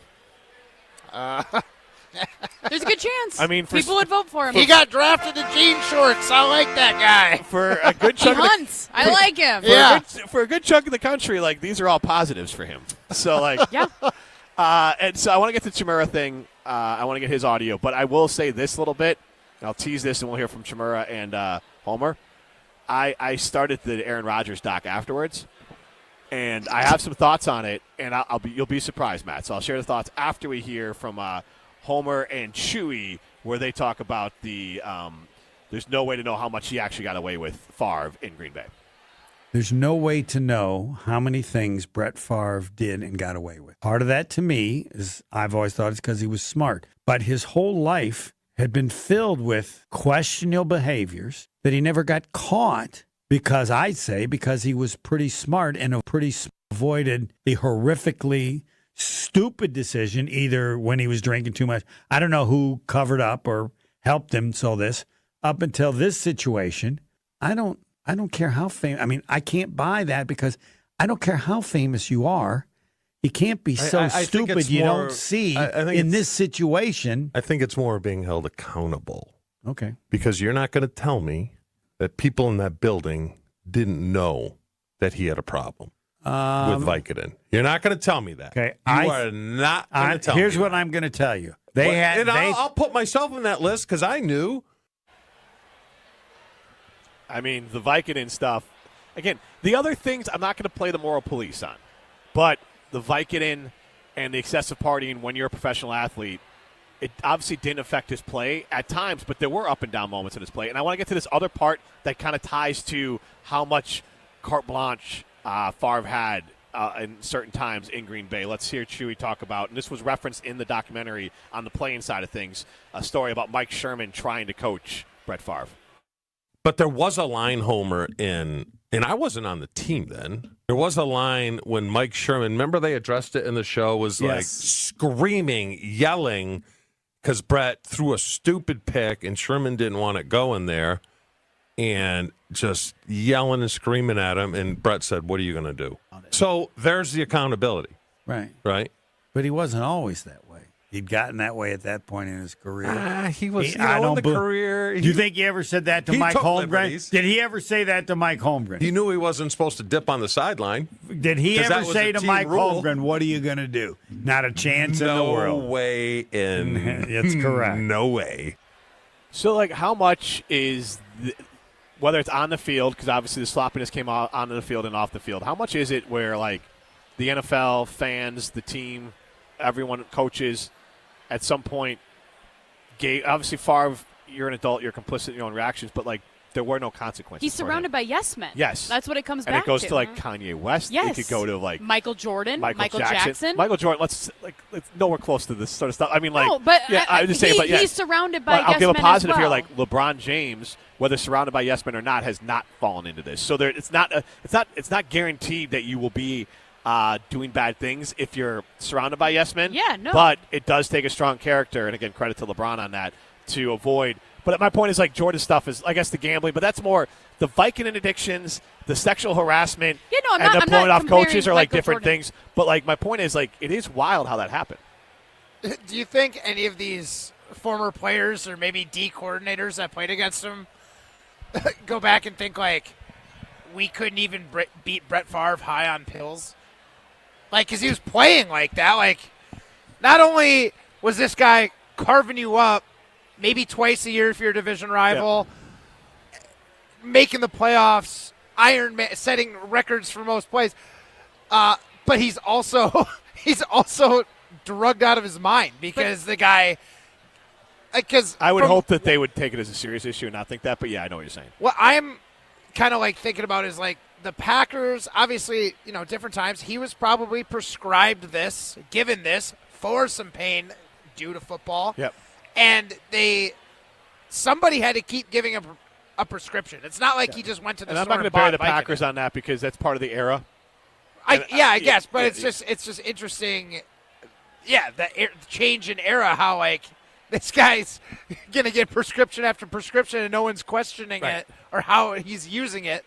Speaker 6: There's a good chance.
Speaker 2: I mean,
Speaker 6: people would vote for him.
Speaker 5: He got drafted in jean shorts. I like that guy.
Speaker 2: For a good
Speaker 6: He
Speaker 2: chunk of the-
Speaker 6: hunts. I like him.
Speaker 2: For a good chunk of the country, like these are all positives for him. So like,
Speaker 6: yeah.
Speaker 2: And so I want to get to Chimera thing. I want to get his audio, but I will say this little bit. I'll tease this, and we'll hear from Chimera and Homer. I started the Aaron Rodgers doc afterwards, and I have some thoughts on it, and you'll be surprised, Matt. So I'll share the thoughts after we hear from Homer and Chewy, where they talk about the there's no way to know how much he actually got away with Favre in Green Bay.
Speaker 8: There's no way to know how many things Brett Favre did and got away with. Part of that to me is I've always thought it's because he was smart. But his whole life had been filled with questionable behaviors that he never got caught because he was pretty smart and avoided the horrifically stupid decision either when he was drinking too much. I don't know who covered up or helped him up until this situation. I don't care how famous. I mean, I can't buy that because I don't care how famous you are. You can't be so stupid you don't see in this situation.
Speaker 10: I think it's more being held accountable.
Speaker 8: Okay.
Speaker 10: Because you're not going to tell me that people in that building didn't know that he had a problem. Vicodin. You're not going to tell me that.
Speaker 8: Okay,
Speaker 10: you are not going to tell me.
Speaker 8: Here's what I'm going to tell you.
Speaker 10: I'll put myself in that list because I knew.
Speaker 2: I mean, the Vicodin stuff. Again, the other things I'm not going to play the moral police on, but the Vicodin and the excessive partying when you're a professional athlete, it obviously didn't affect his play at times, but there were up and down moments in his play. And I want to get to this other part that kind of ties to how much carte blanche Favre had in certain times in Green Bay. Let's hear Chewy talk about, and this was referenced in the documentary on the playing side of things, a story about Mike Sherman trying to coach Brett Favre.
Speaker 10: But there was a line homer and I wasn't on the team then. There was a line when Mike Sherman, remember they addressed it in the show, was like screaming, yelling, because Brett threw a stupid pick and Sherman didn't want it going there, and just yelling and screaming at him, and Brett said, what are you going to do? So there's the accountability.
Speaker 8: Right.
Speaker 10: Right?
Speaker 8: But he wasn't always that way. He'd gotten that way at that point in his career.
Speaker 10: He was, in the career.
Speaker 8: Do you think he ever said that to Mike Holmgren?
Speaker 10: Liberties.
Speaker 8: Did he ever say that to Mike Holmgren?
Speaker 10: He knew he wasn't supposed to dip on the sideline.
Speaker 8: Did he ever say to Mike Holmgren, what are you going to do? Not a chance in the world.
Speaker 10: No way in.
Speaker 8: That's correct.
Speaker 10: No way.
Speaker 2: So, like, how much is, whether it's on the field, because obviously the sloppiness came on the field and off the field, how much is it where, like, the NFL, fans, the team, everyone, coaches, at some point, obviously Favre, you're an adult, you're complicit in your own reactions, but, like, there were no consequences.
Speaker 6: He's surrounded by yes men.
Speaker 2: Yes.
Speaker 6: That's what it comes
Speaker 2: and
Speaker 6: back to.
Speaker 2: And it goes to, like, Kanye West.
Speaker 6: Yes.
Speaker 2: It could go to, like,
Speaker 6: Michael Jordan, Michael Jackson.
Speaker 2: Michael Jordan, let's nowhere close to this sort of stuff. I mean, like,
Speaker 6: no, but
Speaker 2: yeah, I was just saying, but yeah.
Speaker 6: He's surrounded by yes men.
Speaker 2: I'll give a positive
Speaker 6: as well.
Speaker 2: here, like LeBron James, whether surrounded by yes men or not, has not fallen into this. So it's not guaranteed that you will be doing bad things if you're surrounded by yes men.
Speaker 6: Yeah, no.
Speaker 2: But it does take a strong character, and again, credit to LeBron on that, to avoid. But my point is, like, Jordan's stuff is, I guess, the gambling, but that's more the Vicodin addictions, the sexual harassment, and the blowing off coaches are, like, different things. But, like, my point is, like, it is wild how that happened.
Speaker 5: Do you think any of these former players or maybe D coordinators that played against him go back and think, like, we couldn't even beat Brett Favre high on pills? Like, because he was playing like that. Like, not only was this guy carving you up maybe twice a year if you're a division rival, making the playoffs, setting records for most plays, but he's also drugged out of his mind because the guy. Because
Speaker 2: I would hope that they would take it as a serious issue and not think that. But yeah, I know what you're saying.
Speaker 5: What I'm kind of like thinking about is, like, the Packers, obviously, different times, he was probably prescribed this, given this, for some pain due to football.
Speaker 2: Yep.
Speaker 5: And somebody had to keep giving him a prescription. It's not like he just went to the store.
Speaker 2: And I'm not going to bury the Packers on that because that's part of the era.
Speaker 5: I guess, but it's just interesting. Yeah, the change in era, how, like, this guy's going to get prescription after prescription and no one's questioning it or how he's using it.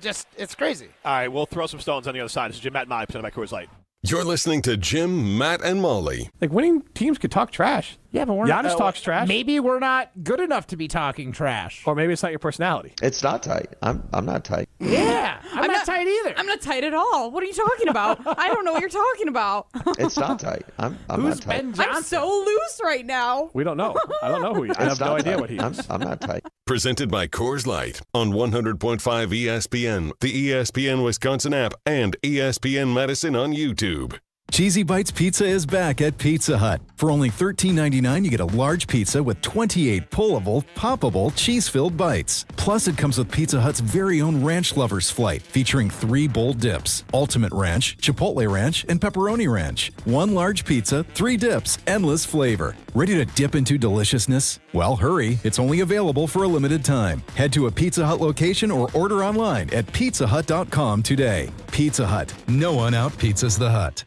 Speaker 5: Just, it's crazy.
Speaker 2: All right, we'll throw some stones on the other side. This is Jim, Matt, and Molly, presented by Coors Light.
Speaker 4: You're listening to Jim, Matt, and Molly.
Speaker 13: Like, winning teams could talk trash.
Speaker 1: Yeah, but
Speaker 13: Giannis talks trash.
Speaker 1: Maybe we're not good enough to be talking trash.
Speaker 13: Or maybe it's not your personality.
Speaker 3: It's not tight. I'm not tight.
Speaker 1: Yeah, I'm not tight either.
Speaker 11: I'm not tight at all. What are you talking about? I don't know what you're talking about.
Speaker 3: It's not tight. I'm not tight.
Speaker 1: Ben Johnson?
Speaker 11: I'm so loose right now.
Speaker 13: We don't know. I don't know who he is. I have no idea what he is.
Speaker 3: I'm not tight.
Speaker 4: Presented by Coors Light on 100.5 ESPN, the ESPN Wisconsin app, and ESPN Madison on YouTube.
Speaker 12: Cheesy Bites Pizza is back at Pizza Hut. For only $13.99, you get a large pizza with 28 pullable, poppable, cheese-filled bites. Plus, it comes with Pizza Hut's very own Ranch Lovers Flight, featuring 3 bold dips: Ultimate Ranch, Chipotle Ranch, and Pepperoni Ranch. 1 large pizza, 3 dips, endless flavor. Ready to dip into deliciousness? Well, hurry. It's only available for a limited time. Head to a Pizza Hut location or order online at pizzahut.com today. Pizza Hut. No one out-pizzas the Hut.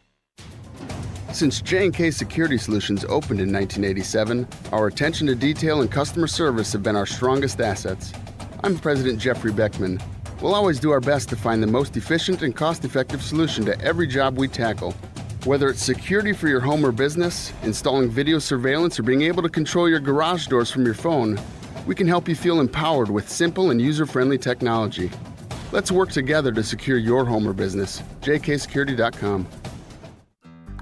Speaker 14: Since J&K Security Solutions opened in 1987, our attention to detail and customer service have been our strongest assets. I'm President Jeffrey Beckman. We'll always do our best to find the most efficient and cost-effective solution to every job we tackle. Whether it's security for your home or business, installing video surveillance, or being able to control your garage doors from your phone, we can help you feel empowered with simple and user-friendly technology. Let's work together to secure your home or business. jksecurity.com.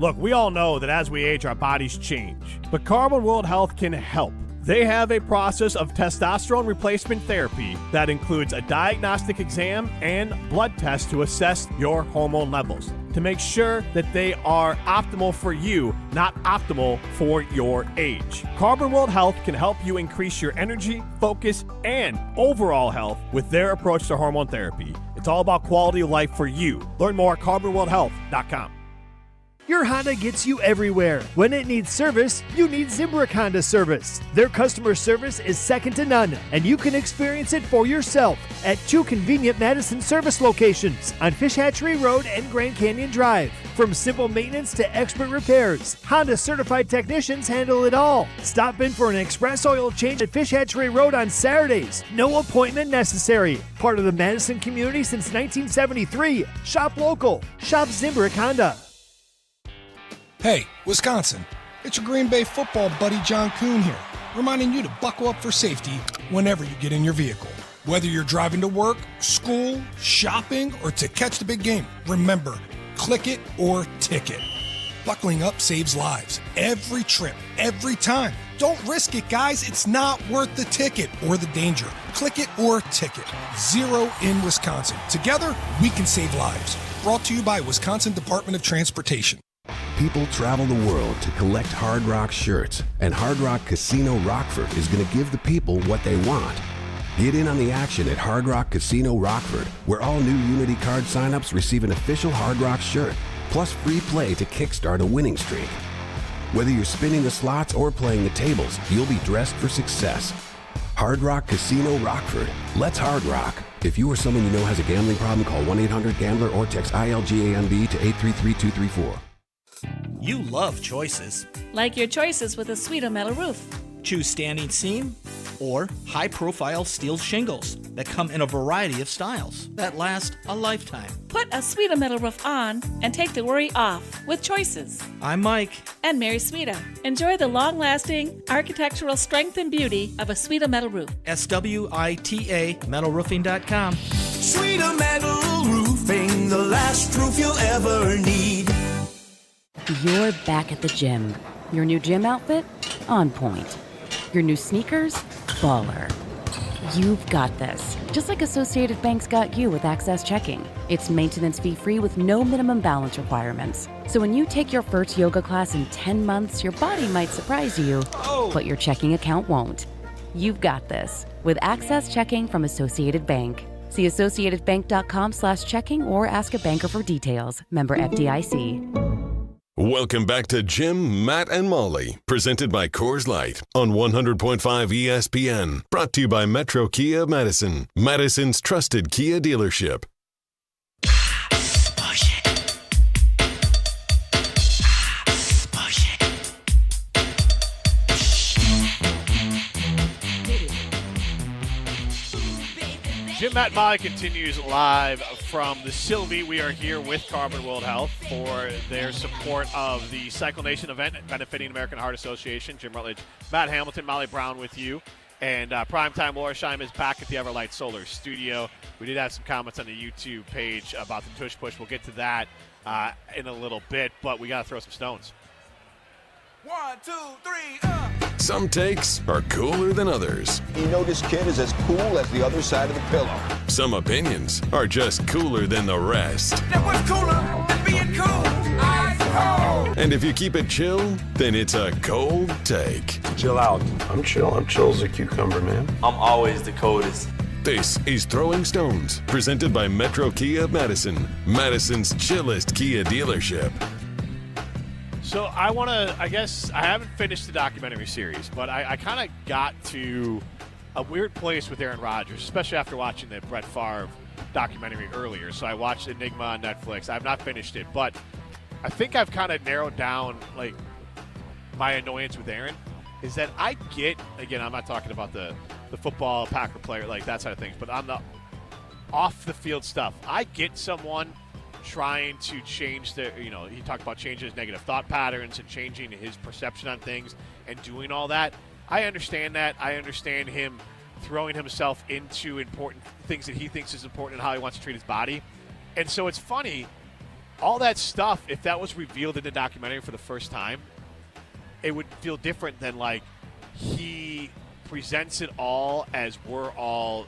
Speaker 2: Look, we all know that as we age, our bodies change, but Carbon World Health can help. They have a process of testosterone replacement therapy that includes a diagnostic exam and blood tests to assess your hormone levels to make sure that they are optimal for you, not optimal for your age. Carbon World Health can help you increase your energy, focus, and overall health with their approach to hormone therapy. It's all about quality of life for you. Learn more at carbonworldhealth.com.
Speaker 15: Your Honda gets you everywhere. When it needs service, you need Zimbrick Honda service. Their customer service is second to none, and you can experience it for yourself at 2 convenient Madison service locations on Fish Hatchery Road and Grand Canyon Drive. From simple maintenance to expert repairs, Honda certified technicians handle it all. Stop in for an express oil change at Fish Hatchery Road on Saturdays. No appointment necessary. Part of the Madison community since 1973. Shop local. Shop Zimbrick Honda.
Speaker 16: Hey, Wisconsin, it's your Green Bay football buddy John Kuhn here, reminding you to buckle up for safety whenever you get in your vehicle. Whether you're driving to work, school, shopping, or to catch the big game, remember, click it or ticket. Buckling up saves lives. Every trip, every time. Don't risk it, guys. It's not worth the ticket or the danger. Click it or ticket. 0 in Wisconsin. Together, we can save lives. Brought to you by Wisconsin Department of Transportation.
Speaker 17: People travel the world to collect Hard Rock shirts, and Hard Rock Casino Rockford is going to give the people what they want. Get in on the action at Hard Rock Casino Rockford, where all new Unity card signups receive an official Hard Rock shirt, plus free play to kickstart a winning streak. Whether you're spinning the slots or playing the tables, you'll be dressed for success. Hard Rock Casino Rockford. Let's Hard Rock. If you or someone you know has a gambling problem, call 1-800-GAMBLER or text ILGAMB to 833-234.
Speaker 18: You love choices.
Speaker 19: Like your choices with a Sweeto metal roof.
Speaker 18: Choose standing seam or high-profile steel shingles that come in a variety of styles that last a lifetime.
Speaker 19: Put a Sweeto metal roof on and take the worry off with choices.
Speaker 18: I'm Mike.
Speaker 19: And Mary Sweeto. Enjoy the long-lasting architectural strength and beauty of a Sweeto metal roof.
Speaker 18: SWITA metalroofing.com.
Speaker 20: Sweeto metal roofing, the last roof you'll ever need.
Speaker 21: You're back at the gym. Your new gym outfit? On point. Your new sneakers? Baller. You've got this. Just like Associated Bank's got you with Access Checking. It's maintenance fee-free with no minimum balance requirements. So when you take your first yoga class in 10 months, your body might surprise you, but your checking account won't. You've got this with Access Checking from Associated Bank. See associatedbank.com/checking or ask a banker for details. Member FDIC.
Speaker 4: Welcome back to Jim, Matt, and Molly, presented by Coors Light on 100.5 ESPN. Brought to you by Metro Kia Madison, Madison's trusted Kia dealership.
Speaker 2: Jim, Matt, and Molly continues live from the Sylvie. We are here with Carbon World Health for their support of the CycleNation event benefiting American Heart Association. Jim Rutledge, Matt Hamilton, Molly Brown with you. And Primetime Lorisheim is back at the Everlight Solar Studio. We did have some comments on the YouTube page about the Tush Push. We'll get to that in a little bit, but we got to throw some stones.
Speaker 20: 1, 2, 3,
Speaker 4: Some takes are cooler than others.
Speaker 22: You know this kid is as cool as the other side of the pillow.
Speaker 4: Some opinions are just cooler than the rest.
Speaker 20: That was cooler than being cool. Ice cold.
Speaker 4: And if you keep it chill, then it's a cold take.
Speaker 23: Chill out. I'm chill. I'm chill as a cucumber, man. I'm always the coldest.
Speaker 4: This is Throwing Stones, presented by Metro Kia Madison, Madison's chillest Kia dealership.
Speaker 2: So I guess I haven't finished the documentary series, but I kind of got to a weird place with Aaron Rodgers, especially after watching the Brett Favre documentary earlier. So I watched Enigma on Netflix. I've not finished it, but I think I've kind of narrowed down like my annoyance with Aaron is that I get, again, I'm not talking about the football Packer player, like that side of things, but on the off the field stuff, I get someone trying to change he talked about changing his negative thought patterns and changing his perception on things and doing all that. I understand that. I understand him throwing himself into important things that he thinks is important and how he wants to treat his body. And so it's funny, all that stuff, if that was revealed in the documentary for the first time, it would feel different than like he presents it all as we're all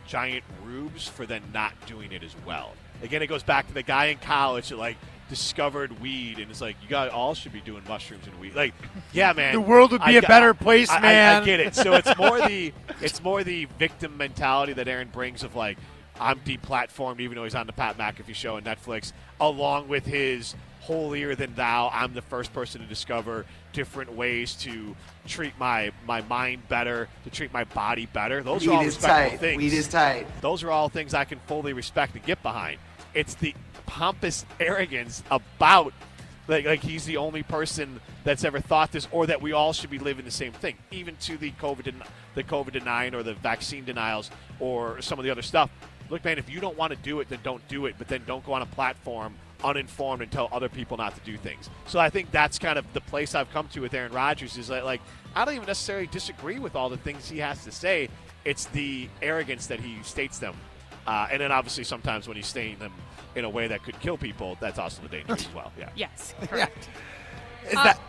Speaker 2: giant rubes for then not doing it as well. Again, it goes back to the guy in college that like discovered weed and it's like, you guys all should be doing mushrooms and weed. Like, yeah, man.
Speaker 5: The world would be a better place, man.
Speaker 2: I get it. So it's more the victim mentality that Aaron brings of like, I'm deplatformed even though he's on the Pat McAfee show on Netflix, along with his holier than thou, I'm the first person to discover different ways to treat my mind better, to treat my body better. Those are all respectable things.
Speaker 7: Weed is tight.
Speaker 2: Those are all things I can fully respect and get behind. It's the pompous arrogance about like he's the only person that's ever thought this, or that we all should be living the same thing, even to the COVID denying or the vaccine denials or some of the other stuff. Look, man, if you don't want to do it, then don't do it, but then don't go on a platform uninformed and tell other people not to do things. So I think that's kind of the place I've come to with Aaron Rodgers is that, like, I don't even necessarily disagree with all the things he has to say. It's the arrogance that he states them. And then obviously sometimes when he's saying them in a way that could kill people, that's also the danger as well. Yeah.
Speaker 6: Yes, correct.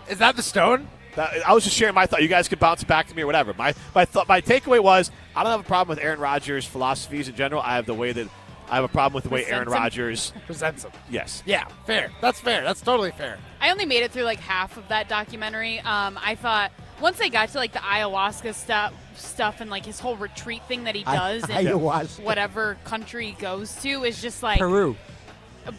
Speaker 5: Is that the stone?
Speaker 2: I was just sharing my thought. You guys could bounce it back to me or whatever. My takeaway was I don't have a problem with Aaron Rodgers' philosophies in general. I have a problem with the way Aaron Rodgers
Speaker 5: presents them.
Speaker 2: Yes.
Speaker 5: Yeah, fair. That's fair. That's totally fair.
Speaker 6: I only made it through like half of that documentary. I thought once they got to like the ayahuasca stuff and like his whole retreat thing that he does in whatever country he goes to is just like
Speaker 8: Peru.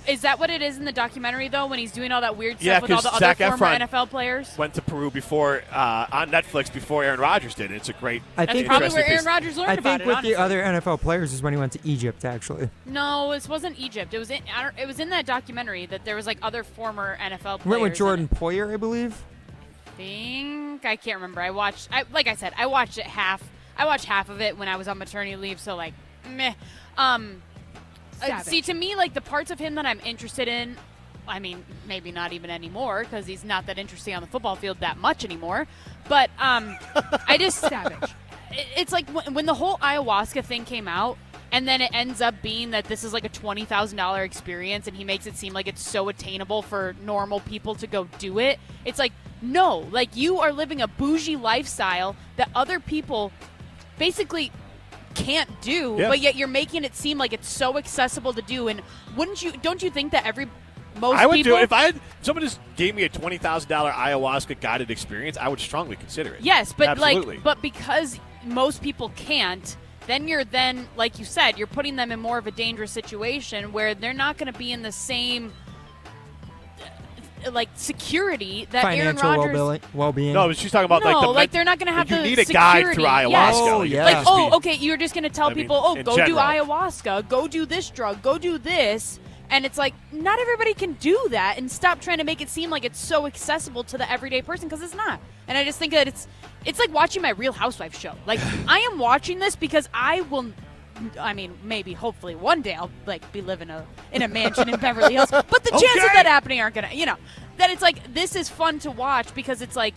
Speaker 6: Is that what it is in the documentary though? When he's doing all that weird stuff with all the
Speaker 2: Zac
Speaker 6: other former
Speaker 2: Efron
Speaker 6: NFL players?
Speaker 2: went to Peru before on Netflix before Aaron Rodgers did. It's a great.
Speaker 6: That's probably where Aaron Rodgers learned about it.
Speaker 8: I think with
Speaker 6: honestly.
Speaker 8: the other NFL players is when he went to Egypt. Actually,
Speaker 6: No, this wasn't Egypt. It was in that documentary that there was like other former NFL players.
Speaker 8: he went with Jordan Poyer, I believe.
Speaker 6: I can't remember. I watched it half. I watched half of it when I was on maternity leave, so like, meh. See, to me, like the parts of him that I'm interested in, I mean, maybe not even anymore because he's not that interesting on the football field that much anymore. But I just savage. It's like when the whole ayahuasca thing came out, and then it ends up being that this is like a $20,000 experience, and he makes it seem like it's so attainable for normal people to go do it. It's like, no, like you are living a bougie lifestyle that other people basically can't do, but yet you're making it seem like it's so accessible to do. And don't you think that most
Speaker 2: I would
Speaker 6: people
Speaker 2: do if someone just gave me a $20,000 ayahuasca guided experience, I would strongly consider it.
Speaker 6: Yes, but
Speaker 2: absolutely.
Speaker 6: but because most people can't, then like you said, you're putting them in more of a dangerous situation where they're not going to be in the same like security that
Speaker 8: financial
Speaker 6: Aaron Rodgers
Speaker 8: well-being.
Speaker 2: No, she's talking about
Speaker 6: they're not going to have
Speaker 2: you
Speaker 6: the
Speaker 2: need a
Speaker 6: security.
Speaker 2: guide through ayahuasca.
Speaker 6: Yes. Like, okay, you're just going to tell people, go do
Speaker 2: general.
Speaker 6: ayahuasca, go do this drug, go do this. And it's like, not everybody can do that, and stop trying to make it seem like it's so accessible to the everyday person, because it's not. And I just think that it's like watching my Real Housewives show. Like, I am watching this because maybe, hopefully, one day I'll like be living in a mansion in Beverly Hills. But the chances of that happening aren't gonna, that it's like, this is fun to watch because it's like,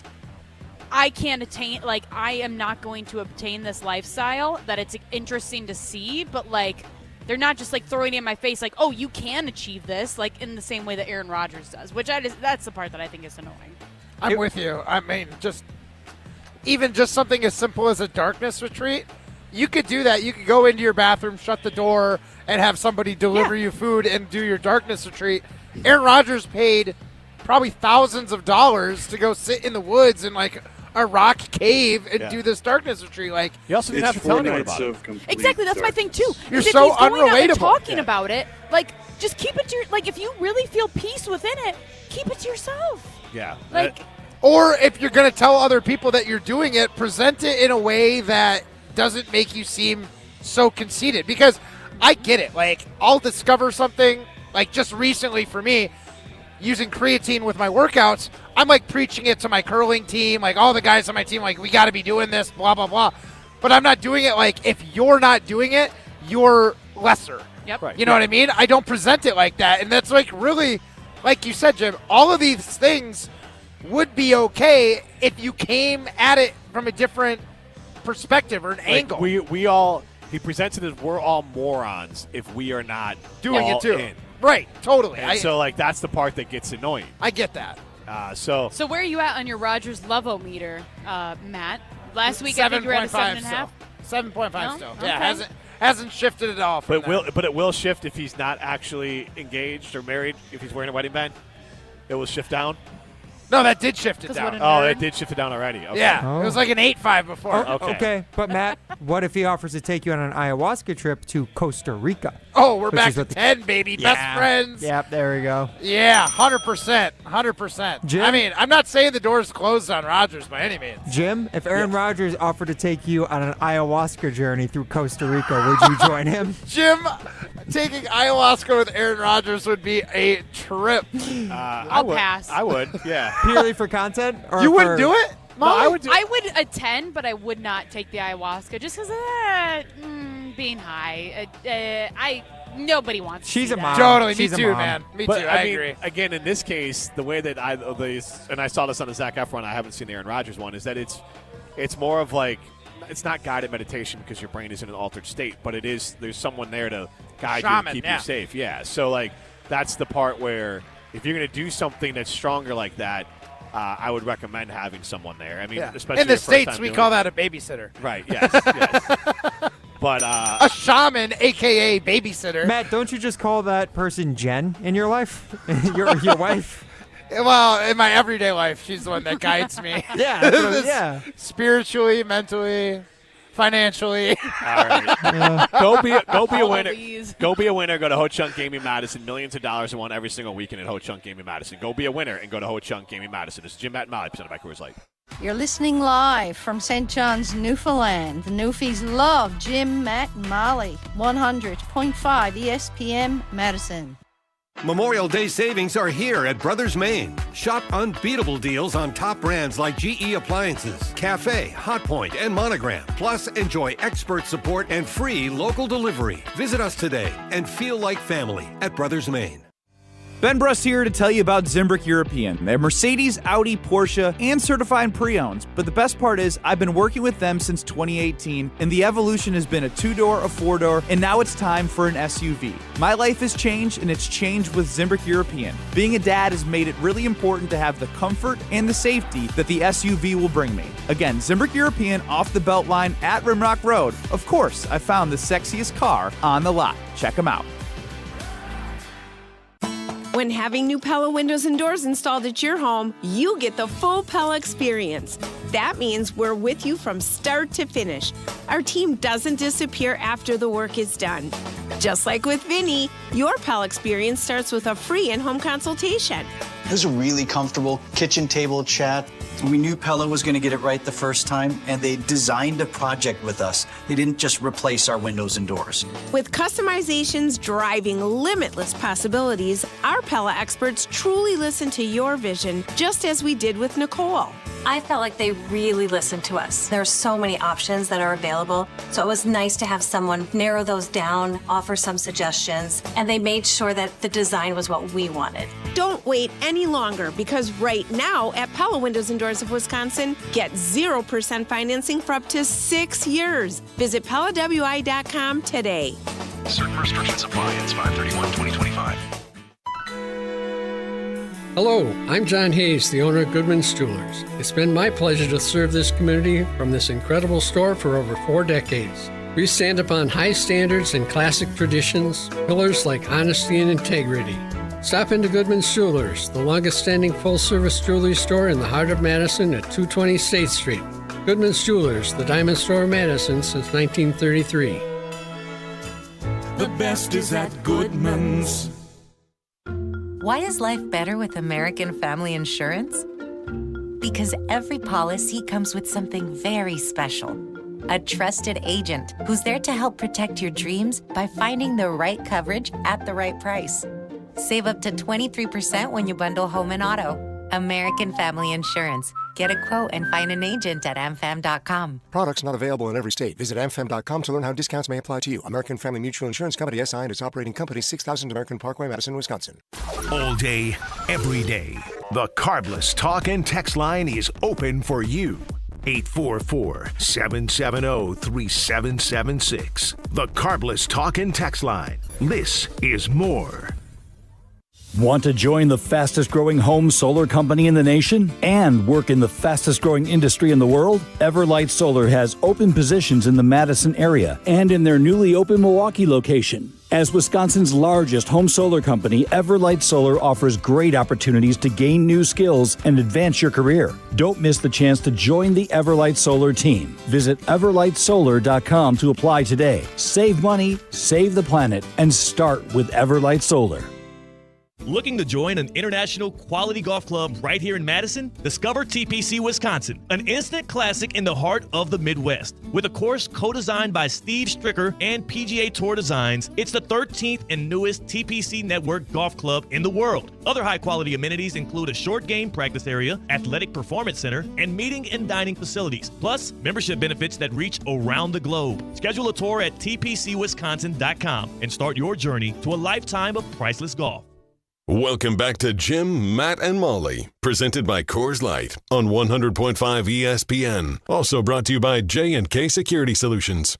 Speaker 6: I can't attain, like, I am not going to obtain this lifestyle, that it's interesting to see, but like, they're not just like throwing it in my face like, oh, you can achieve this, like in the same way that Aaron Rodgers does, which that's the part that I think is annoying.
Speaker 5: I'm with you. I mean, just something as simple as a darkness retreat, you could do that. You could go into your bathroom, shut the door, and have somebody deliver you food and do your darkness retreat. Aaron Rodgers paid probably thousands of dollars to go sit in the woods in like a rock cave and do this darkness retreat. Like,
Speaker 2: you also didn't have to tell anyone about it.
Speaker 6: Exactly, that's my thing too.
Speaker 5: You're so unrelatable.
Speaker 6: Talking about it, like, just keep it to like, if you really feel peace within it, keep it to yourself.
Speaker 2: Yeah.
Speaker 6: Like,
Speaker 5: or if you're going to tell other people that you're doing it, present it in a way that doesn't make you seem so conceited. Because I get it. Like, I'll discover something, like just recently for me, using creatine with my workouts, I'm like preaching it to my curling team, like all the guys on my team, like, we got to be doing this, blah, blah, blah. But I'm not doing it like, if you're not doing it, you're lesser.
Speaker 6: Yep.
Speaker 2: Right.
Speaker 5: You know what I mean? I don't present it like that. And that's like really, like you said, Jim, all of these things would be okay if you came at it from a different perspective or an angle.
Speaker 2: He presents it as we're all morons if we are not
Speaker 5: doing
Speaker 2: all
Speaker 5: it too.
Speaker 2: in.
Speaker 5: Right, totally.
Speaker 2: And so that's the part that gets annoying.
Speaker 5: I get that.
Speaker 6: So where are you at on your Rogers Love-O-meter, Matt? Last week I think you were at a 7.5.
Speaker 5: 7.5 still.
Speaker 6: Okay.
Speaker 5: Yeah, hasn't shifted at all.
Speaker 2: But it will shift if he's not actually engaged or married. If he's wearing a wedding band, it will shift down.
Speaker 5: No, that did shift it down.
Speaker 2: Oh, it did shift it down already. Okay.
Speaker 5: Yeah, it was like an 8.5 before.
Speaker 8: Okay, but Matt, what if he offers to take you on an ayahuasca trip to Costa Rica?
Speaker 5: Oh, we're back to 10, baby.
Speaker 8: Yeah.
Speaker 5: Best friends.
Speaker 8: Yep, there we go.
Speaker 5: Yeah, 100%. 100%.
Speaker 8: Jim?
Speaker 5: I mean, I'm not saying the door's closed on Rodgers by any means.
Speaker 8: Jim, if Aaron Rodgers offered to take you on an ayahuasca journey through Costa Rica, would you join him?
Speaker 5: Jim, taking ayahuasca with Aaron Rodgers would be a trip.
Speaker 6: I'll pass.
Speaker 2: I would, yeah.
Speaker 8: Purely for content? Or
Speaker 5: You wouldn't do it?
Speaker 2: No, I would
Speaker 6: I would attend, but I would not take the ayahuasca just because being high. Nobody wants to
Speaker 8: She's
Speaker 6: see
Speaker 8: a
Speaker 6: that.
Speaker 8: mom.
Speaker 5: Totally,
Speaker 8: She's
Speaker 5: me
Speaker 8: a
Speaker 5: too,
Speaker 8: mom.
Speaker 5: man. Me
Speaker 2: But
Speaker 5: too, I
Speaker 2: mean,
Speaker 5: agree.
Speaker 2: Again, in this case, the way that I saw this on the Zac Efron, I haven't seen the Aaron Rodgers one, is that it's more of like, it's not guided meditation because your brain is in an altered state, but there's someone there to guide you
Speaker 5: Shaman,
Speaker 2: and keep
Speaker 5: yeah.
Speaker 2: you safe. Yeah. So like that's the part where if you're going to do something that's stronger like that, I would recommend having someone there. I mean, especially
Speaker 5: in the
Speaker 2: your first
Speaker 5: States,
Speaker 2: time
Speaker 5: we
Speaker 2: doing
Speaker 5: call
Speaker 2: it.
Speaker 5: that a babysitter.
Speaker 2: Right. Yes. But
Speaker 5: a shaman, a.k.a. babysitter.
Speaker 8: Matt, don't you just call that person Jen in your life? your wife?
Speaker 5: Well, in my everyday life, she's the one that guides me.
Speaker 8: Yeah.
Speaker 5: Spiritually, mentally, financially.
Speaker 2: All right. Go be a winner. Go be a winner. Go to Ho Chunk Gaming Madison. Millions of dollars are won every single weekend at Ho Chunk Gaming Madison. Go be a winner and go to Ho Chunk Gaming Madison. It's Jim, Matt, and Molly, presented by Coors Light.
Speaker 7: You're listening live from St. John's, Newfoundland. The Newfies love Jim, Matt, and Molly. 100.5 ESPN Madison.
Speaker 9: Memorial Day savings are here at Brothers Maine. Shop unbeatable deals on top brands like GE Appliances, Cafe, Hotpoint, and Monogram. Plus, enjoy expert support and free local delivery. Visit us today and feel like family at Brothers Maine.
Speaker 10: Ben Brust here to tell you about Zimbrick European. They're Mercedes, Audi, Porsche, and certified pre-owned. But the best part is I've been working with them since 2018, and the evolution has been a 2-door, a 4-door, and now it's time for an SUV. My life has changed, and it's changed with Zimbrick European. Being a dad has made it really important to have the comfort and the safety that the SUV will bring me. Again, Zimbrick European off the Beltline at Rimrock Road. Of course, I found the sexiest car on the lot. Check them out.
Speaker 24: When having new Pella windows and doors installed at your home, you get the full Pella experience. That means we're with you from start to finish. Our team doesn't disappear after the work is done. Just like with Vinny, your Pella experience starts with a free in-home consultation.
Speaker 25: It was a really comfortable kitchen table chat. We knew Pella was going to get it right the first time, and they designed a project with us. They didn't just replace our windows and doors.
Speaker 24: With customizations driving limitless possibilities, our Pella experts truly listen to your vision, just as we did with Nicole.
Speaker 26: I felt like they really listened to us. There are so many options that are available, so it was nice to have someone narrow those down, offer some suggestions, and they made sure that the design was what we wanted.
Speaker 24: Don't wait any longer, because right now at Pella Windows and Doors of Wisconsin, get 0% financing for up to 6 years. Visit PellaWI.com today.
Speaker 27: Certain restrictions apply. It's 5/31/2025.
Speaker 28: Hello, I'm John Hayes, the owner of Goodman's Jewelers. It's been my pleasure to serve this community from this incredible store for over 4 decades. We stand upon high standards and classic traditions, pillars like honesty and integrity. Stop into Goodman's Jewelers, the longest-standing full-service jewelry store in the heart of Madison at 220 State Street. Goodman's Jewelers, the diamond store of Madison since 1933.
Speaker 20: The best is at Goodman's.
Speaker 29: Why is life better with American Family Insurance? Because every policy comes with something very special. A trusted agent who's there to help protect your dreams by finding the right coverage at the right price. Save up to 23% when you bundle home and auto. American Family Insurance. Get a quote and find an agent at amfam.com.
Speaker 30: Products not available in every state. Visit amfam.com to learn how discounts may apply to you. American Family Mutual Insurance Company, SI, and its operating company, 6000 American Parkway, Madison, Wisconsin.
Speaker 31: All day, every day. The Carbless talk and text line is open for you.
Speaker 1: 844-770-3776. The Carbless Talk and Text Line. This is more.
Speaker 3: Want to join the fastest growing home solar company in the nation and work in the fastest growing industry in the world? Everlight Solar has open positions in the Madison area and in their newly opened Milwaukee location. As Wisconsin's largest home solar company, Everlight Solar offers great opportunities to gain new skills and advance your career. Don't miss the chance to join the Everlight Solar team. Visit everlightsolar.com to apply today. Save money, save the planet, and start with Everlight Solar.
Speaker 11: Looking to join an international quality golf club right here in Madison? Discover TPC Wisconsin, an instant classic in the heart of the Midwest. With a course co-designed by Steve Stricker and PGA Tour Designs, it's the 13th and newest TPC Network golf club in the world. Other high-quality amenities include a short game practice area, athletic performance center, and meeting and dining facilities. Plus, membership benefits that reach around the globe. Schedule a tour at tpcwisconsin.com and start your journey to a lifetime of priceless golf.
Speaker 4: Welcome back to Jim, Matt, and Molly, presented by Coors Light on 100.5 ESPN. Also brought to you by J&K Security Solutions.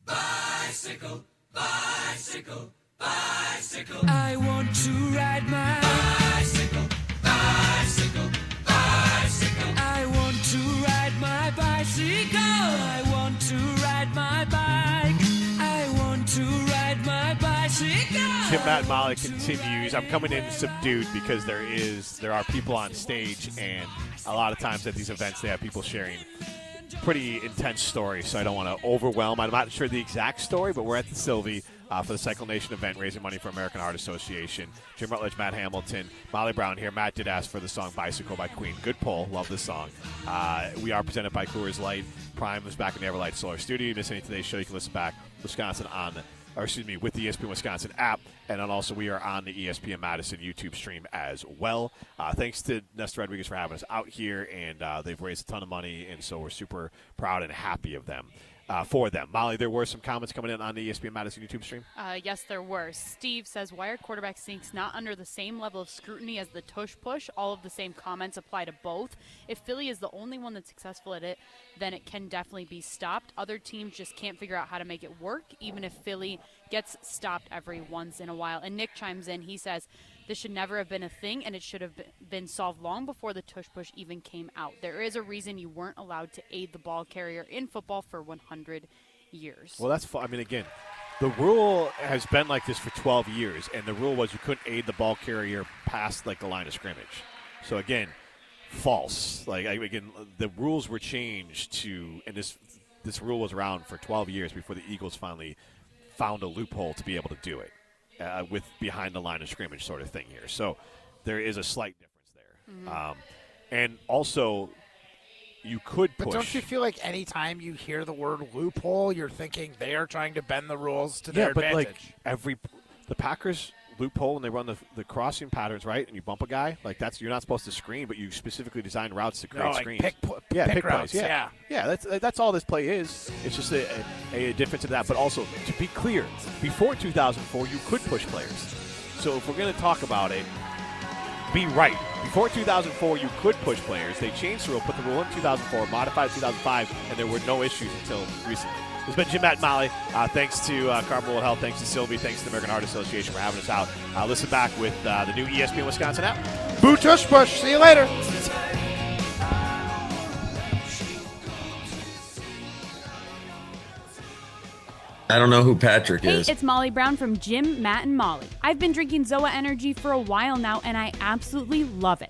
Speaker 20: Bicycle, bicycle, bicycle. I want to ride my bicycle, bicycle, bicycle. I want to ride my bicycle. I want to ride my bike. I want to ride my bicycle.
Speaker 2: Jim, Matt, and Molly continues. I'm coming in subdued because there are people on stage, and a lot of times at these events they have people sharing pretty intense stories, so I don't want to overwhelm. I'm not sure the exact story, but we're at the Sylvie for the CycleNation event, raising money for American Heart Association. Jim Rutledge, Matt Hamilton, Molly Brown here. Matt did ask for the song Bicycle by Queen. Good pull. Love this song. We are presented by Coors Light. Prime is back in the Everlight Solar Studio. You miss any today's show, you can listen back Wisconsin with the ESPN Wisconsin app, and then also we are on the ESPN Madison YouTube stream as well. Thanks to Nestor Rodriguez for having us out here, and they've raised a ton of money, and so we're super proud and happy of them. For them. Molly, there were some comments coming in on the ESPN Madison YouTube stream?
Speaker 6: Yes, there were. Steve says, why are quarterback sneaks not under the same level of scrutiny as the Tush push? All of the same comments apply to both. If Philly is the only one that's successful at it, then it can definitely be stopped. Other teams just can't figure out how to make it work, even if Philly gets stopped every once in a while. And Nick chimes in. He says, this should never have been a thing, and it should have been solved long before the Tush push even came out. There is a reason you weren't allowed to aid the ball carrier in football for 100 years.
Speaker 2: Well, that's fun. I mean, again, the rule has been like this for 12 years, and the rule was you couldn't aid the ball carrier past, like, the line of scrimmage. So, again, false. Like, again, the rules were changed to – and this rule was around for 12 years before the Eagles finally found a loophole to be able to do it. With behind the line of scrimmage sort of thing here. So there is a slight difference there. Mm-hmm. And also, you could push.
Speaker 5: But don't you feel like any time you hear the word loophole, you're thinking they are trying to bend the rules to their advantage?
Speaker 2: Yeah, but like the Packers loophole, and they run the crossing patterns, right? And you bump a guy, like you're not supposed to screen, but you specifically design routes to create screens.
Speaker 5: Pick routes.
Speaker 2: Plays. Yeah. That's all this play is. It's just a difference in that. But also, to be clear, before 2004, you could push players. So if we're going to talk about it, be right. Before 2004, you could push players. They changed the rule, put the rule in 2004, modified 2005, and there were no issues until recently. It's been Jim, Matt, and Molly. Thanks to Carmel World Health. Thanks to Sylvie. Thanks to the American Heart Association for having us out. Listen back with the new ESPN Wisconsin app.
Speaker 5: Boo Tush Push. See you later.
Speaker 23: I don't know who Patrick is.
Speaker 6: Hey, it's Molly Brown from Jim, Matt, and Molly. I've been drinking ZOA Energy for a while now, and I absolutely love it.